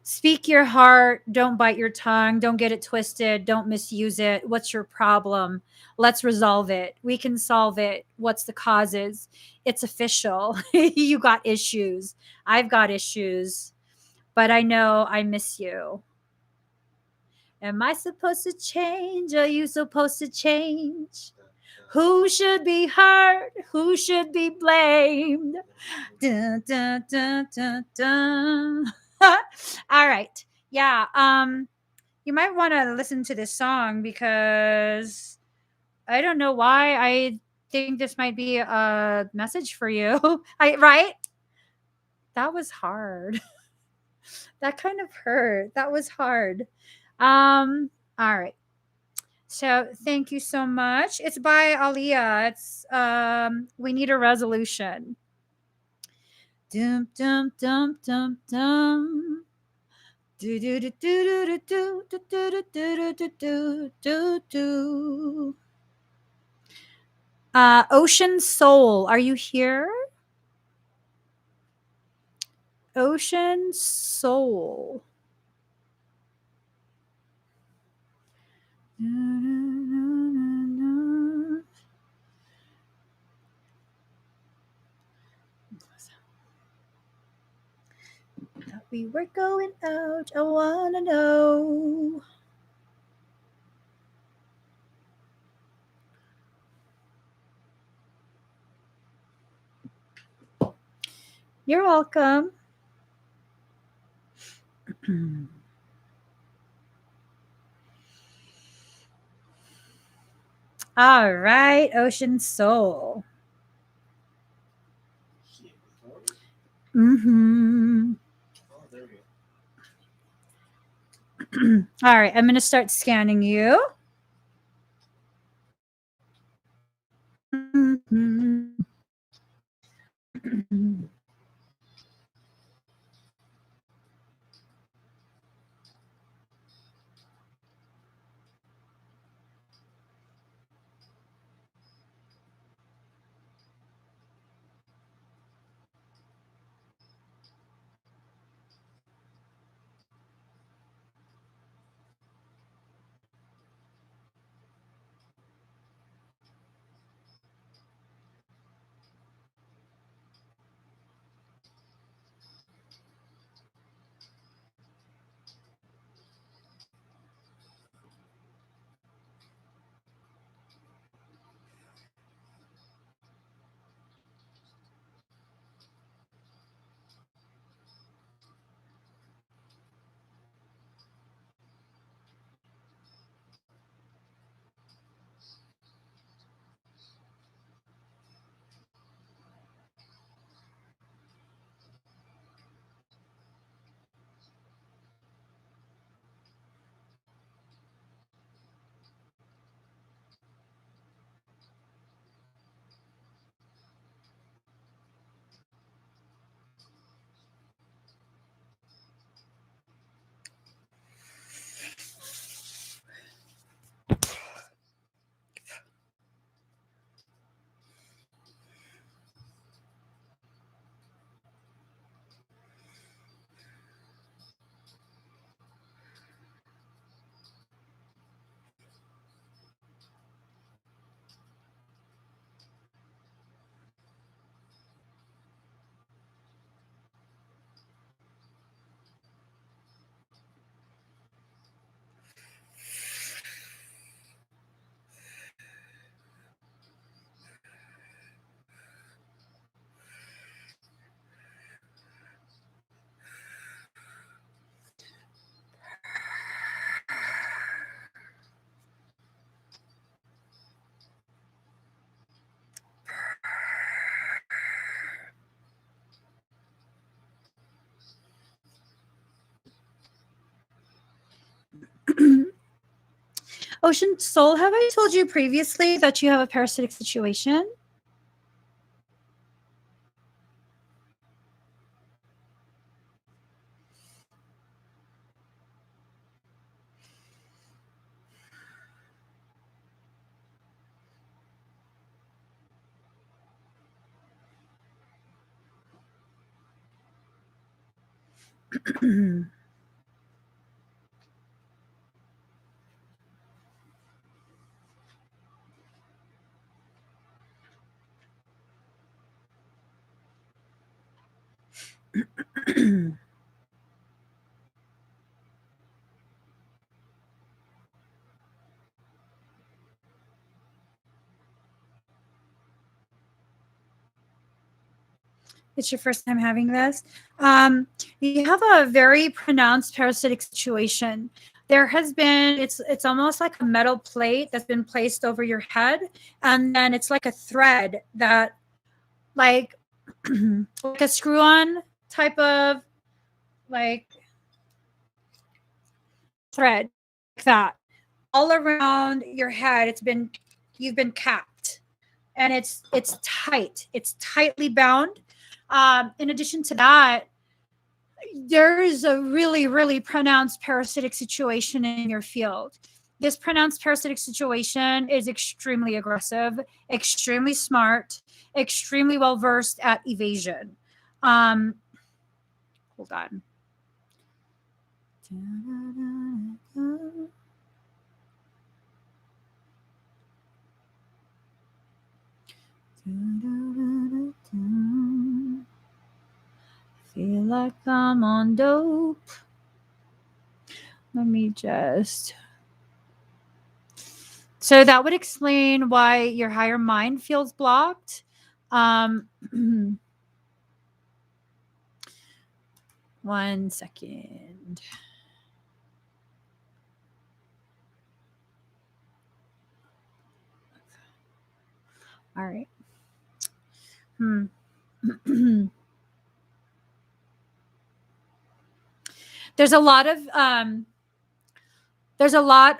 Speak your heart. Don't bite your tongue. Don't get it twisted. Don't misuse it. What's your problem? Let's resolve it. We can solve it. What's the causes? It's official. You got issues. I've got issues. But I know I miss you. Am I supposed to change? Are you supposed to change? Who should be hurt? Who should be blamed? Dun, dun, dun, dun, dun. All right. Yeah. You might want to listen to this song because I don't know why I think this might be a message for you. Right? That was hard. That kind of hurt. That was hard. All right. So thank you so much. It's by Aliyah. It's We Need a Resolution. Dum dum dum dum dum. Do do do do do do do do do do do do do. Ocean Soul, are you here? Ocean Soul. Thought we were going out. I wanna know. You're welcome. All right, Ocean Soul. Mm-hmm. Oh, there we go. All right, I'm going to start scanning you. Mm-hmm. Ocean Soul, have I told you previously that you have a parasitic situation? it's your first time having this, you have a very pronounced parasitic situation. There has been, it's almost like a metal plate that's been placed over your head, and then it's like a thread that, like, like a screw-on type of, like, thread, like that, all around your head. You've been capped, and it's tight. It's tightly bound. In addition to that, there is a really, really pronounced parasitic situation in your field. This pronounced parasitic situation is extremely aggressive, extremely smart, extremely well versed at evasion. Hold on. Feel like I'm on dope. Let me just. So that would explain why your higher mind feels blocked. One second. All right. There's a lot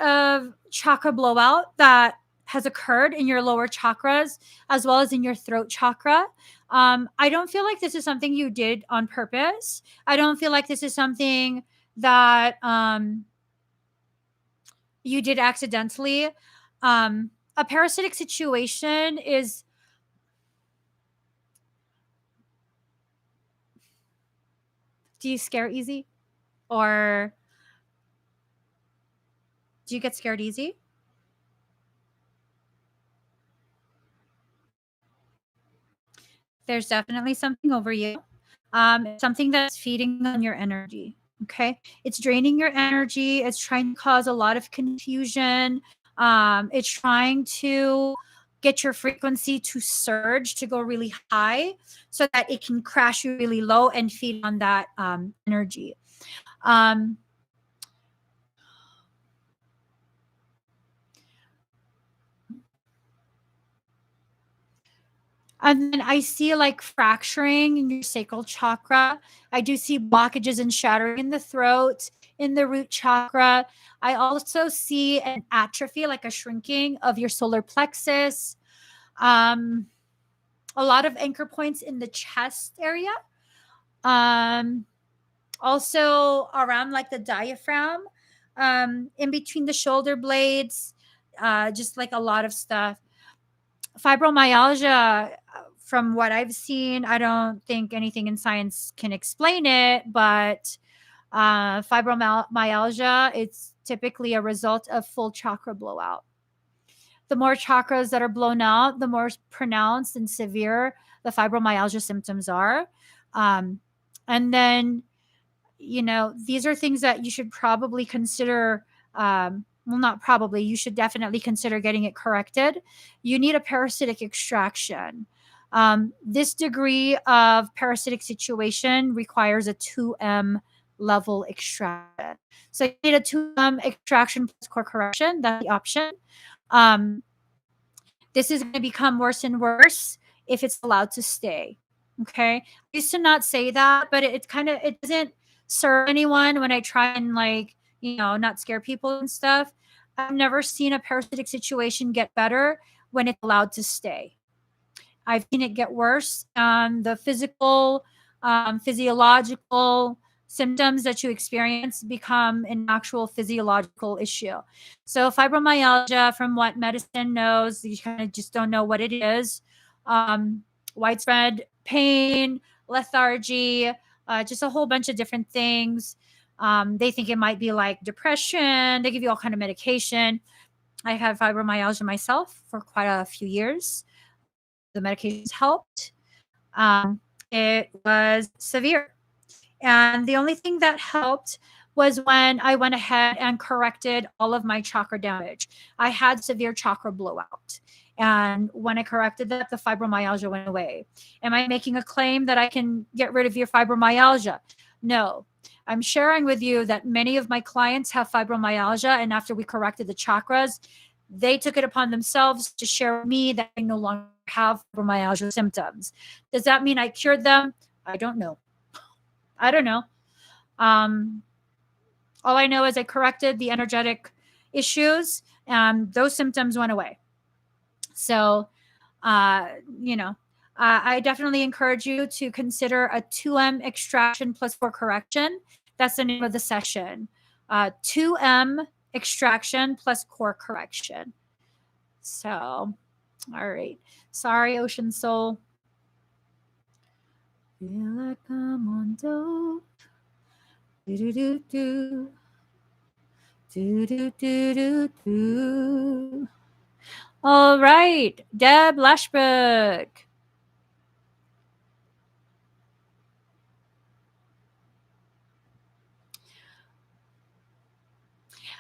of chakra blowout that has occurred in your lower chakras as well as in your throat chakra. I don't feel like this is something you did on purpose. I don't feel like this is something that you did accidentally. A parasitic situation is. Do you scare easy? Or do you get scared easy? There's definitely something over you. Something that's feeding on your energy. Okay. It's draining your energy. It's trying to cause a lot of confusion. It's trying to get your frequency to surge, to go really high, so that it can crash you really low and feed on that energy. Um, And then I see like fracturing in your sacral chakra. I do see blockages and shattering in the throat, in the root chakra. I also see an atrophy, like a shrinking of your solar plexus. Um, a lot of anchor points in the chest area. Um, Also around like the diaphragm, in between the shoulder blades, just like a lot of stuff. Fibromyalgia, from what I've seen, I don't think anything in science can explain it, but fibromyalgia, it's typically a result of full chakra blowout. The more chakras that are blown out, the more pronounced and severe the fibromyalgia symptoms are. Um, and then, these are things that you should probably consider. Well, not probably, you should definitely consider getting it corrected. You need a parasitic extraction. This degree of parasitic situation requires a 2M level extraction. So you need a 2M extraction plus core correction. That's the option. Um, this is going to become worse and worse if it's allowed to stay. Okay. I used to not say that, but it doesn't serve anyone when I try and, like, not scare people and stuff. I've never seen a parasitic situation get better when it's allowed to stay. I've seen it get worse. The physical, physiological symptoms that you experience become an actual physiological issue. So fibromyalgia, from what medicine knows, you kind of just don't know what it is. Widespread pain, lethargy, just a whole bunch of different things. They think it might be like depression. They give you all kind of medication. I had fibromyalgia myself for quite a few years. The medications helped. It was severe. And the only thing that helped was when I went ahead and corrected all of my chakra damage. I had severe chakra blowout. And when I corrected that, the fibromyalgia went away. Am I making a claim that I can get rid of your fibromyalgia? No. I'm sharing with you that many of my clients have fibromyalgia, and after we corrected the chakras, they took it upon themselves to share with me that they no longer have fibromyalgia symptoms. Does that mean I cured them? I don't know. I don't know. Um, all I know is I corrected the energetic issues, and those symptoms went away. So, uh, you know, I definitely encourage you to consider a 2M extraction plus 4 correction. That's the name of the session. 2M extraction plus core correction. So, all right. Sorry, Ocean Soul. Feel like I'm on dope. Do do do do. Do do do do do. All right, Deb Lashbrook.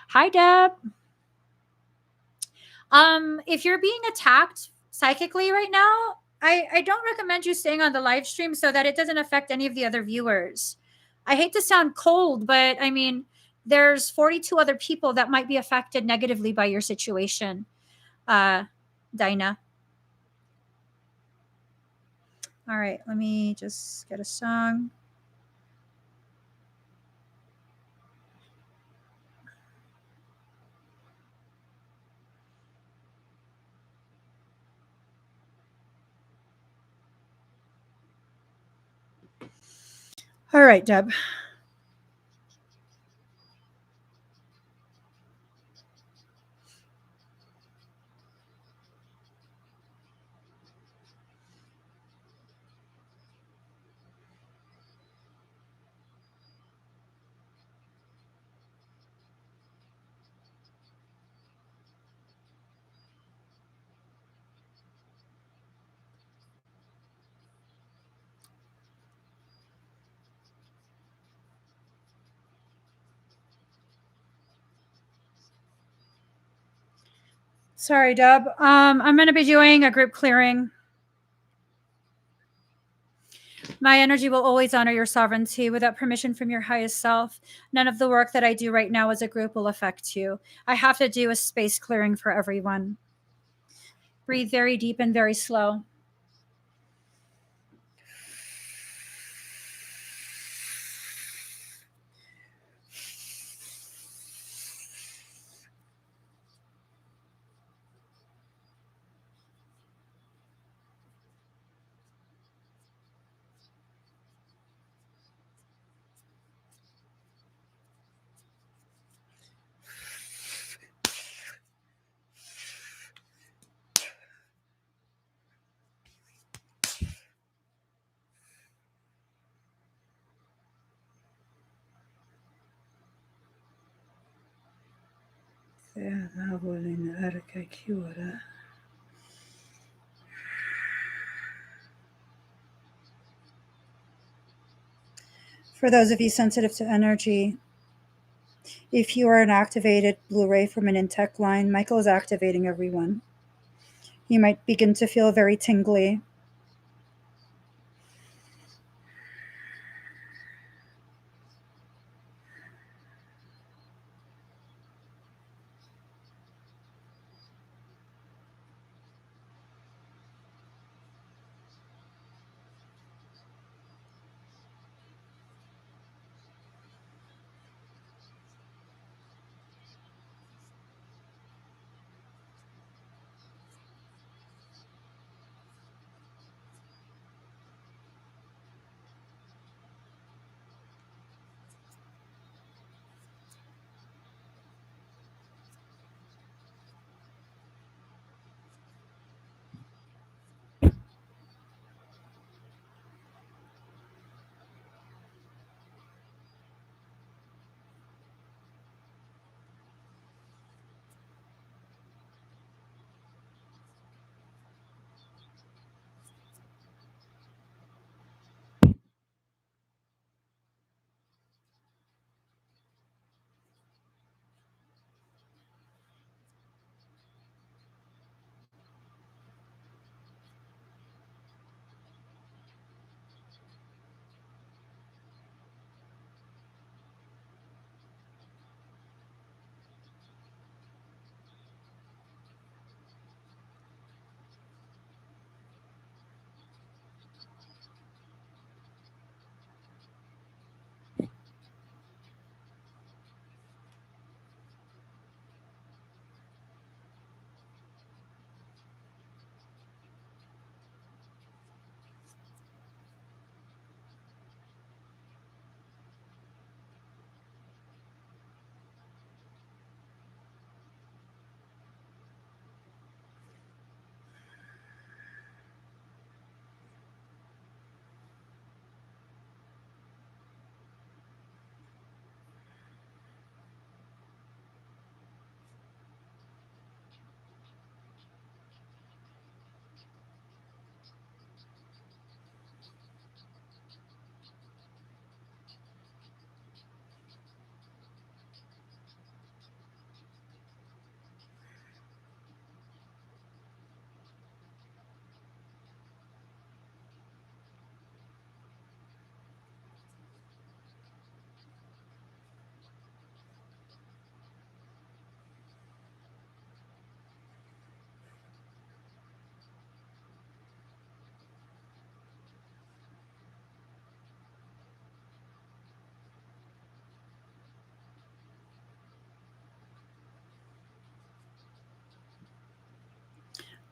Hi, Deb. If you're being attacked psychically right now, I don't recommend you staying on the live stream so that it doesn't affect any of the other viewers. I hate to sound cold, but I mean, there's 42 other people that might be affected negatively by your situation, Dinah. All right, let me just get a song. All right, Deb. Sorry, Deb. I'm going to be doing a group clearing. My energy will always honor your sovereignty without permission from your highest self. None of the work that I do right now as a group will affect you. I have to do a space clearing for everyone. Breathe very deep and very slow. For those of you sensitive to energy, if you are an activated Blu-ray from an intech line, Michael is activating everyone. You might begin to feel very tingly.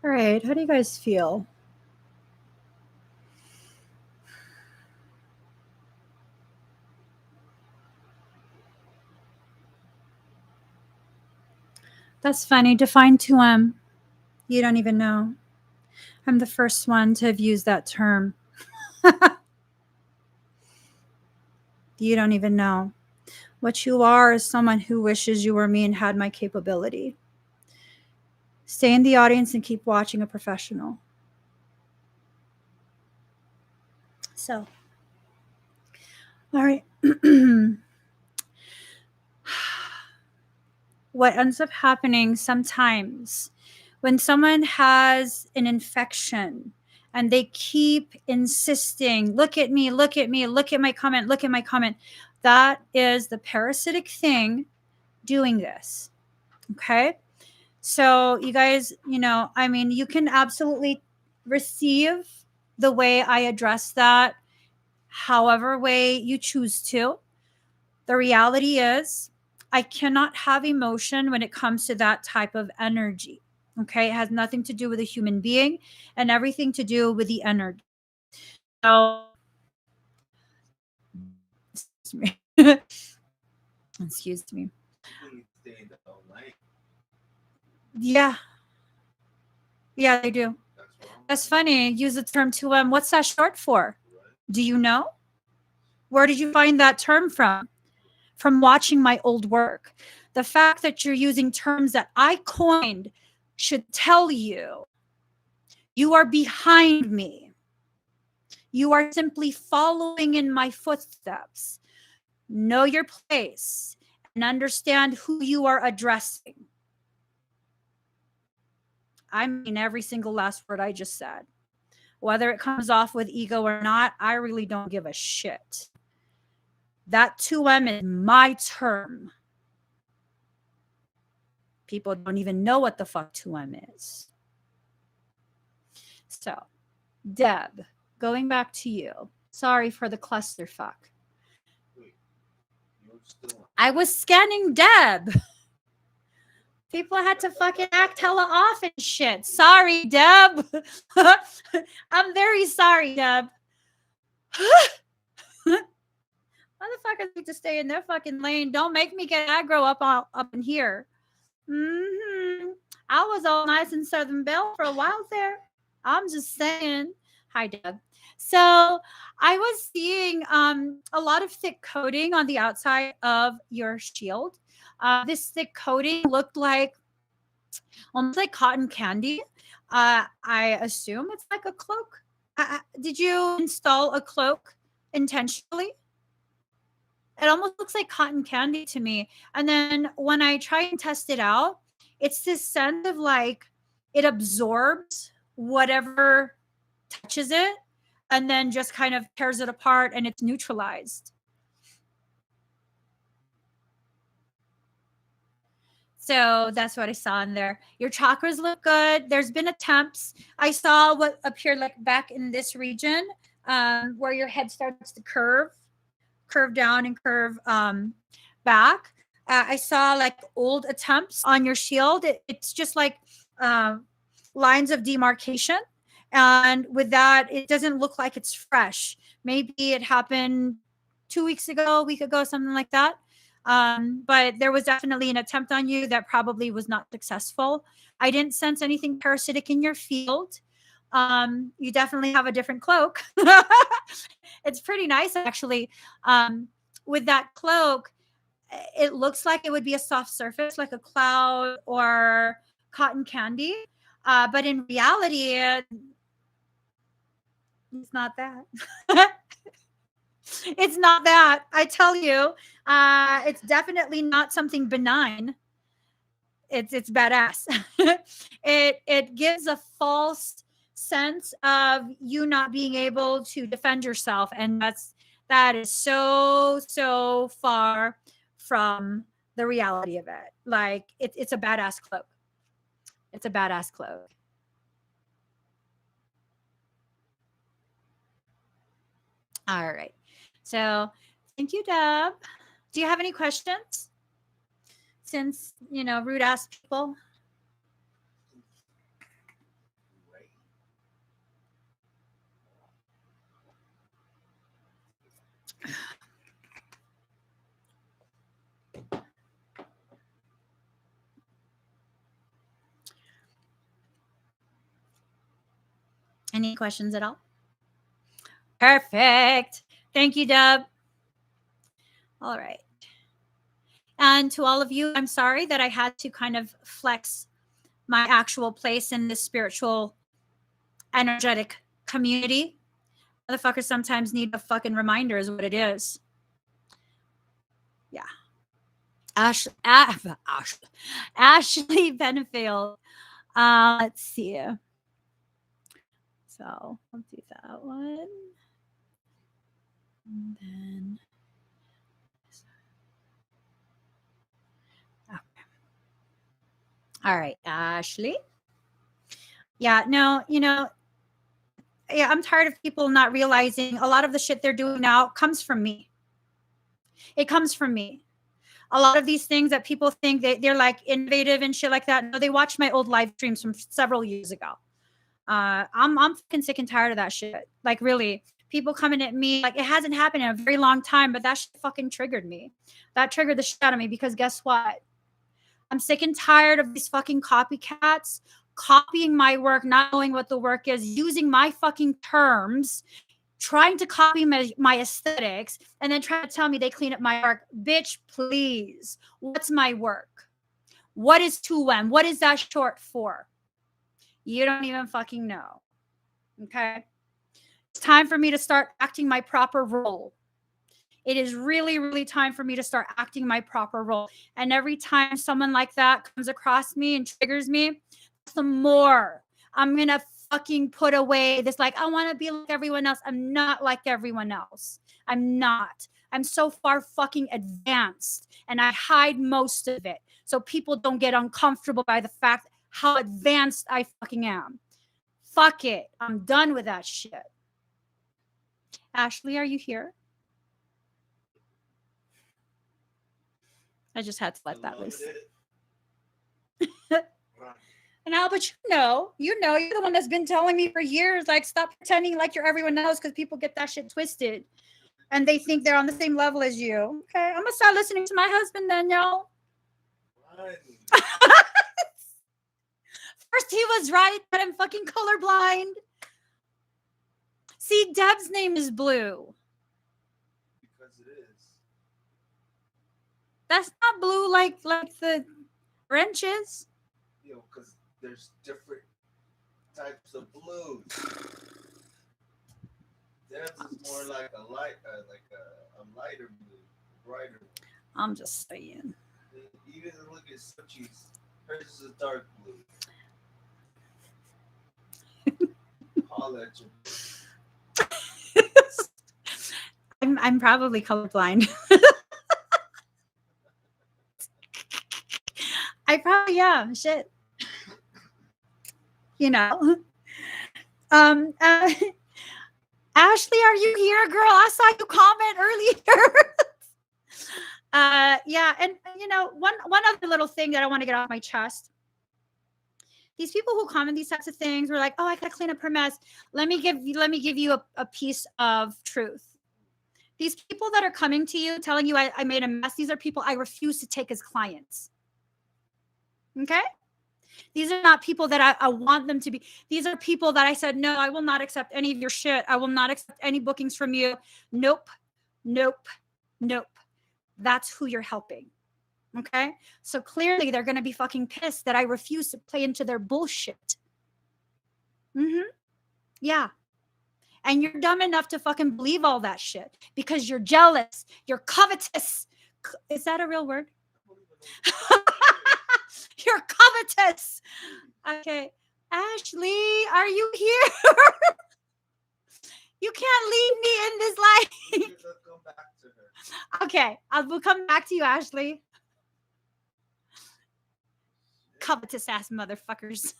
All right, how do you guys feel? That's funny. Define 2M. You don't even know. I'm the first one to have used that term. You don't even know. What you are is someone who wishes you were me and had my capability. Stay in the audience and keep watching a professional. So, all right. What ends up happening sometimes when someone has an infection and they keep insisting, look at me, look at me, look at my comment, look at my comment, that is the parasitic thing doing this. Okay. So, you guys, I mean, you can absolutely receive the way I address that, however way you choose to. The reality is, I cannot have emotion when it comes to that type of energy. Okay. It has nothing to do with a human being and everything to do with the energy. So, excuse me. Yeah. Yeah, they do. That's funny. Use the term 2M. What's that short for? Do you know? Where did you find that term from? From watching my old work. The fact that you're using terms that I coined should tell you you are behind me. You are simply following in my footsteps. Know your place and understand who you are addressing. I mean every single last word I just said. Whether it comes off with ego or not, I really don't give a shit. That 2M is my term. People don't even know what the fuck 2M is. So, Deb, going back to you. Sorry for the clusterfuck. I was scanning Deb. People had to fucking act hella off and shit. Sorry, Deb. I'm very sorry, Deb. Motherfuckers need to stay in their fucking lane. Don't make me get aggro up in here. I was all nice in Southern Belle for a while there. I'm just saying. Hi, Deb. So I was seeing a lot of thick coating on the outside of your shield. This thick coating looked like almost like cotton candy. I assume it's like a cloak. Did you install a cloak intentionally? It almost looks like cotton candy to me. And then when I try and test it out, it's this sense of like it absorbs whatever touches it and then just kind of tears it apart and it's neutralized. So that's what I saw in there. Your chakras look good. There's been attempts. I saw what appeared like back in this region where your head starts to curve down and curve back. I saw like old attempts on your shield. It's just like lines of demarcation. And with that, it doesn't look like it's fresh. Maybe it happened 2 weeks ago, a week ago, something like that. But there was definitely an attempt on you that probably was not successful. I didn't sense anything parasitic in your field. You definitely have a different cloak. It's pretty nice, actually. With that cloak, it looks like it would be a soft surface, like a cloud or cotton candy. But in reality, it's not that. It's not that. I tell you, it's definitely not something benign. It's badass. It gives a false sense of you not being able to defend yourself, and that is so far from the reality of it. Like it's a badass cloak. It's a badass cloak. All right. So thank you, Deb. Do you have any questions? Since rude ass people. Any questions at all? Perfect. Thank you, Deb. All right. And to all of you, I'm sorry that I had to kind of flex my actual place in this spiritual, energetic community. Motherfuckers sometimes need a fucking reminder, is what it is. Yeah. Ashley Benefield. Let's see. So I'll do that one. And then. Okay. All right, Ashley. Yeah, no, yeah, I'm tired of people not realizing a lot of the shit they're doing now comes from me. It comes from me. A lot of these things that people think they're like innovative and shit like that. No, they watch my old live streams from several years ago. I'm fucking sick and tired of that shit. Like, really, people coming at me like it hasn't happened in a very long time, but that shit fucking triggered me. That triggered the shit out of me because guess what? I'm sick and tired of these fucking copycats copying my work, not knowing what the work is, using my fucking terms, trying to copy my aesthetics, and then trying to tell me they clean up my work. Bitch, please. What's my work? What is 2M? What is that short for? You don't even fucking know. Okay? It's time for me to start acting my proper role. It is really, really time for me to start acting my proper role. And every time someone like that comes across me and triggers me, the more I'm going to fucking put away this, like, I want to be like everyone else. I'm not like everyone else. I'm not. I'm so far fucking advanced and I hide most of it. So people don't get uncomfortable by the fact how advanced I fucking am. Fuck it. I'm done with that shit. Ashley, are you here? I just had to let that loose. And how about you're the one that's been telling me for years, like, stop pretending like you're everyone else because people get that shit twisted and they think they're on the same level as you. Okay, I'm gonna start listening to my husband then, y'all. First he was right that I'm fucking colorblind. See, Deb's name is Blue. Because it is. That's not blue like the wrenches. Because there's different types of blues. Deb's is more like a lighter blue, brighter one. I'm just saying. Even look at Sochi's. Hers is a dark blue. Holla at you. I'm probably colorblind. I probably am. Shit. Ashley, are you here, girl? I saw you comment earlier. Yeah, and one other little thing that I want to get off my chest. These people who comment these types of things were like, "Oh, I gotta clean up her mess." Let me give you a piece of truth. These people that are coming to you telling you I made a mess, these are people I refuse to take as clients. Okay? These are not people that I want them to be. These are people that I said, no, I will not accept any of your shit. I will not accept any bookings from you. Nope. That's who you're helping. Okay? So clearly they're going to be fucking pissed that I refuse to play into their bullshit. Yeah. And you're dumb enough to fucking believe all that shit because you're jealous. You're covetous. Is that a real word? You're covetous. Okay. Ashley, are you here? You can't leave me in this life. Come back to her. Okay. We'll come back to you, Ashley. Covetous ass motherfuckers.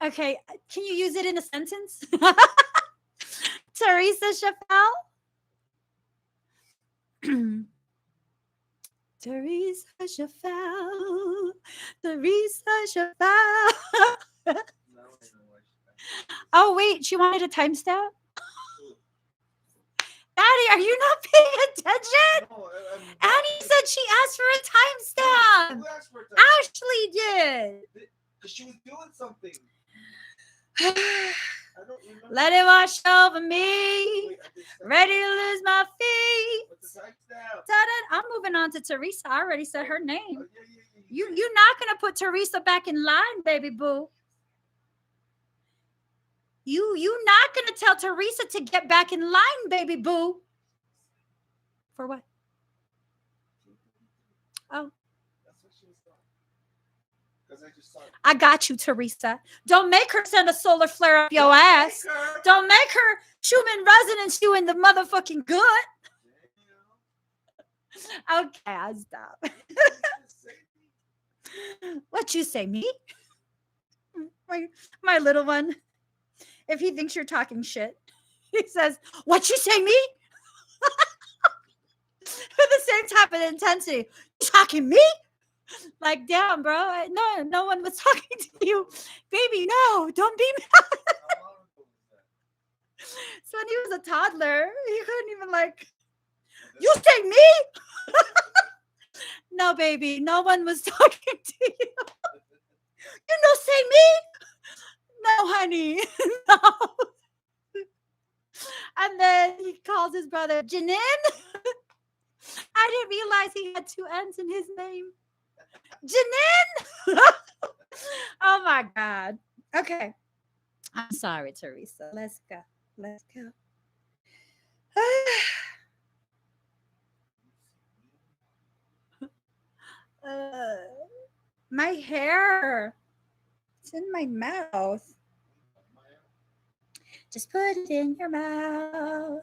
Okay. Can you use it in a sentence? Teresa Chappelle? Teresa Chappelle. Teresa Chappelle. Oh, wait, she wanted a timestamp? Daddy, are you not paying attention? No, Annie said she asked for a timestamp. Who asked for a time? Ashley did. Because she was doing something. Let I don't remember. it wash over me. Wait, I did something. Ready to lose my feet. What's the timestamp? Ta-da. I'm moving on to Teresa. I already said her Oh, name. yeah. You're not gonna put Teresa back in line, baby boo. You not gonna tell Teresa to get back in line, baby boo. For what? Oh, That's what she was doing. Because I just saw it. I got you, Teresa. Don't make her send a solar flare up your ass. Don't make her Schumann resonance you in the motherfucking gut. Okay, I'll stop. What you say, me? My little one. If he thinks you're talking shit, he says, "What you say, me?" With the same type of intensity. You talking me? Like, damn, bro. No one was talking to you, baby. No, don't be mad. So when he was a toddler, he couldn't even like. You say me? No, baby. No one was talking to you. You know, say me? No, honey. No. And then he calls his brother Janin. I didn't realize he had two N's in his name. Janin. Oh my God. Okay. I'm sorry, Teresa. Let's go. Let's go. My hair. It's in my mouth. Just put it in your mouth.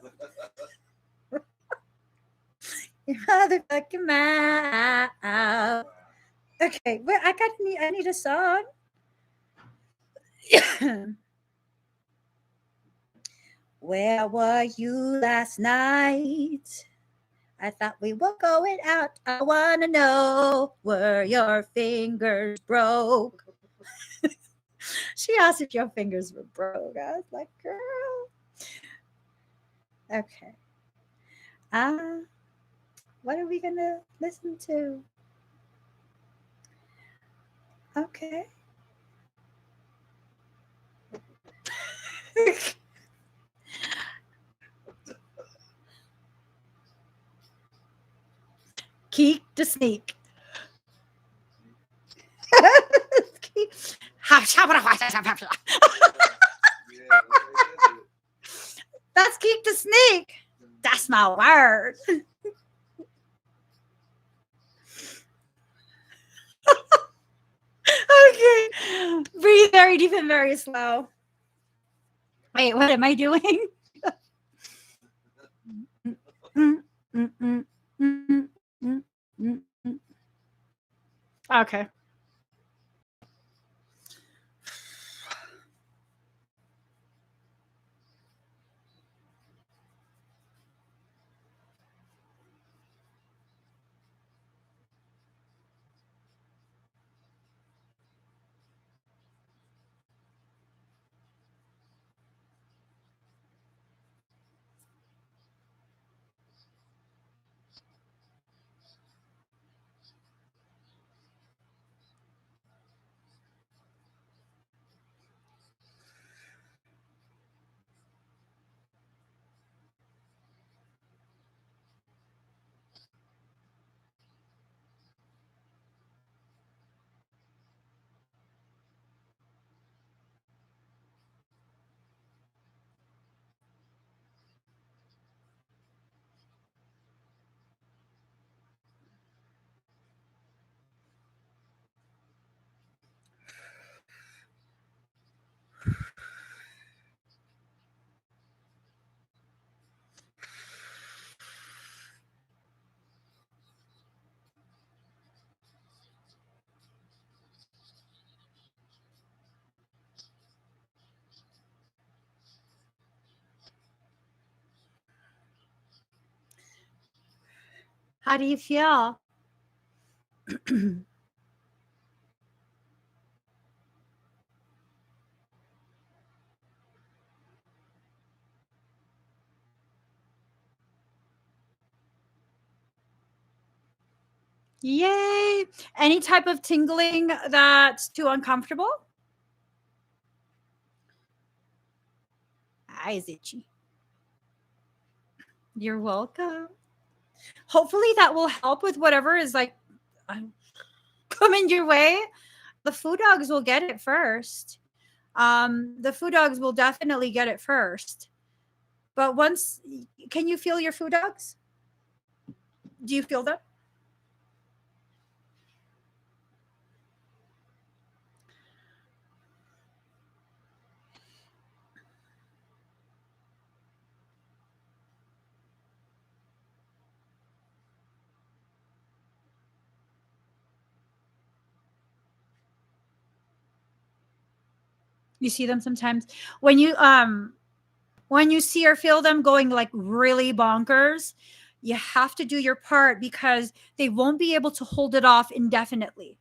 Your motherfucking mouth. Okay, well, I need a song. Where were you last night? I thought we were going out. I wanna know where your fingers broke. She asked if your fingers were broke. I was like, girl. Okay. What are we gonna listen to? Okay. Keek the Sneak. That's Keek the Sneak. That's my word. Okay. Breathe very deep and very slow. Wait, what am I doing? Okay. How do you feel? Yay. Any type of tingling that's too uncomfortable? Eyes itchy. You're welcome. Hopefully that will help with whatever is like coming your way. The food dogs will get it first. The food dogs will definitely get it first. But once, can you feel your food dogs? Do you feel them? You see them sometimes when you see or feel them going like really bonkers, you have to do your part because they won't be able to hold it off indefinitely.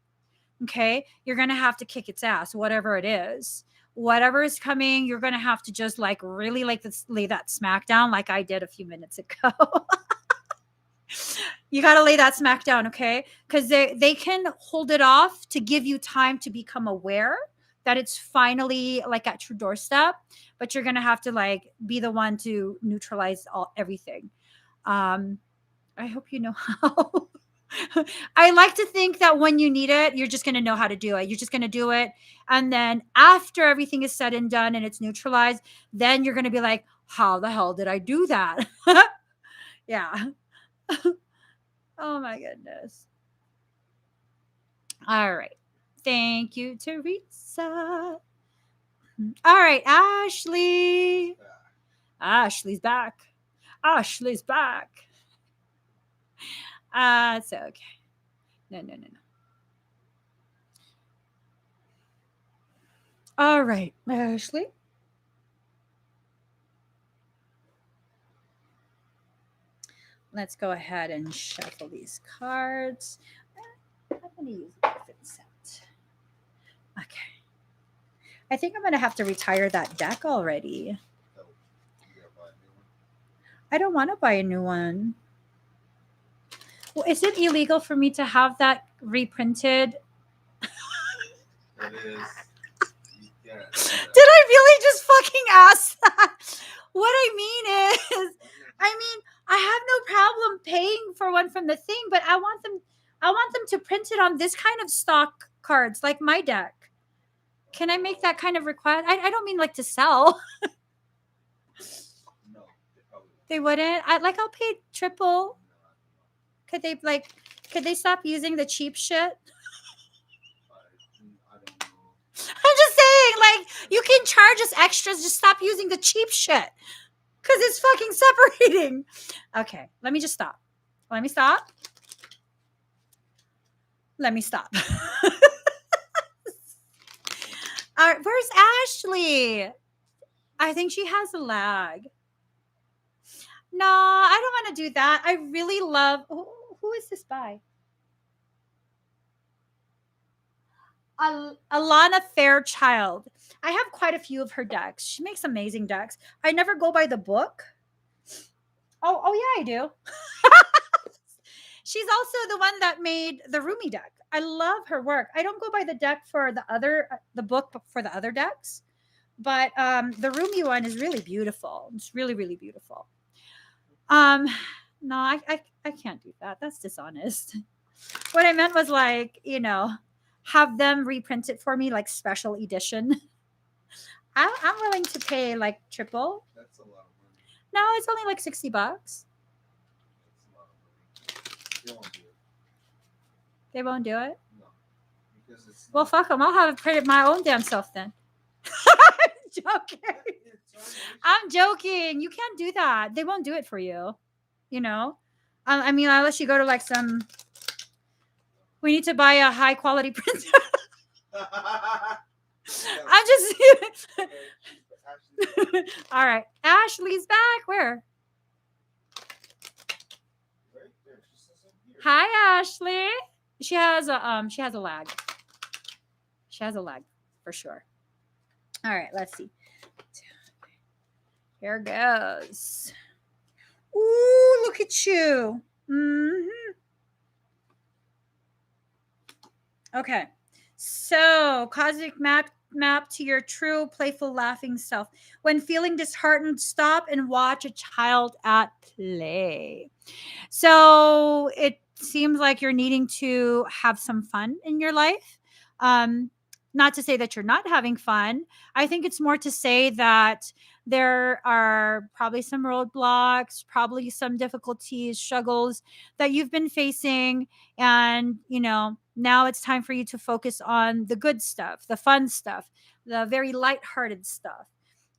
Okay, you're gonna have to kick its ass, whatever it is. Whatever is coming, you're gonna have to just like really like this, lay that smack down like I did a few minutes ago. You got to lay that smack down, okay? Because they can hold it off to give you time to become aware that it's finally like at your doorstep, but you're gonna have to like be the one to neutralize everything. I hope you know how. I like to think that when you need it, you're just gonna know how to do it. You're just gonna do it, and then after everything is said and done and it's neutralized, then you're gonna be like, "How the hell did I do that?" Yeah. Oh my goodness. All right. Thank you, Teresa. All right, Ashley. Ashley's back. Ashley's back. It's okay. No, no, no, no. All right, Ashley. Let's go ahead and shuffle these cards. I'm going to use a different set. Okay. I think I'm going to have to retire that deck already. I don't want to buy a new one. Well, is it illegal for me to have that reprinted? It is. Yeah. Did I really just fucking ask that? What I mean is, I have no problem paying for one from the thing, but I want them to print it on this kind of stock cards, like my deck. Can I make that kind of request? I don't mean like to sell. No, they wouldn't. I'll pay triple. Could they stop using the cheap shit? I don't know. I'm just saying, like, you can charge us extras, just stop using the cheap shit. Because it's fucking separating. Okay, let me just stop. Let me stop. Let me stop. All right, where's Ashley? I think she has a lag. No, I don't want to do that. I really love. Who is this by? Alana Fairchild. I have quite a few of her decks. She makes amazing decks. I never go by the book. Oh yeah, I do. She's also the one that made the Rumi deck. I love her work. I don't go by the deck for the book for the other decks, but the Rumi one is really beautiful. It's really, really beautiful. No, I can't do that. That's dishonest. What I meant was like, have them reprint it for me, like special edition. I'm willing to pay like triple. That's a lot of money. No, it's only like $60. That's a lot of money. They won't do it. They won't do it? No. Because it's well, fuck them. I'll have it printed my own damn self then. I'm joking. I'm joking. You can't do that. They won't do it for you. Unless you go to like some. We need to buy a high quality printer. I'm just. All right. Ashley's back. Where? Right there. She says I'm here. Hi, Ashley. She has a lag. She has a lag for sure. All right, let's see. Here goes. Ooh, look at you. Mm-hmm. Okay. So, cosmic map to your true playful laughing self. When feeling disheartened, stop and watch a child at play. So, it seems like you're needing to have some fun in your life. Um Not to say that you're not having fun. I think it's more to say that there are probably some roadblocks, probably some difficulties, struggles that you've been facing, and now it's time for you to focus on the good stuff, the fun stuff, the very lighthearted stuff.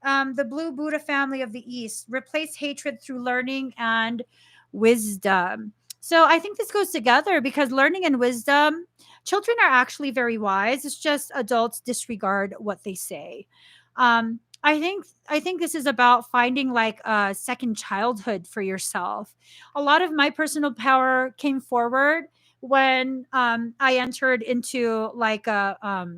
The blue Buddha family of the East: replace hatred through learning and wisdom. So I think this goes together because learning and wisdom, children are actually very wise. It's just adults disregard what they say. I think this is about finding like a second childhood for yourself. A lot of my personal power came forward when I entered into like a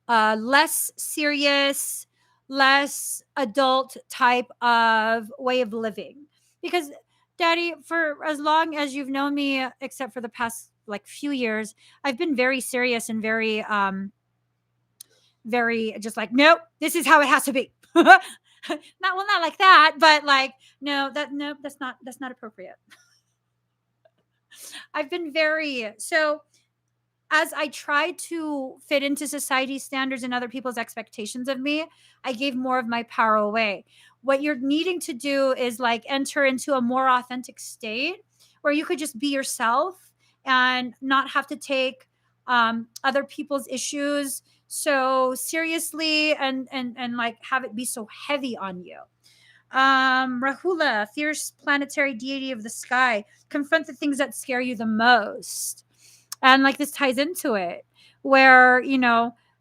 less serious, less adult type of way of living. Because, Daddy, for as long as you've known me, except for the past like few years, I've been very serious and very just like, nope, this is how it has to be. Not like that, but like, no, that's not appropriate. I've been very so as I tried to fit into society's standards and other people's expectations of me, I gave more of my power away. What you're needing to do is like enter into a more authentic state where you could just be yourself and not have to take other people's issues so seriously and like have it be so heavy on you. Rahula, fierce planetary deity of the sky, confront the things that scare you the most. And like this ties into it, where,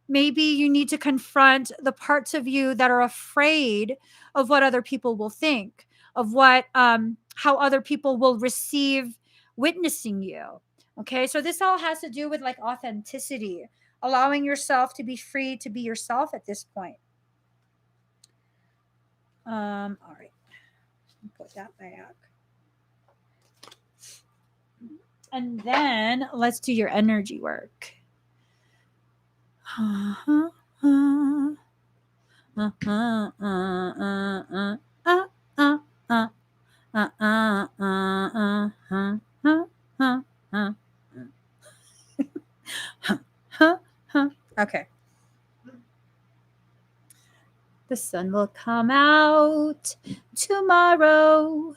maybe you need to confront the parts of you that are afraid of what other people will think, of how other people will receive witnessing you. Okay. So this all has to do with like authenticity, allowing yourself to be free to be yourself at this point. All right. Put that back. And then let's do your energy work. Okay. The sun will come out tomorrow.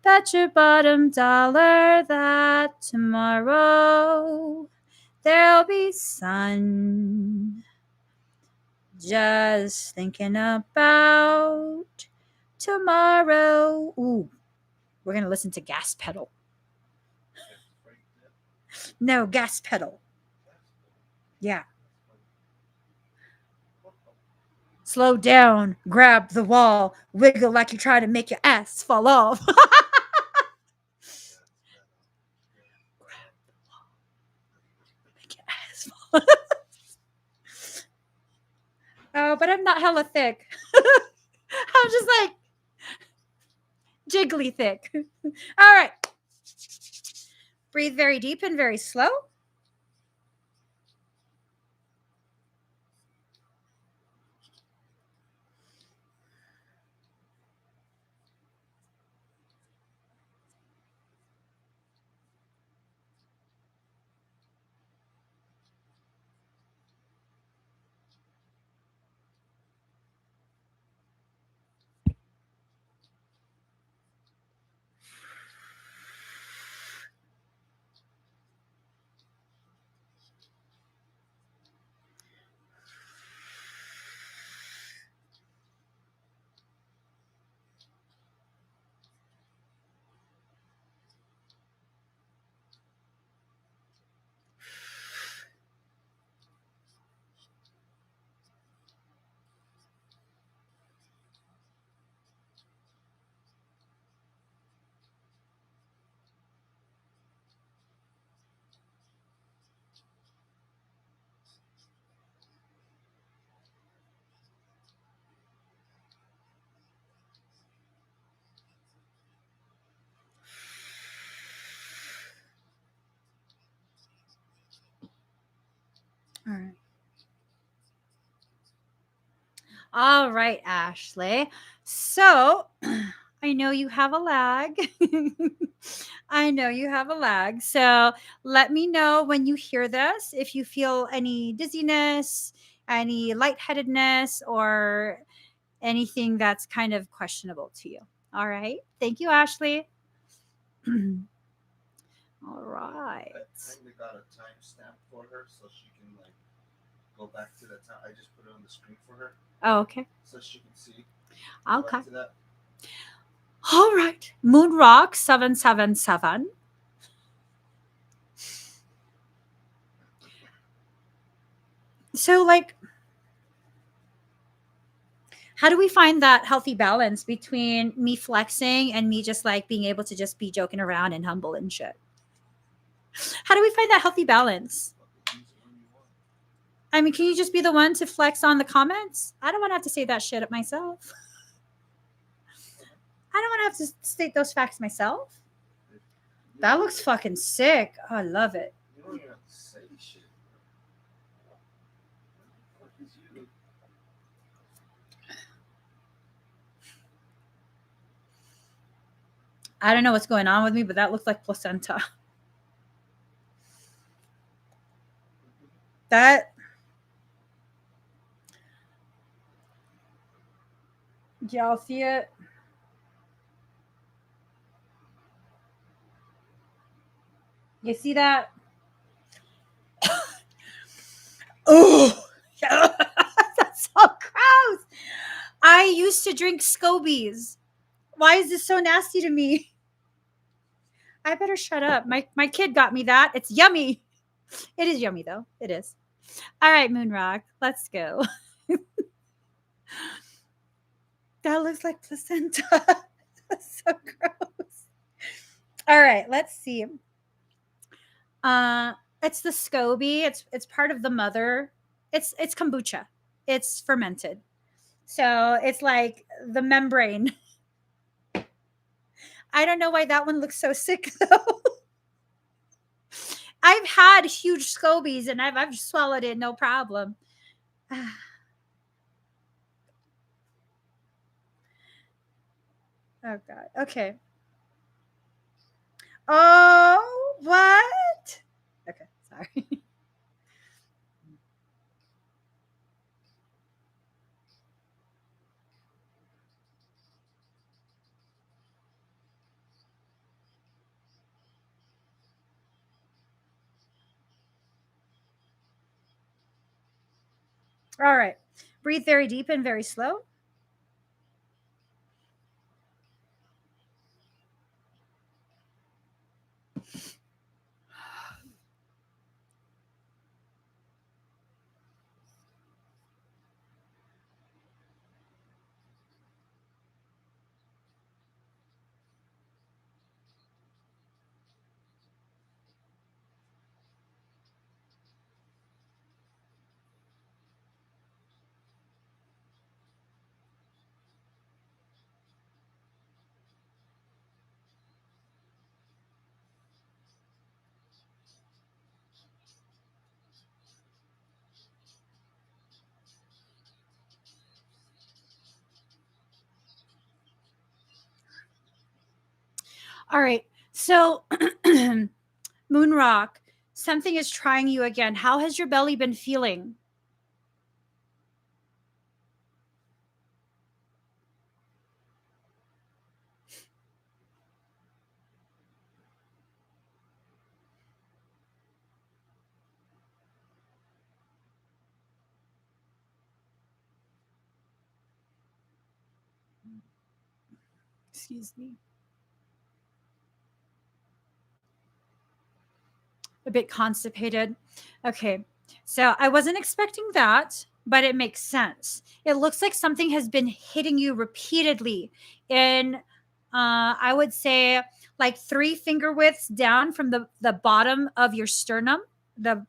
Bet your bottom dollar that tomorrow there'll be sun. Just thinking about tomorrow. Ooh, we're going to listen to Gas Pedal. No, Gas Pedal. Yeah. Slow down, grab the wall, wiggle like you're trying to make your ass fall off. Make your ass fall off. Oh, but I'm not hella thick. I'm just like jiggly thick. All right. Breathe very deep and very slow. All right. All right, Ashley. So I know you have a lag. I know you have a lag. So let me know when you hear this if you feel any dizziness, any lightheadedness, or anything that's kind of questionable to you. All right. Thank you, Ashley. All right. I kind of got a timestamp for her so she can like go back to that time. I just put it on the screen for her Oh, okay. so she can see. Go Okay. back to that. All right. Moonrock 777. So, like, how do we find that healthy balance between me flexing and me just like being able to just be joking around and humble and shit? How do we find that healthy balance? Fucking use it when you want. I mean, can you just be the one to flex on the comments? I don't want to have to say that shit myself. I don't want to have to state those facts myself. That looks fucking sick. Oh, I love it. You don't even have to say shit. What the fuck is you? I don't know what's going on with me, but that looks like placenta. That. Y'all see it? You see that? Oh, that's so gross. I used to drink Scobies. Why is this so nasty to me? I better shut up. My kid got me that. It's yummy. It is yummy though. It is. All right, Moonrock, let's go. That looks like placenta. That's so gross. All right, let's see. It's the SCOBY. It's part of the mother. It's kombucha. It's fermented. So it's like the membrane. I don't know why that one looks so sick though. I've had huge scobies and I've swallowed it no problem. Oh god. Okay. Oh, what? Okay, sorry. All right. Breathe very deep and very slow. All right. So, Moonrock, something is trying you again. How has your belly been feeling? Excuse me. A bit constipated. Okay. So I wasn't expecting that, but it makes sense. It looks like something has been hitting you repeatedly in I would say like 3 finger widths down from the bottom of your sternum, the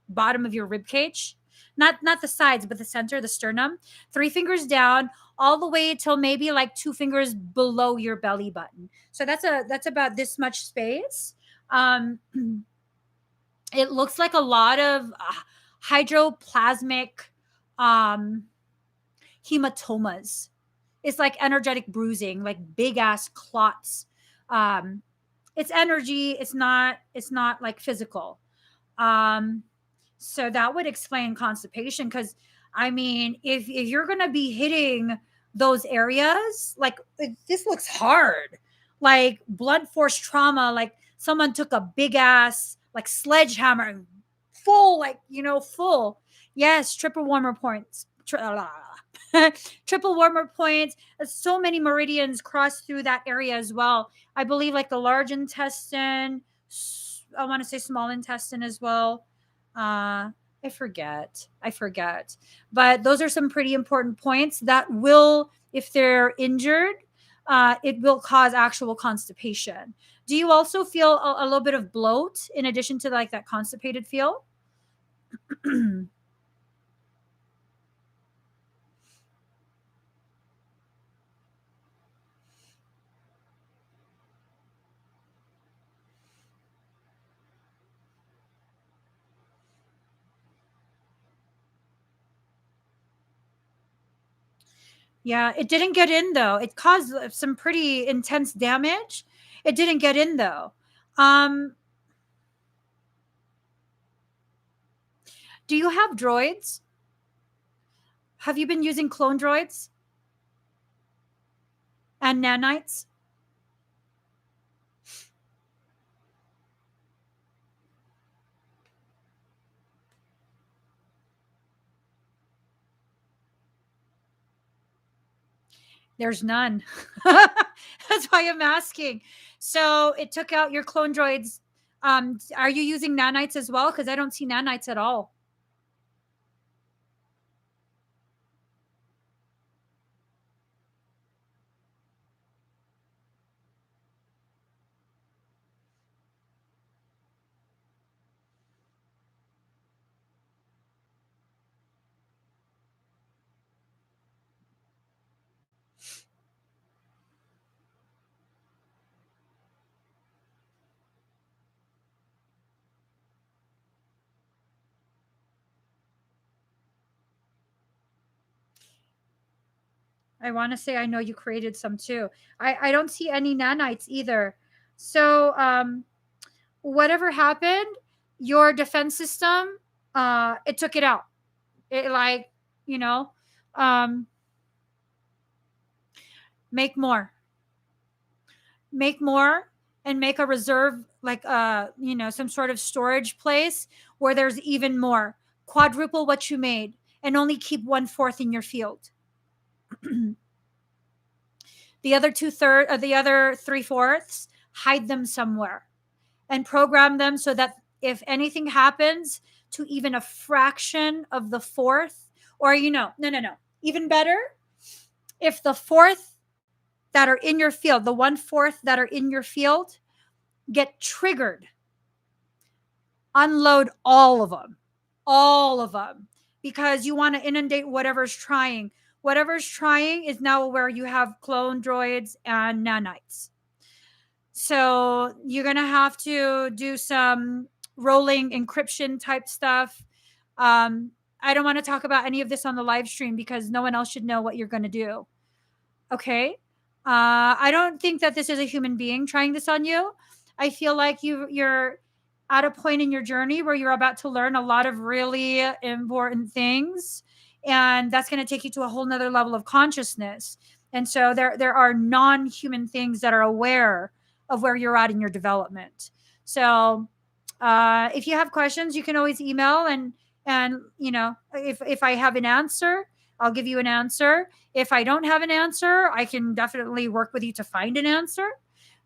bottom of your rib cage. Not the sides, but the center, the sternum. 3 fingers down, all the way till maybe like 2 fingers below your belly button. So that's about this much space. Um, it looks like a lot of hydroplasmic um, hematomas. It's like energetic bruising, like big ass clots. Um, it's energy. It's not like physical. Um, so that would explain constipation. Because I mean, if you're gonna be hitting those areas, like this looks hard, like blunt force trauma, like someone took a big ass like sledgehammer and full, like full. Yes, triple warmer points. Triple warmer points. So many meridians cross through that area as well. I believe like the large intestine, I want to say small intestine as well. I forget. But those are some pretty important points that will, if they're injured, it will cause actual constipation. Do you also feel a little bit of bloat in addition to like that constipated feel? Yeah, it didn't get in though. It caused some pretty intense damage. It didn't get in though. Um, do you have droids? Have you been using clone droids and nanites? There's none. That's why I'm asking. So it took out your clone droids. Are you using nanites as well? Because I don't see nanites at all. I want to say I know you created some too. I don't see any nanites either. So whatever happened, your defense system, it took it out. It like, you know, um, make more, make more, and make a reserve, like some sort of storage place where there's even more. Quadruple what you made, and only keep 1/4 in your field. The other the other 3/4, hide them somewhere and program them so that if anything happens to even a fraction of the fourth, or no, even better, if the fourth that are in your field, the 1/4 that are in your field get triggered, unload all of them, because you want to inundate whatever's trying. Whatever's trying is now where you have clone droids and nanites. So you're going to have to do some rolling encryption type stuff. I don't want to talk about any of this on the live stream because no one else should know what you're going to do. Okay. I don't think that this is a human being trying this on you. I feel like you're at a point in your journey where you're about to learn a lot of really important things, and that's going to take you to a whole nother level of consciousness. And so there are non-human things that are aware of where you're at in your development. So if you have questions, you can always email, and if I have an answer, I'll give you an answer. If I don't have an answer, I can definitely work with you to find an answer.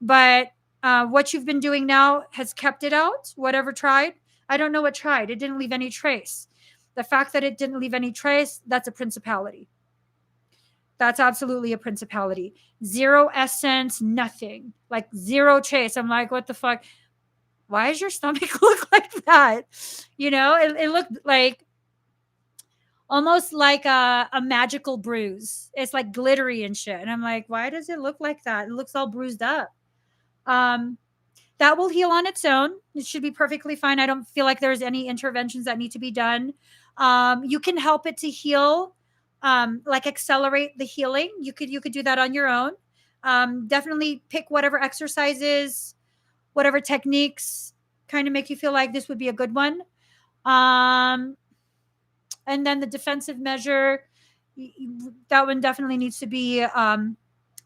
But what you've been doing now has kept it out. Whatever tried, I don't know what tried. It didn't leave any trace. The fact that it didn't leave any trace, that's a principality. That's absolutely a principality. Zero essence, nothing. Like zero trace. I'm like, what the fuck? Why does your stomach look like that? It looked like almost like a magical bruise. It's like glittery and shit. And I'm like, why does it look like that? It looks all bruised up. Um, That will heal on its own. It should be perfectly fine. I don't feel like there's any interventions that need to be done. You can help it to heal, like accelerate the healing. You could do that on your own. Definitely pick whatever exercises, whatever techniques kind of make you feel like this would be a good one. Um, and then the defensive measure, that one definitely needs to be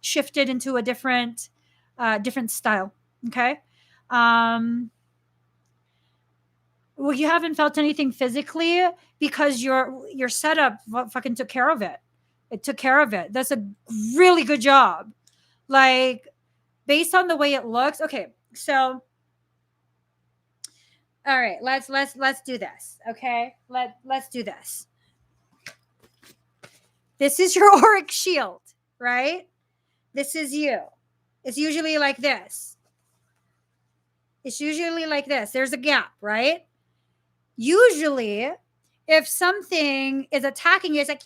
shifted into a different style. Okay. Um, well, you haven't felt anything physically because your setup fucking took care of it. It took care of it. That's a really good job. Like, based on the way it looks. Okay, so all right, let's do this. Okay, let's do this. This is your auric shield, right? This is you. It's usually like this. It's usually like this. There's a gap, right? Usually, if something is attacking you, it's like,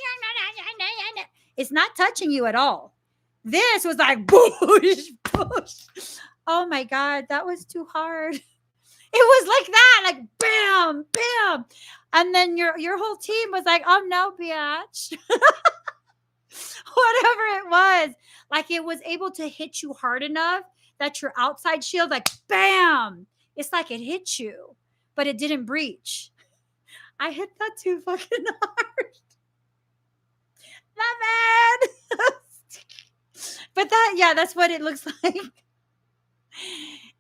it's not touching you at all. This was like, boosh, boosh. Oh my God, that was too hard. It was like that, like bam, bam. And then your whole team was like, oh no, bitch. Whatever it was. Like, it was able to hit you hard enough that your outside shield, like bam. It's like it hit you, but it didn't breach. I hit that too fucking hard. Not bad. But that's what it looks like.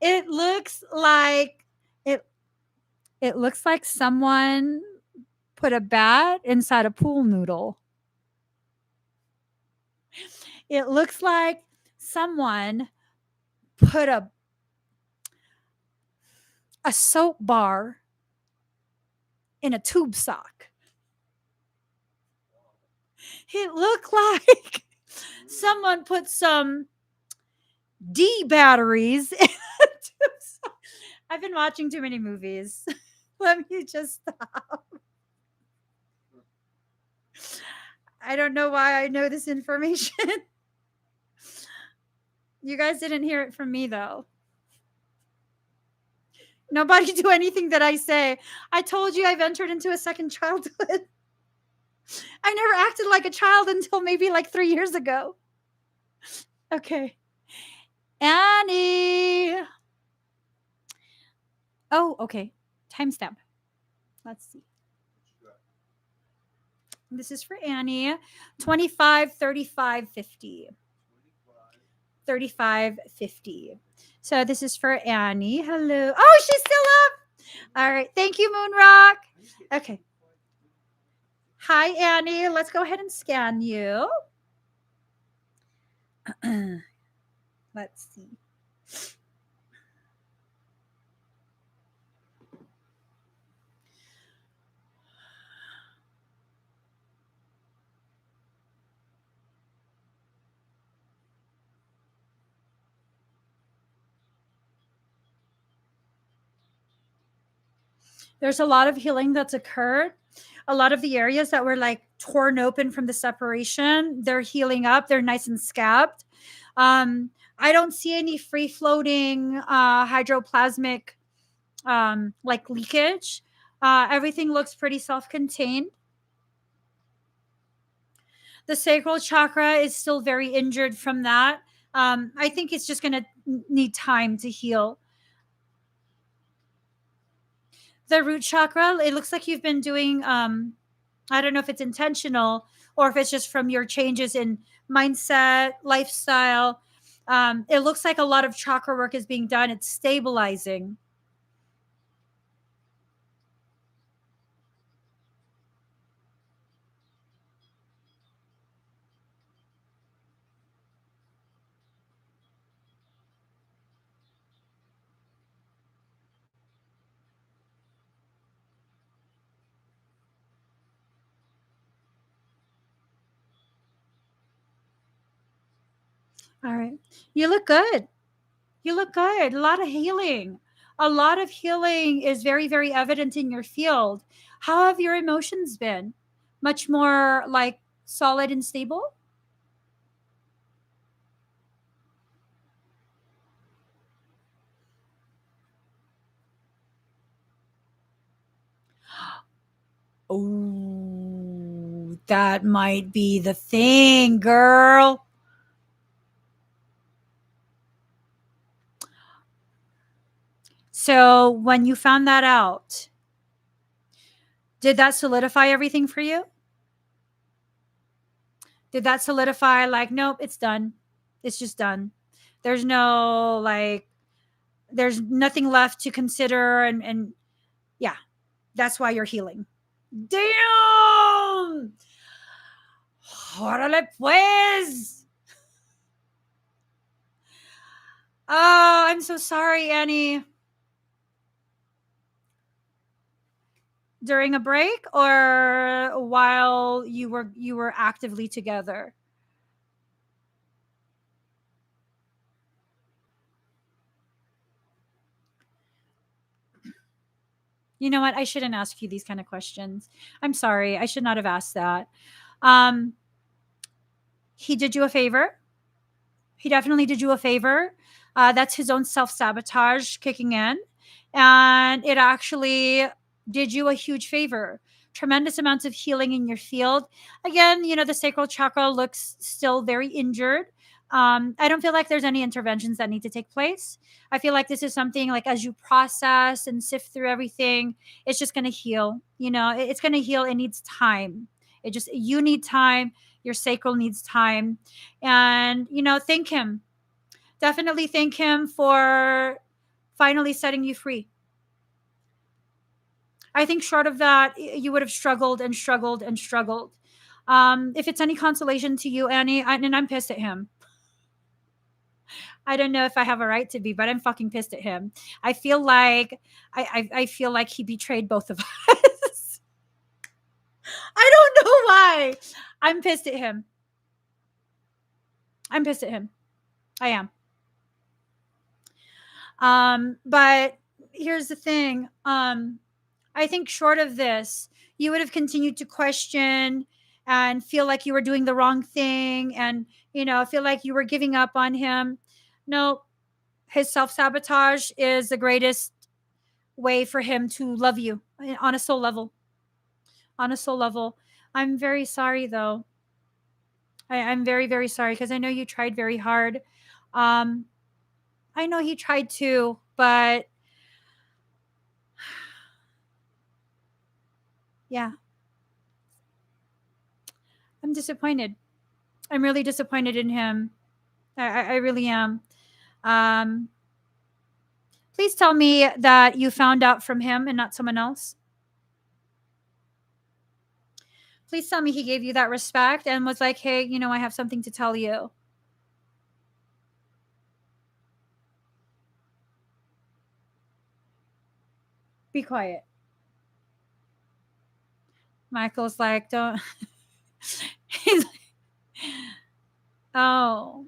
It looks like it looks like someone put a bat inside a pool noodle. It looks like someone put a soap bar in a tube sock. It looked like someone put some D batteries in a tube sock. I've been watching too many movies. Let me just stop. I don't know why I know this information. You guys didn't hear it from me, though. Nobody do anything that I say. I told you I've entered into a second childhood. I never acted like a child until maybe like 3 years ago. Okay. Annie. Oh, okay. Timestamp. Let's see. This is for Annie. 25, 35, 50. 35, 50. So this is for Annie. Hello. Oh, she's still up. All right. Thank you, Moonrock. Okay. Hi, Annie. Let's go ahead and scan you. Let's see. There's a lot of healing that's occurred. A lot of the areas that were like torn open from the separation, they're healing up. They're nice and scabbed. I don't see any free floating hydroplasmic like leakage. Everything looks pretty self-contained. The sacral chakra is still very injured from that. I think it's just going to need time to heal. The root chakra, it looks like you've been doing, I don't know if it's intentional or if it's just from your changes in mindset, lifestyle. It looks like a lot of chakra work is being done. It's stabilizing. All right. You look good. You look good. A lot of healing. A lot of healing is very, very evident in your field. How have your emotions been? Much more like solid and stable? Oh, that might be the thing, girl. So when you found that out, did that solidify everything for you? Did that solidify, like, nope, it's done? It's just done. There's no, like, there's nothing left to consider. And yeah, that's why you're healing. Damn! Órale, pues. Oh, I'm so sorry, Annie. During a break or while you were actively together? You know what? I shouldn't ask you these kind of questions. I'm sorry. I should not have asked that. Um, he did you a favor. He definitely did you a favor. That's his own self sabotage kicking in. And it actually did you a huge favor. Tremendous amounts of healing in your field. Again, the sacral chakra looks still very injured. I don't feel like there's any interventions that need to take place. I feel like this is something like as you process and sift through everything, it's just going to heal. It's going to heal. It needs time. You need time. Your sacral needs time. And, thank him. Definitely thank him for finally setting you free. I think short of that, you would have struggled and struggled and struggled. If it's any consolation to you, Annie, and I'm pissed at him. I don't know if I have a right to be, but I'm fucking pissed at him. I feel like I feel like he betrayed both of us. I don't know why. I'm pissed at him. I'm pissed at him. I am. But here's the thing. I think short of this, you would have continued to question and feel like you were doing the wrong thing and, feel like you were giving up on him. No, his self sabotage is the greatest way for him to love you on a soul level. On a soul level. I'm very sorry, though. I'm very, very sorry because I know you tried very hard. Um, I know he tried to, but yeah, I'm disappointed. I'm really disappointed in him. I really am. Um, please tell me that you found out from him and not someone else. Please tell me he gave you that respect and was like, hey, I have something to tell you. Be quiet. Michael's like, don't. He's like, oh.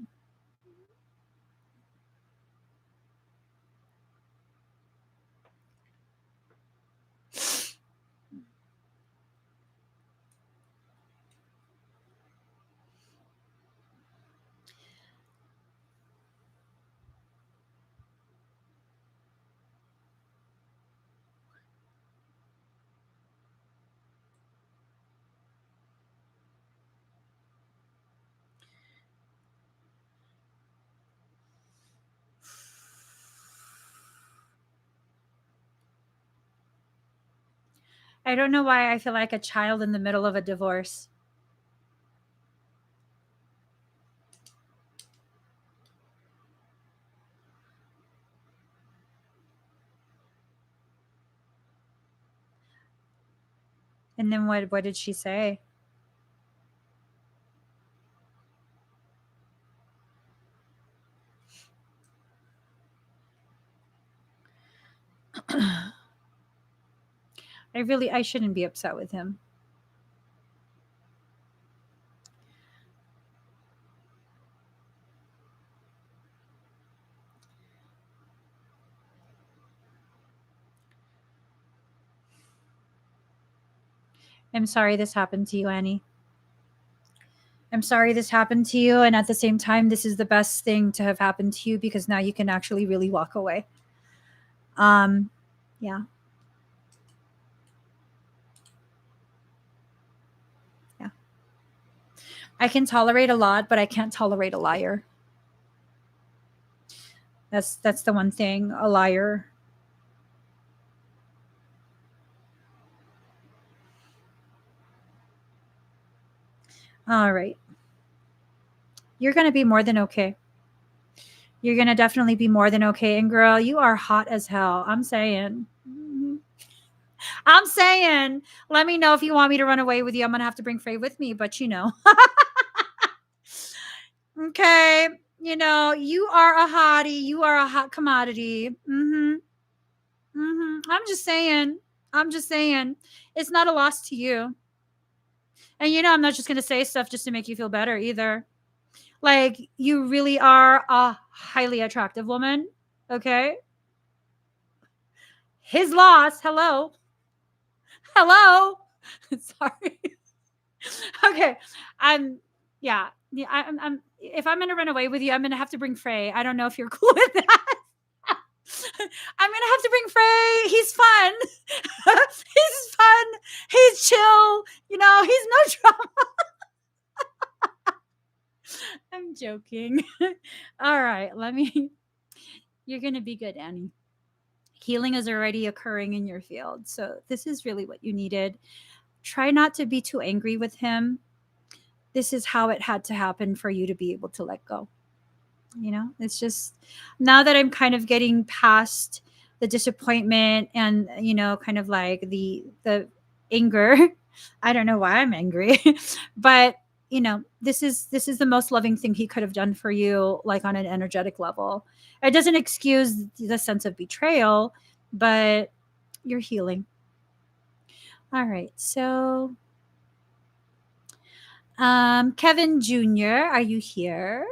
I don't know why I feel like a child in the middle of a divorce. And then what did she say? I shouldn't be upset with him. I'm sorry this happened to you, Annie. I'm sorry this happened to you. And at the same time, this is the best thing to have happened to you because now you can actually really walk away. Yeah. I can tolerate a lot, but I can't tolerate a liar. That's the one thing, a liar. All right. You're going to be more than okay. You're going to definitely be more than okay. And girl, you are hot as hell. I'm saying. I'm saying, let me know if you want me to run away with you. I'm going to have to bring Frey with me, but you know. Okay. You know, you are a hottie. You are a hot commodity. I'm just saying. I'm just saying. It's not a loss to you. And you know, I'm not just going to say stuff just to make you feel better either. Like, you really are a highly attractive woman. Okay. His loss. Hello. Hello. Sorry. Okay. I'm, yeah. Yeah, I'm if I'm gonna run away with you, I'm gonna have to bring Frey. I don't know if you're cool with that. I'm gonna have to bring Frey. He's fun. He's fun. He's chill. You know, he's no drama. I'm joking. All right, let me. You're gonna be good, Annie. Healing is already occurring in your field, so this is really what you needed. Try not to be too angry with him. This is how it had to happen for you to be able to let go. You know, it's just now that I'm kind of getting past the disappointment and, you know, kind of like the anger. I don't know why I'm angry, but you know, this is the most loving thing he could have done for you, like on an energetic level. It doesn't excuse the sense of betrayal, but you're healing. All right, so Kevin Jr., are you here?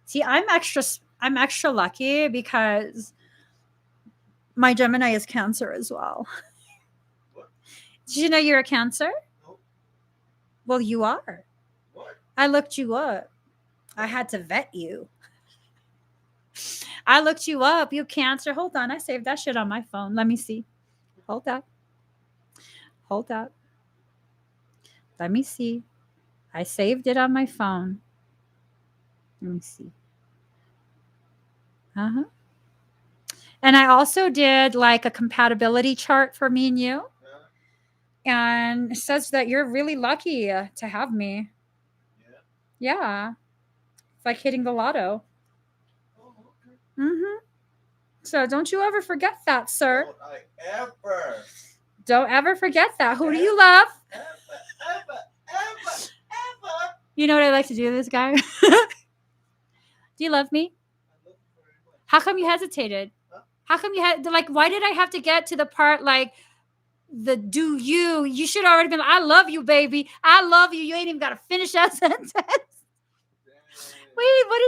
See, I'm extra lucky because my Gemini is Cancer as well. What? Did you know you're a Cancer? Nope. Well, you are. What? I looked you up. I had to vet you. I looked you up. You Cancer. Hold on. I saved that shit on my phone. Let me see. Hold up. Hold up. Let me see. I saved it on my phone. Let me see. Uh-huh. And I also did like a compatibility chart for me and you. Yeah. And it says that you're really lucky to have me. Yeah. Yeah. It's like hitting the lotto. Oh, okay. Mm-hmm. So don't you ever forget that, sir. Don't I ever. Don't ever forget that. Who do you love? Ever. You know what I like to do to this guy? Do you love me? I love you very much. How come you hesitated? Huh? How come you had like? Why did I have to get to the part like the do you? You should already been. I love you, baby. I love you. You ain't even got to finish that sentence. Dang. Wait, what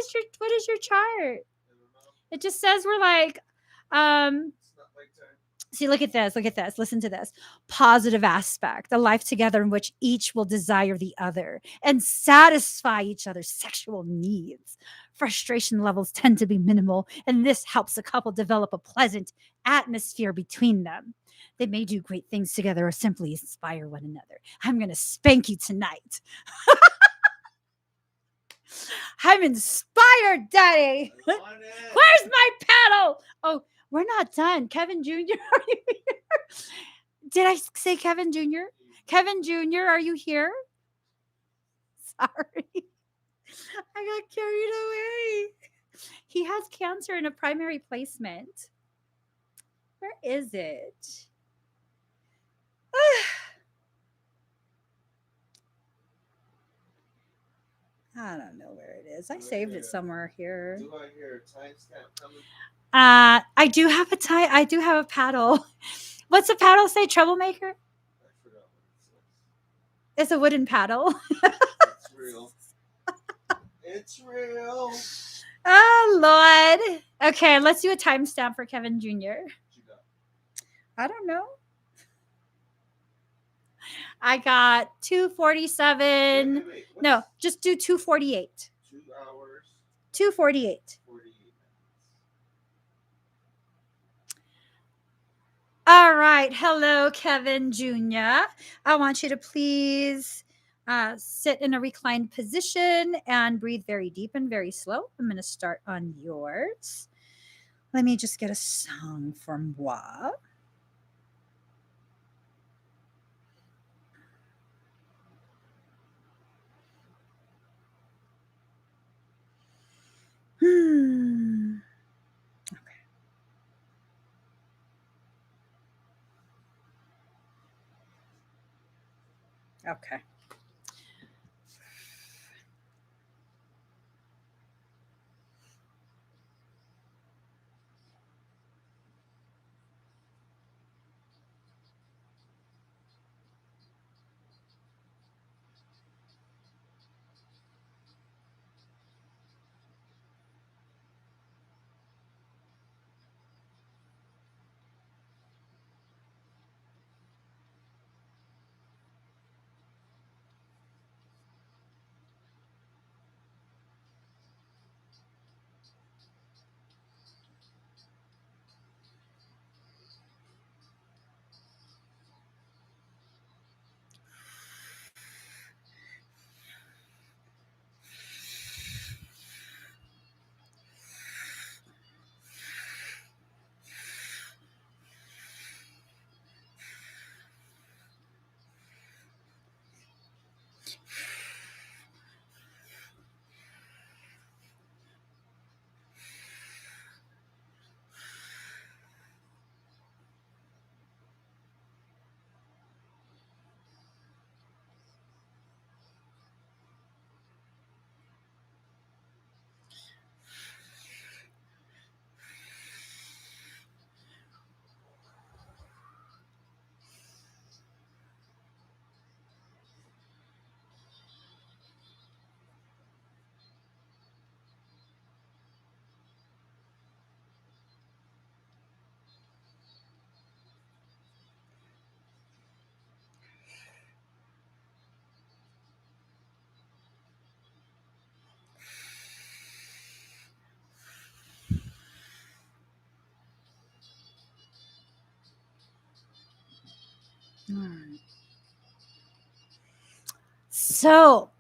is your chart? I don't know. It just says we're like, It's not my turn. see, look at this. Look at this. Listen to this. Positive aspect, a life together in which each will desire the other and satisfy each other's sexual needs. Frustration levels tend to be minimal, and this helps a couple develop a pleasant atmosphere between them. They may do great things together or simply inspire one another. I'm going to spank you tonight. I'm inspired, Daddy. I want it. Where's my paddle? Oh, we're not done. Kevin Jr., are you here? Did I say Kevin Jr.? Kevin Jr., are you here? Sorry. I got carried away. He has Cancer in a primary placement. Where is it? I don't know where it is. I saved it somewhere here. Do I hear a timestamp coming? I do have a tie. I do have a paddle. What's a paddle say? Troublemaker? I forgot what it says. It's a wooden paddle. It's real. It's real. Oh Lord. Okay, let's do a timestamp for Kevin Jr. What you got? I don't know. I got 247. Wait. No, just do 248. 2 hours. 2:48. 48 minutes. All right. Hello, Kevin Jr. I want you to please sit in a reclined position and breathe very deep and very slow. I'm going to start on yours. Let me just get a song for moi. Okay. Okay. All right. So,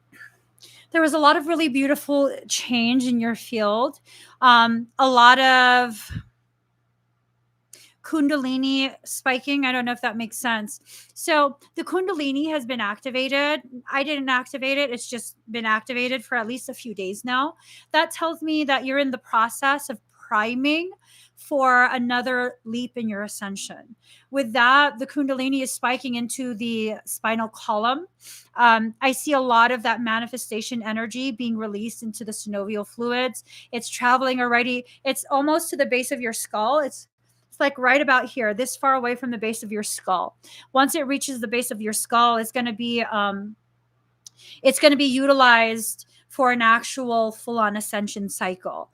there was a lot of really beautiful change in your field. A lot of Kundalini spiking. I don't know if that makes sense. So the Kundalini has been activated. I didn't activate it. It's just been activated for at least a few days now. That tells me that you're in the process of priming for another leap in your ascension. With that, the Kundalini is spiking into the spinal column. I see a lot of that manifestation energy being released into the synovial fluids. It's traveling already. It's almost to the base of your skull. It's like right about here, this far away from the base of your skull. Once it reaches the base of your skull, it's going to be utilized for an actual full-on ascension cycle.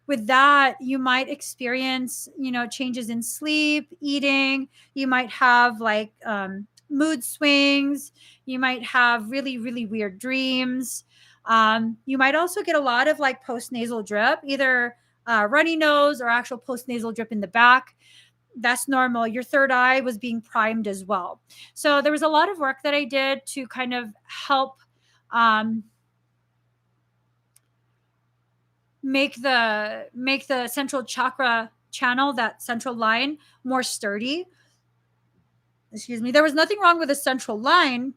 With that, you might experience, changes in sleep, eating. You might have like mood swings. You might have really, really weird dreams. You might also get a lot of like postnasal drip, either runny nose or actual postnasal drip in the back. That's normal. Your third eye was being primed as well. So there was a lot of work that I did to kind of help um, make the central chakra channel, that central line, more sturdy. Excuse me. There was nothing wrong with the central line,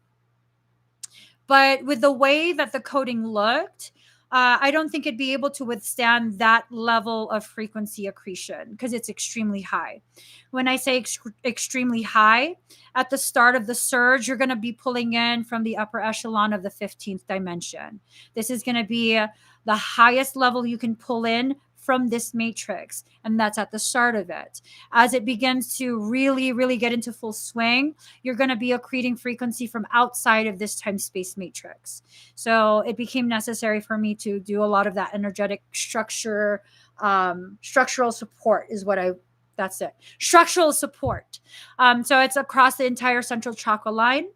but with the way that the coating looked, I don't think it'd be able to withstand that level of frequency accretion because it's extremely high. When I say extremely high, at the start of the surge, you're going to be pulling in from the upper echelon of the 15th dimension. This is going to be the highest level you can pull in from this matrix, and that's at the start of it. As it begins to really, really get into full swing, you're going to be accreting frequency from outside of this time-space matrix. So it became necessary for me to do a lot of that energetic structural support is what that's it. Structural support. So it's across the entire central chakra line.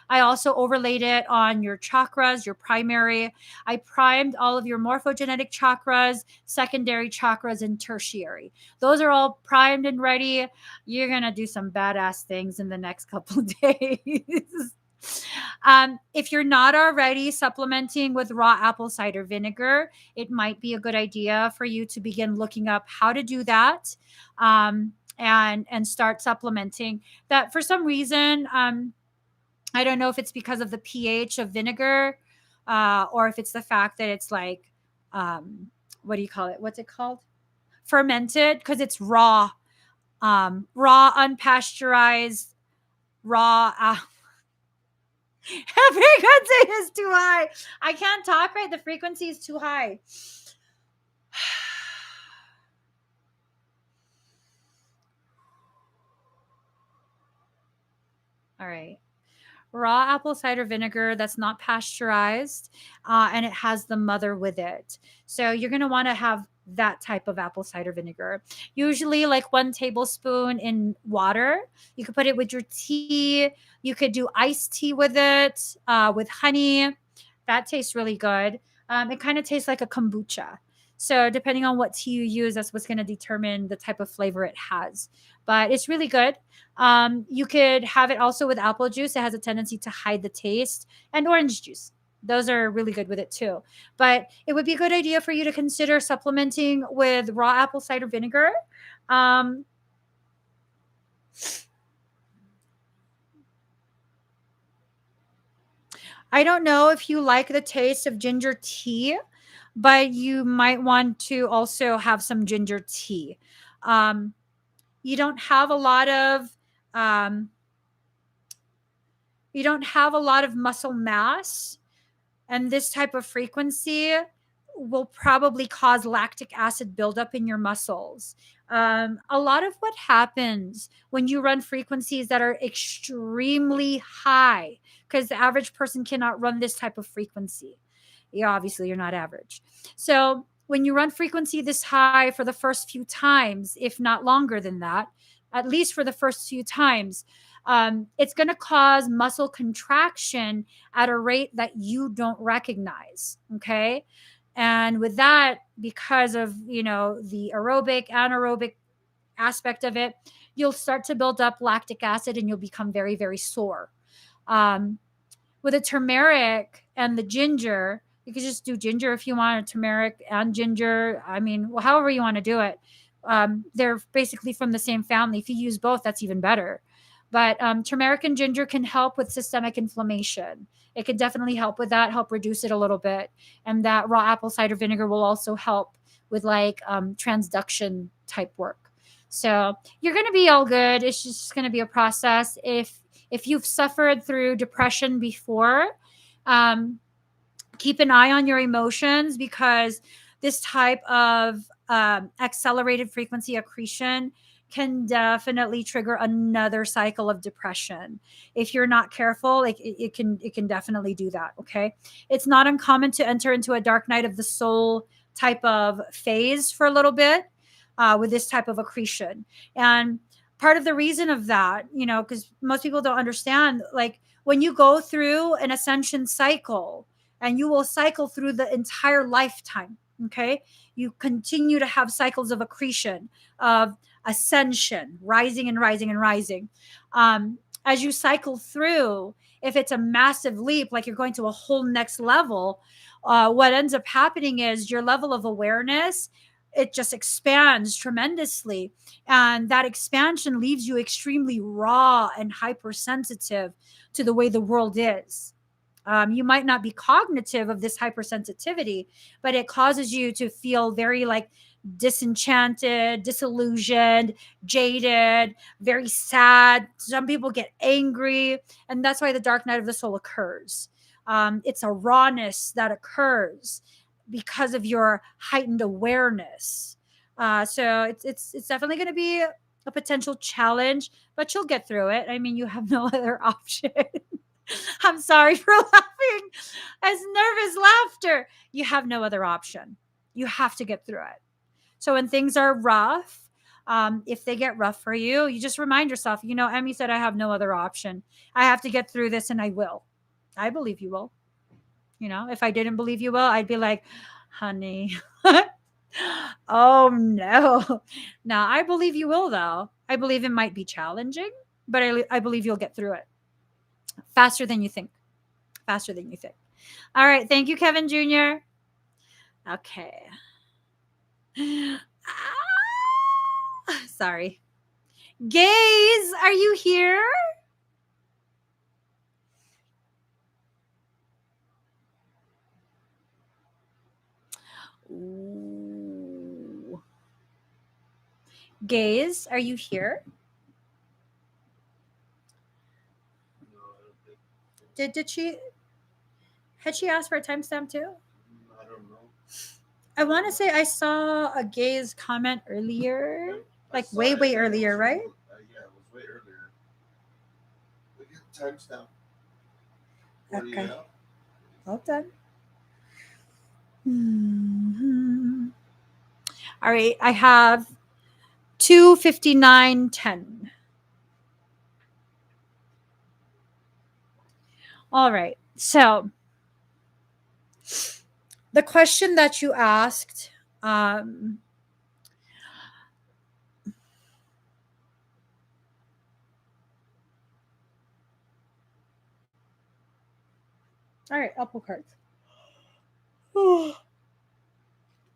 I also overlaid it on your chakras, your primary. I primed all of your morphogenetic chakras, secondary chakras, and tertiary. Those are all primed and ready. You're going to do some badass things in the next couple of days. If you're not already supplementing with raw apple cider vinegar, it might be a good idea for you to begin looking up how to do that, and start supplementing. That for some reason, I don't know if it's because of the pH of vinegar, or if it's the fact that it's like, what do you call it? What's it called? Fermented, because it's raw, raw, unpasteurized, raw. Frequency is too high. I can't talk right. The frequency is too high. All right. Raw apple cider vinegar that's not pasteurized, and it has the mother with it. So you're going to want to have that type of apple cider vinegar. Usually like 1 tablespoon in water. You could put it with your tea. You could do iced tea with it, with honey. That tastes really good. It kind of tastes like a kombucha. So depending on what tea you use, that's what's going to determine the type of flavor it has. But it's really good. You could have it also with apple juice. It has a tendency to hide the taste, and orange juice. Those are really good with it too. But it would be a good idea for you to consider supplementing with raw apple cider vinegar. Um, I don't know if you like the taste of ginger tea, but you might want to also have some ginger tea. Um, you don't have a lot of um, you don't have a lot of muscle mass, and this type of frequency will probably cause lactic acid buildup in your muscles. A lot of what happens when you run frequencies that are extremely high, because the average person cannot run this type of frequency. Yeah, obviously you're not average. So when you run frequency this high for the first few times, if not longer than that, at least for the first few times, it's going to cause muscle contraction at a rate that you don't recognize. Okay. And with that, because of, the aerobic, anaerobic aspect of it, you'll start to build up lactic acid and you'll become very, very sore. With the turmeric and the ginger, you could just do ginger if you want, turmeric and ginger. I mean, well, however you want to do it. They're basically from the same family. If you use both, that's even better. But turmeric and ginger can help with systemic inflammation. It can definitely help with that, help reduce it a little bit. And that raw apple cider vinegar will also help with like transduction type work. So you're going to be all good. It's just going to be a process. If you've suffered through depression before, keep an eye on your emotions, because this type of accelerated frequency accretion can definitely trigger another cycle of depression. If you're not careful, it can definitely do that. Okay. It's not uncommon to enter into a dark night of the soul type of phase for a little bit, with this type of accretion. And part of the reason of that, because most people don't understand, like when you go through an ascension cycle, and you will cycle through the entire lifetime. Okay. You continue to have cycles of accretion, of ascension, rising and rising and rising. As you cycle through, if it's a massive leap, like you're going to a whole next level, what ends up happening is your level of awareness, it just expands tremendously. And that expansion leaves you extremely raw and hypersensitive to the way the world is. You might not be cognitive of this hypersensitivity, but it causes you to feel very like disenchanted, disillusioned, jaded, very sad. Some people get angry, and that's why the dark night of the soul occurs. It's a rawness that occurs because of your heightened awareness. So it's definitely going to be a potential challenge, but you'll get through it. I mean, you have no other option. I'm sorry for laughing as nervous laughter. You have no other option. You have to get through it. So when things are rough, If they get rough for you, you just remind yourself, Emmie said I have no other option. I have to get through this, and I will. I believe you will. If I didn't believe you will, I'd be like, honey, oh no. Now, I believe you will, though. I believe it might be challenging, but I believe you'll get through it faster than you think. Faster than you think. All right. Thank you, Kevin Jr. Okay. Sorry. Gaze, are you here? Ooh. Gaze, are you here? Did she had she asked for a timestamp too? I don't know. I want to say I saw a Gaze comment earlier, like way earlier, right? Yeah, it was way earlier. We get timestamp. Okay. Well done. Mm-hmm. All right, I have 2:59:10. All right. So the question that you asked, all right, I'll pull cards.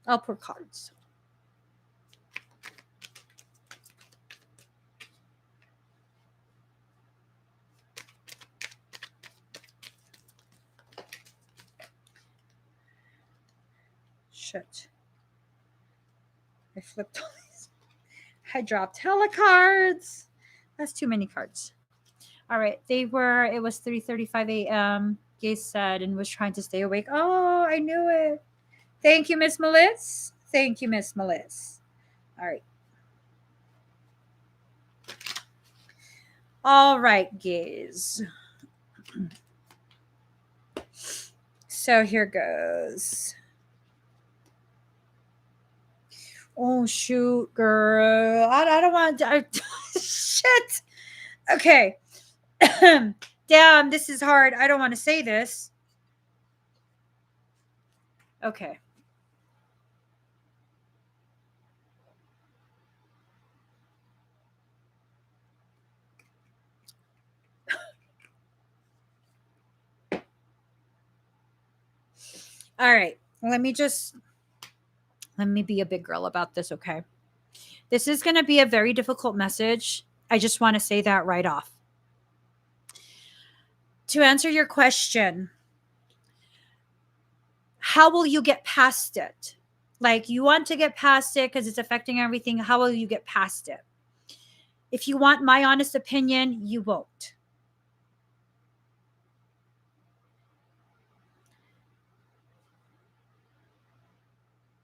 I'll pull cards. Shit. I flipped all these. I dropped hella cards. That's too many cards. All right. It was 3:35 a.m. Gaze said and was trying to stay awake. Oh, I knew it. Thank you, Miss Melissa. Thank you, Miss Melissa. All right. All right, Gaze. So here goes. Oh, shoot, girl. I don't want to. Shit. Okay. Damn, this is hard. I don't want to say this. Okay. All right. Let me be a big girl about this, okay? This is going to be a very difficult message. I just want to say that right off. To answer your question, how will you get past it? Like, you want to get past it because it's affecting everything. How will you get past it? If you want my honest opinion, you won't.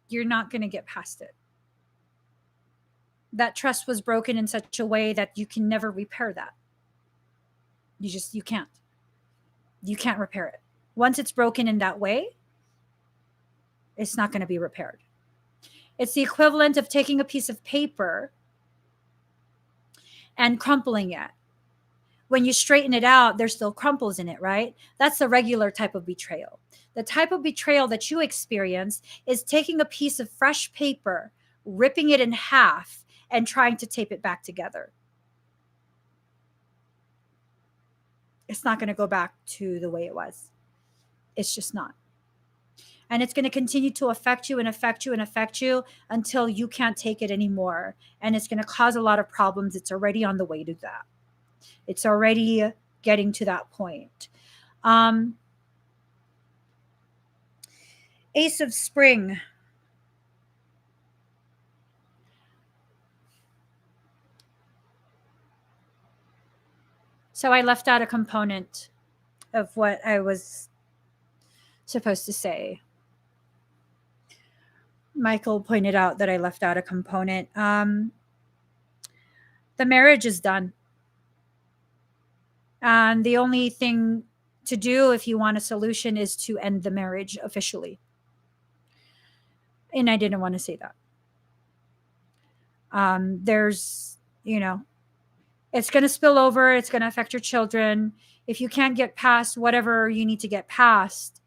You're not going to get past it. That trust was broken in such a way that you can never repair that. You can't. You can't repair it. Once it's broken in that way, it's not going to be repaired. It's the equivalent of taking a piece of paper and crumpling it. When you straighten it out, there's still crumples in it, right? That's the regular type of betrayal. The type of betrayal that you experience is taking a piece of fresh paper, ripping it in half, and trying to tape it back together. It's not going to go back to the way it was. It's just not. And it's going to continue to affect you and affect you and affect you until you can't take it anymore. And it's going to cause a lot of problems. It's already on the way to that. It's already getting to that point. Ace of Spring. So I left out a component of what I was supposed to say. Michael pointed out that I left out a component. The marriage is done. And the only thing to do if you want a solution is to end the marriage officially. And I didn't want to say that. There's, it's going to spill over. It's going to affect your children. If you can't get past whatever you need to get past,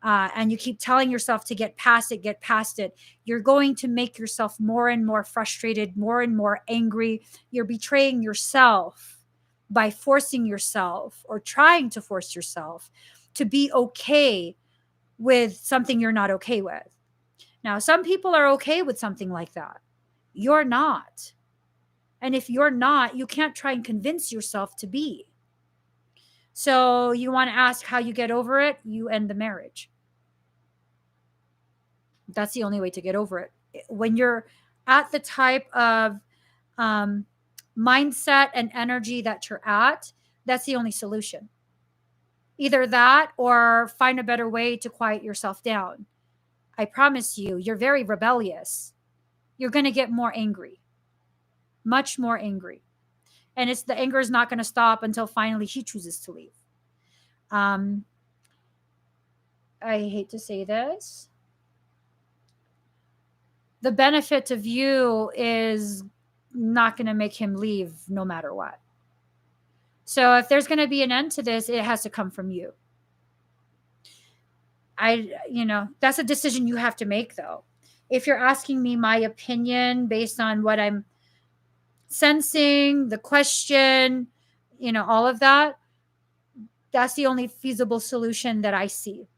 and you keep telling yourself to get past it, you're going to make yourself more and more frustrated, more and more angry. You're betraying yourself by forcing yourself or trying to force yourself to be okay with something you're not okay with. Now, some people are okay with something like that. You're not. And if you're not, you can't try and convince yourself to be. So you want to ask how you get over it? You end the marriage. That's the only way to get over it. When you're at the type of mindset and energy that you're at, that's the only solution. Either that or find a better way to quiet yourself down. I promise you, you're very rebellious. You're going to get more angry, much more angry. And the anger is not going to stop until finally he chooses to leave. I hate to say this. The benefit of you is not going to make him leave no matter what. So if there's going to be an end to this, it has to come from you. That's a decision you have to make, though. If you're asking me my opinion based on what I'm sensing, the question, all of that, that's the only feasible solution that I see.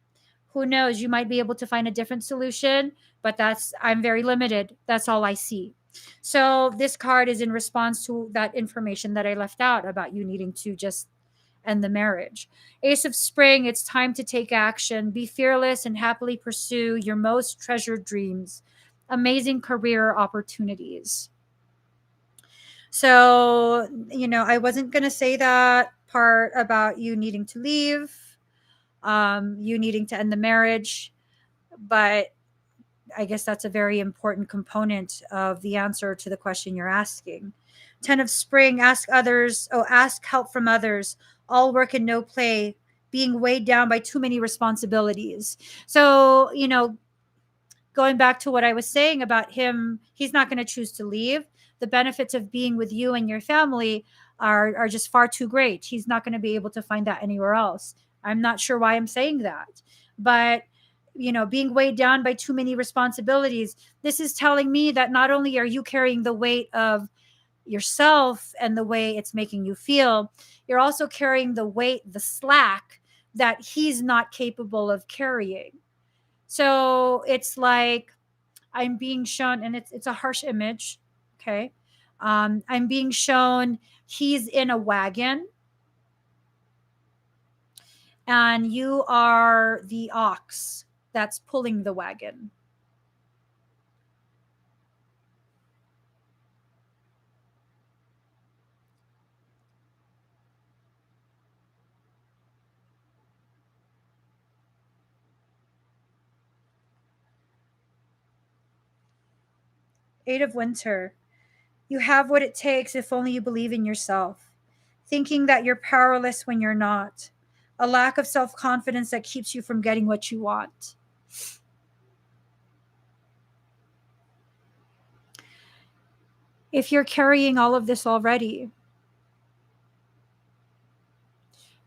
Who knows? You might be able to find a different solution, but I'm very limited. That's all I see. So this card is in response to that information that I left out about you needing to just end the marriage. Ace of Spring, it's time to take action. Be fearless and happily pursue your most treasured dreams. Amazing career opportunities. So, I wasn't going to say that part about you needing to leave, you needing to end the marriage, but I guess that's a very important component of the answer to the question you're asking. 10 of Spring, ask help from others. All work and no play, being weighed down by too many responsibilities. So, going back to what I was saying about him, he's not going to choose to leave. The benefits of being with you and your family are just far too great. He's not going to be able to find that anywhere else. I'm not sure why I'm saying that, but being weighed down by too many responsibilities, this is telling me that not only are you carrying the weight of yourself and the way it's making you feel, you're also carrying the weight, the slack that he's not capable of carrying. So it's like I'm being shown, and it's a harsh image, okay? I'm being shown he's in a wagon, and you are the ox that's pulling the wagon. Eight of Winter. You have what it takes if only you believe in yourself. Thinking that you're powerless when you're not. A lack of self-confidence that keeps you from getting what you want. If you're carrying all of this already,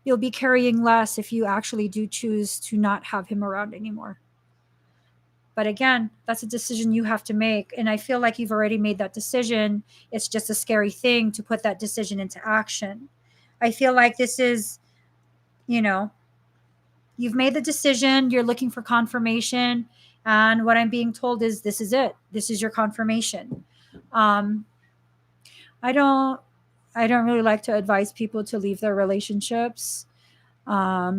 you'll be carrying less if you actually do choose to not have him around anymore. But again, that's a decision you have to make. And I feel like you've already made that decision. It's just a scary thing to put that decision into action. I feel like this is, you've made the decision, you're looking for confirmation. And what I'm being told is this is it. This is your confirmation. I don't really like to advise people to leave their relationships. I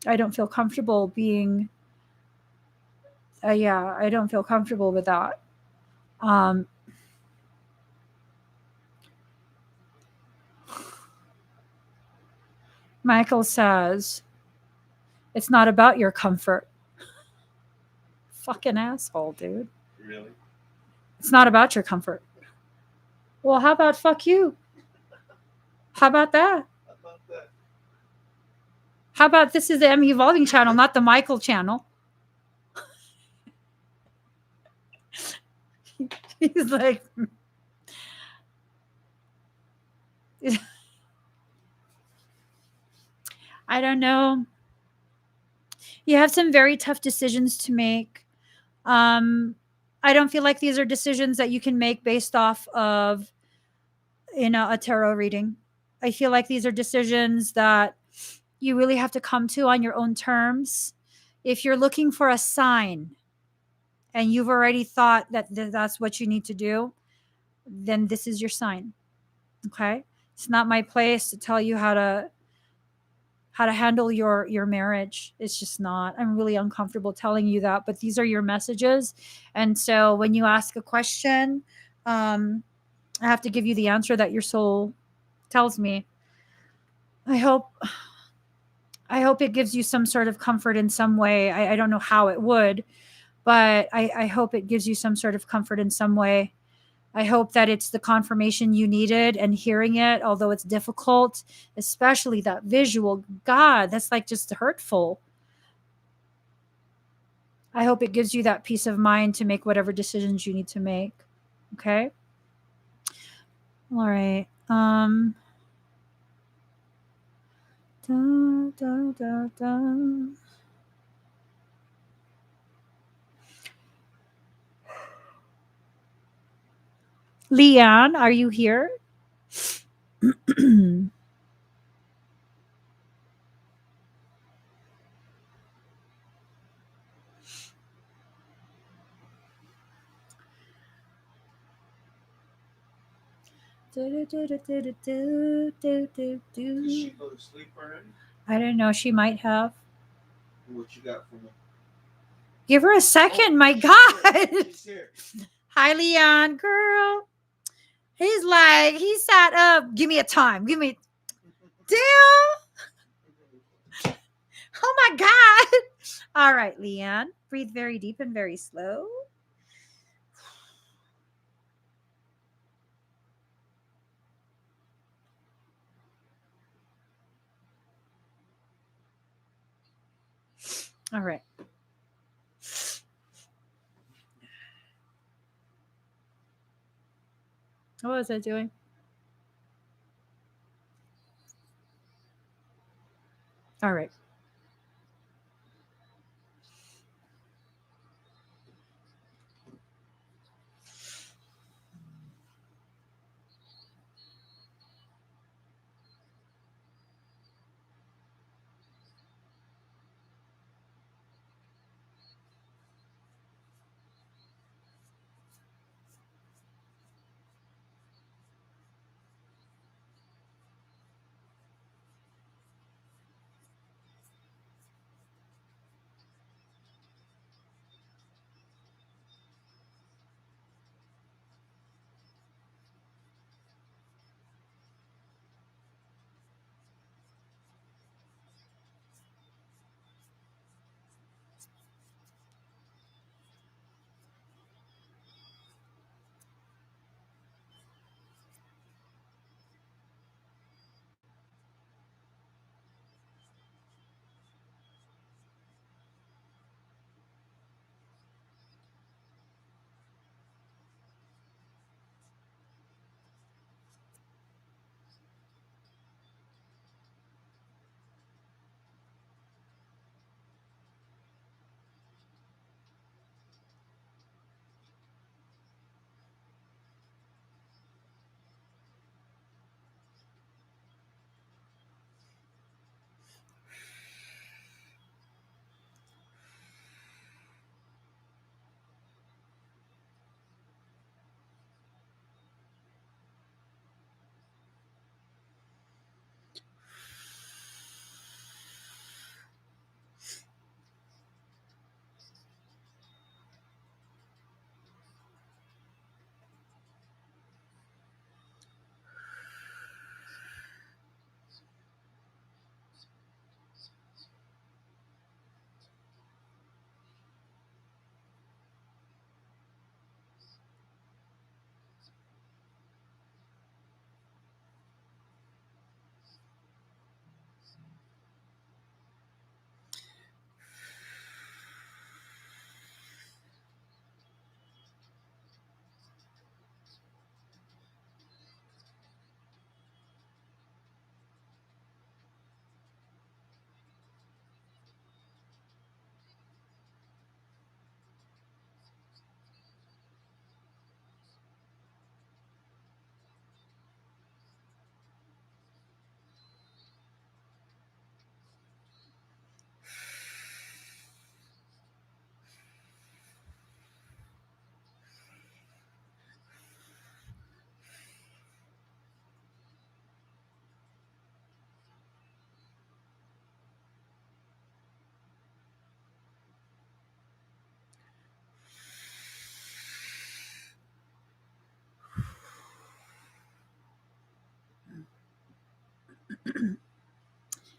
don't feel comfortable being I don't feel comfortable with that. Michael says, it's not about your comfort. Fucking asshole, dude. Really? It's not about your comfort. Well, how about fuck you? How about that? How about that? How about this is the Emmie Evolving channel, not the Michael channel? He's like, I don't know. You have some very tough decisions to make. Um, I don't feel like these are decisions that you can make based off of a tarot reading. I feel like these are decisions that you really have to come to on your own terms. If you're looking for a sign and you've already thought that that's what you need to do, then this is your sign. Okay? It's not my place to tell you how to handle your marriage. It's just not. I'm really uncomfortable telling you that, but these are your messages. And so when you ask a question, um I have to give you the answer that your soul tells me. I hope I hope it gives you some sort of comfort in some way. I don't know how it would, but I hope it gives you some sort of comfort in some way. I hope that it's the confirmation you needed and hearing it, although it's difficult, especially that visual. God, that's like just hurtful. I hope it gives you that peace of mind to make whatever decisions you need to make. Okay? All right. Da, da, da, da. Leanne, are you here? Did she go to sleep already? I don't know. She might have. What you got for me? Give her a second. Oh, my she's God. here. She's here. Hi, Leon, girl. He's like, he sat up. Give me a time. Give me. Damn. Oh my God. All right, Leon. Breathe very deep and very slow. All right. What was I doing? All right.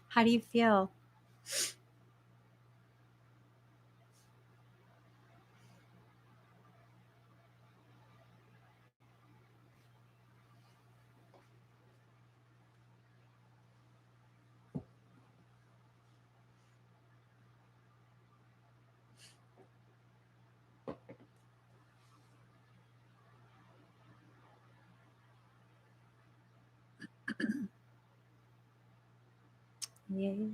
How do you feel? Yay.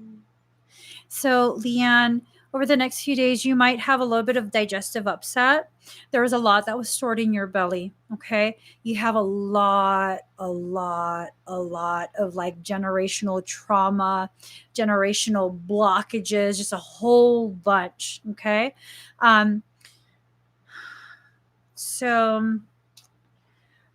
So, Leanne, over the next few days, you might have a little bit of digestive upset. There was a lot that was stored in your belly. Okay. You have a lot of like generational trauma, generational blockages, just a whole bunch. Okay. Um, so,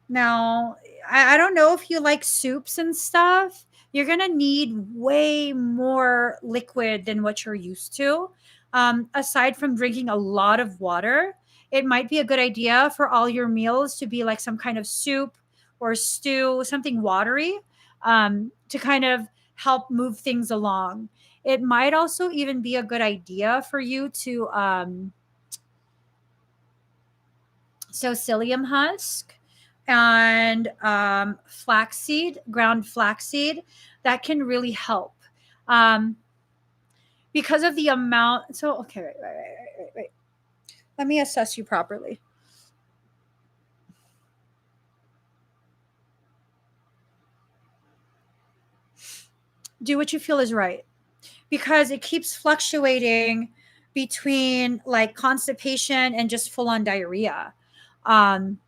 now, I don't know if you like soups and stuff. You're going to need way more liquid than what you're used to. Aside from drinking a lot of water, it might be a good idea for all your meals to be like some kind of soup or stew, something watery, to kind of help move things along. It might also even be a good idea for you to so psyllium husk and flaxseed, ground flaxseed, that can really help. Um, because of the amount. So, okay, wait. Let me assess you properly. Do what you feel is right because it keeps fluctuating between like constipation and just full on diarrhea. Um,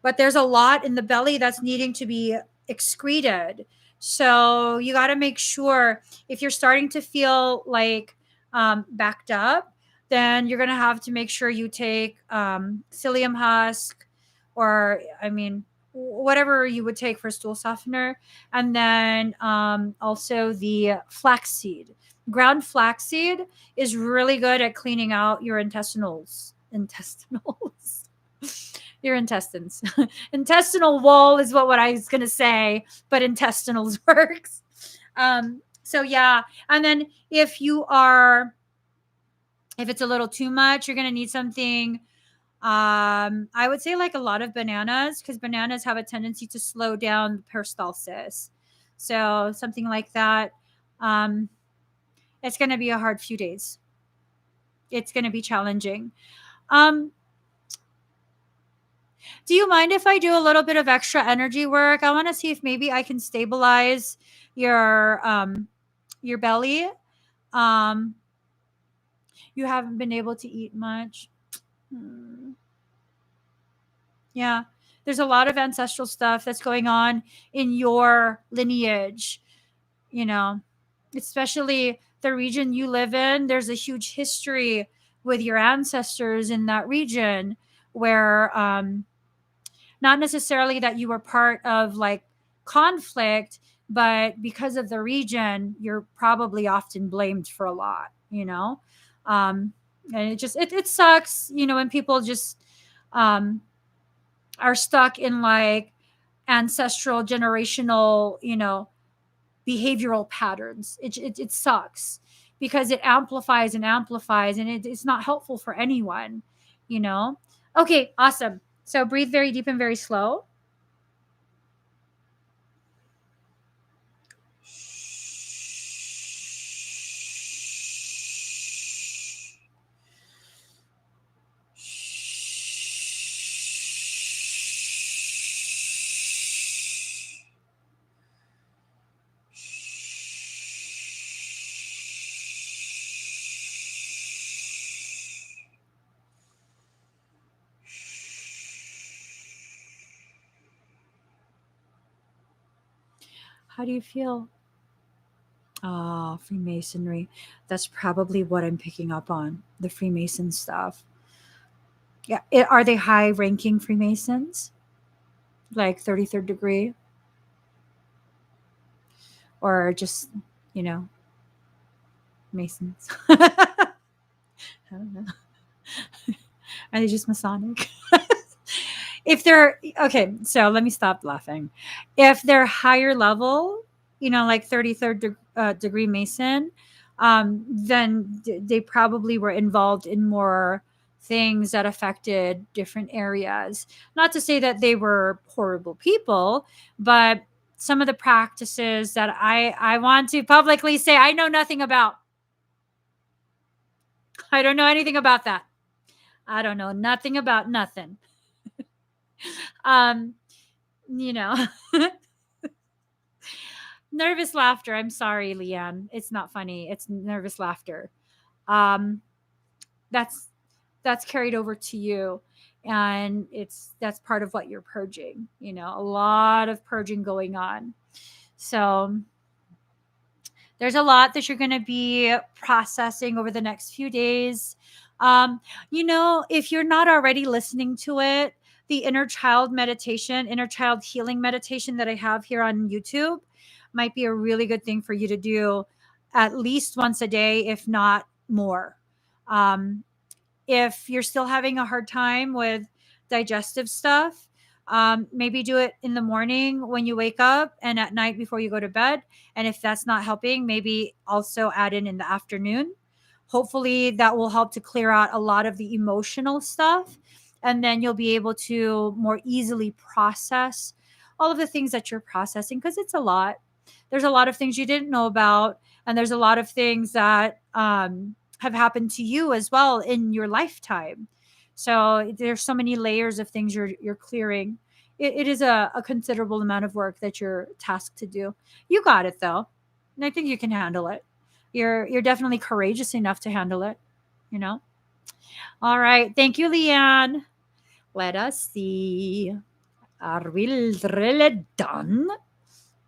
but there's a lot in the belly that's needing to be excreted. So you got to make sure if you're starting to feel like backed up, then you're going to have to make sure you take psyllium husk or, I mean, whatever you would take for stool softener. And then also the flaxseed. Ground flaxseed is really good at cleaning out your intestinals. Intestinals. Your intestines. Intestinal wall is what I was going to say, but intestinals works. So yeah. And then if it's a little too much, you're going to need something. I would say like a lot of bananas because bananas have a tendency to slow down peristalsis. So something like that. Um, it's going to be a hard few days. It's going to be challenging. Um, Do you mind if I do a little bit of extra energy work? I want to see if maybe I can stabilize your belly. Um you haven't been able to eat much. Hmm. Yeah. There's a lot of ancestral stuff that's going on in your lineage, you know, especially the region you live in. There's a huge history with your ancestors in that region where not necessarily that you were part of like conflict, but because of the region, you're probably often blamed for a lot, you know? Um, and it sucks, you know, when people just um, are stuck in like ancestral, generational, you know, behavioral patterns. It sucks because it amplifies and amplifies, and it's not helpful for anyone, you know? Okay, awesome. So breathe very deep and very slow. How do you feel? Ah, Freemasonry. That's probably what I'm picking up on, the Freemason stuff. Yeah. Are they high ranking Freemasons? Like 33rd degree? Or just, you know, Masons? I don't know. Are they just Masonic? If they're, okay, so let me stop laughing. If they're higher level, like 33rd degree Mason, then they probably were involved in more things that affected different areas. Not to say that they were horrible people, but some of the practices that I want to publicly say I know nothing about. I don't know anything about that. I don't know nothing about nothing. um, you know, nervous laughter. I'm sorry, Leanne. It's not funny. It's nervous laughter. Um, that's carried over to you, and that's part of what you're purging. A lot of purging going on. So there's a lot that you're going to be processing over the next few days. If you're not already listening to it, the inner child meditation, inner child healing meditation that I have here on YouTube might be a really good thing for you to do at least once a day, if not more. If you're still having a hard time with digestive stuff, maybe do it in the morning when you wake up and at night before you go to bed. And if that's not helping, maybe also add in the afternoon. Hopefully, that will help to clear out a lot of the emotional stuff. And then you'll be able to more easily process all of the things that you're processing, because it's a lot. There's a lot of things you didn't know about. And there's a lot of things that have happened to you as well in your lifetime. So there's so many layers of things you're clearing. It is a considerable amount of work that you're tasked to do. You got it though, and I think you can handle it. You're definitely courageous enough to handle it. You know. All right, thank you, Leanne. Let us see. Are we really done?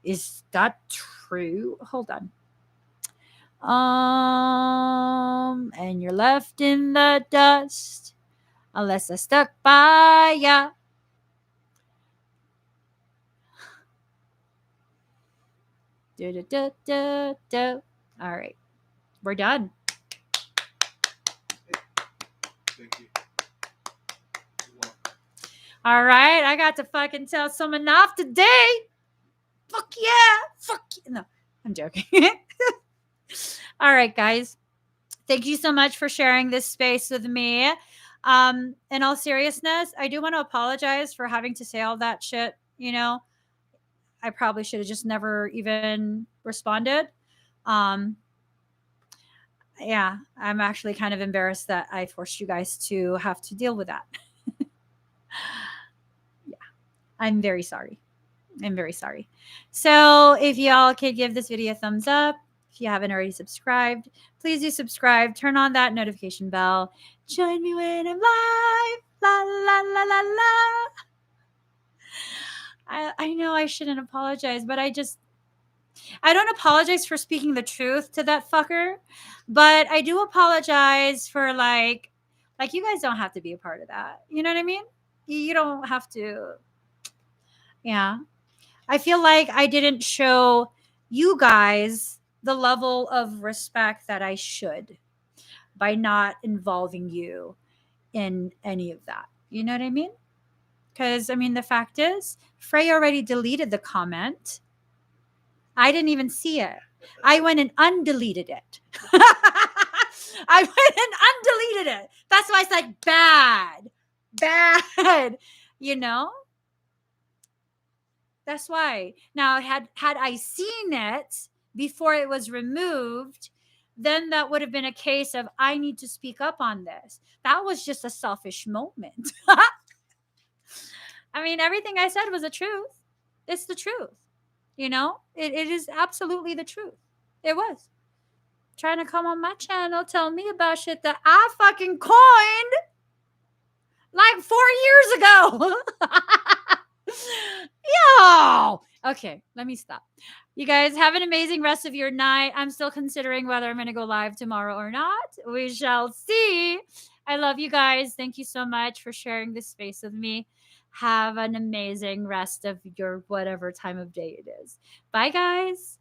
Is that true? Hold on. And you're left in the dust unless I stuck by ya. Do. All right, we're done. Thank you. All right, I got to fucking tell someone off today. Fuck yeah, fuck you. No, I'm joking. All right, guys. Thank you so much for sharing this space with me. In all seriousness, I do want to apologize for having to say all that shit. I probably should have just never even responded. Um, yeah, I'm actually kind of embarrassed that I forced you guys to have to deal with that. Yeah, I'm very sorry. I'm very sorry. So if y'all could give this video a thumbs up, if you haven't already subscribed, please do subscribe. Turn on that notification bell. Join me when I'm live. La la la la la. I know I shouldn't apologize, but I don't apologize for speaking the truth to that fucker, but I do apologize for like you guys don't have to be a part of that. You know what I mean? You don't have to. Yeah. I feel like I didn't show you guys the level of respect that I should by not involving you in any of that. You know what I mean? Because, I mean, the fact is, Frey already deleted the comment. I didn't even see it. I went and undeleted it. I went and undeleted it. That's why it's like bad. Bad. You know? That's why. Now, had I seen it before it was removed, then that would have been a case of I need to speak up on this. That was just a selfish moment. I mean, everything I said was the truth. It's the truth. It is absolutely the truth. It was. Trying to come on my channel, tell me about shit that I fucking coined like 4 years ago. Yo. Okay, let me stop. You guys have an amazing rest of your night. I'm still considering whether I'm going to go live tomorrow or not. We shall see. I love you guys. Thank you so much for sharing this space with me. Have an amazing rest of your whatever time of day it is. Bye, guys.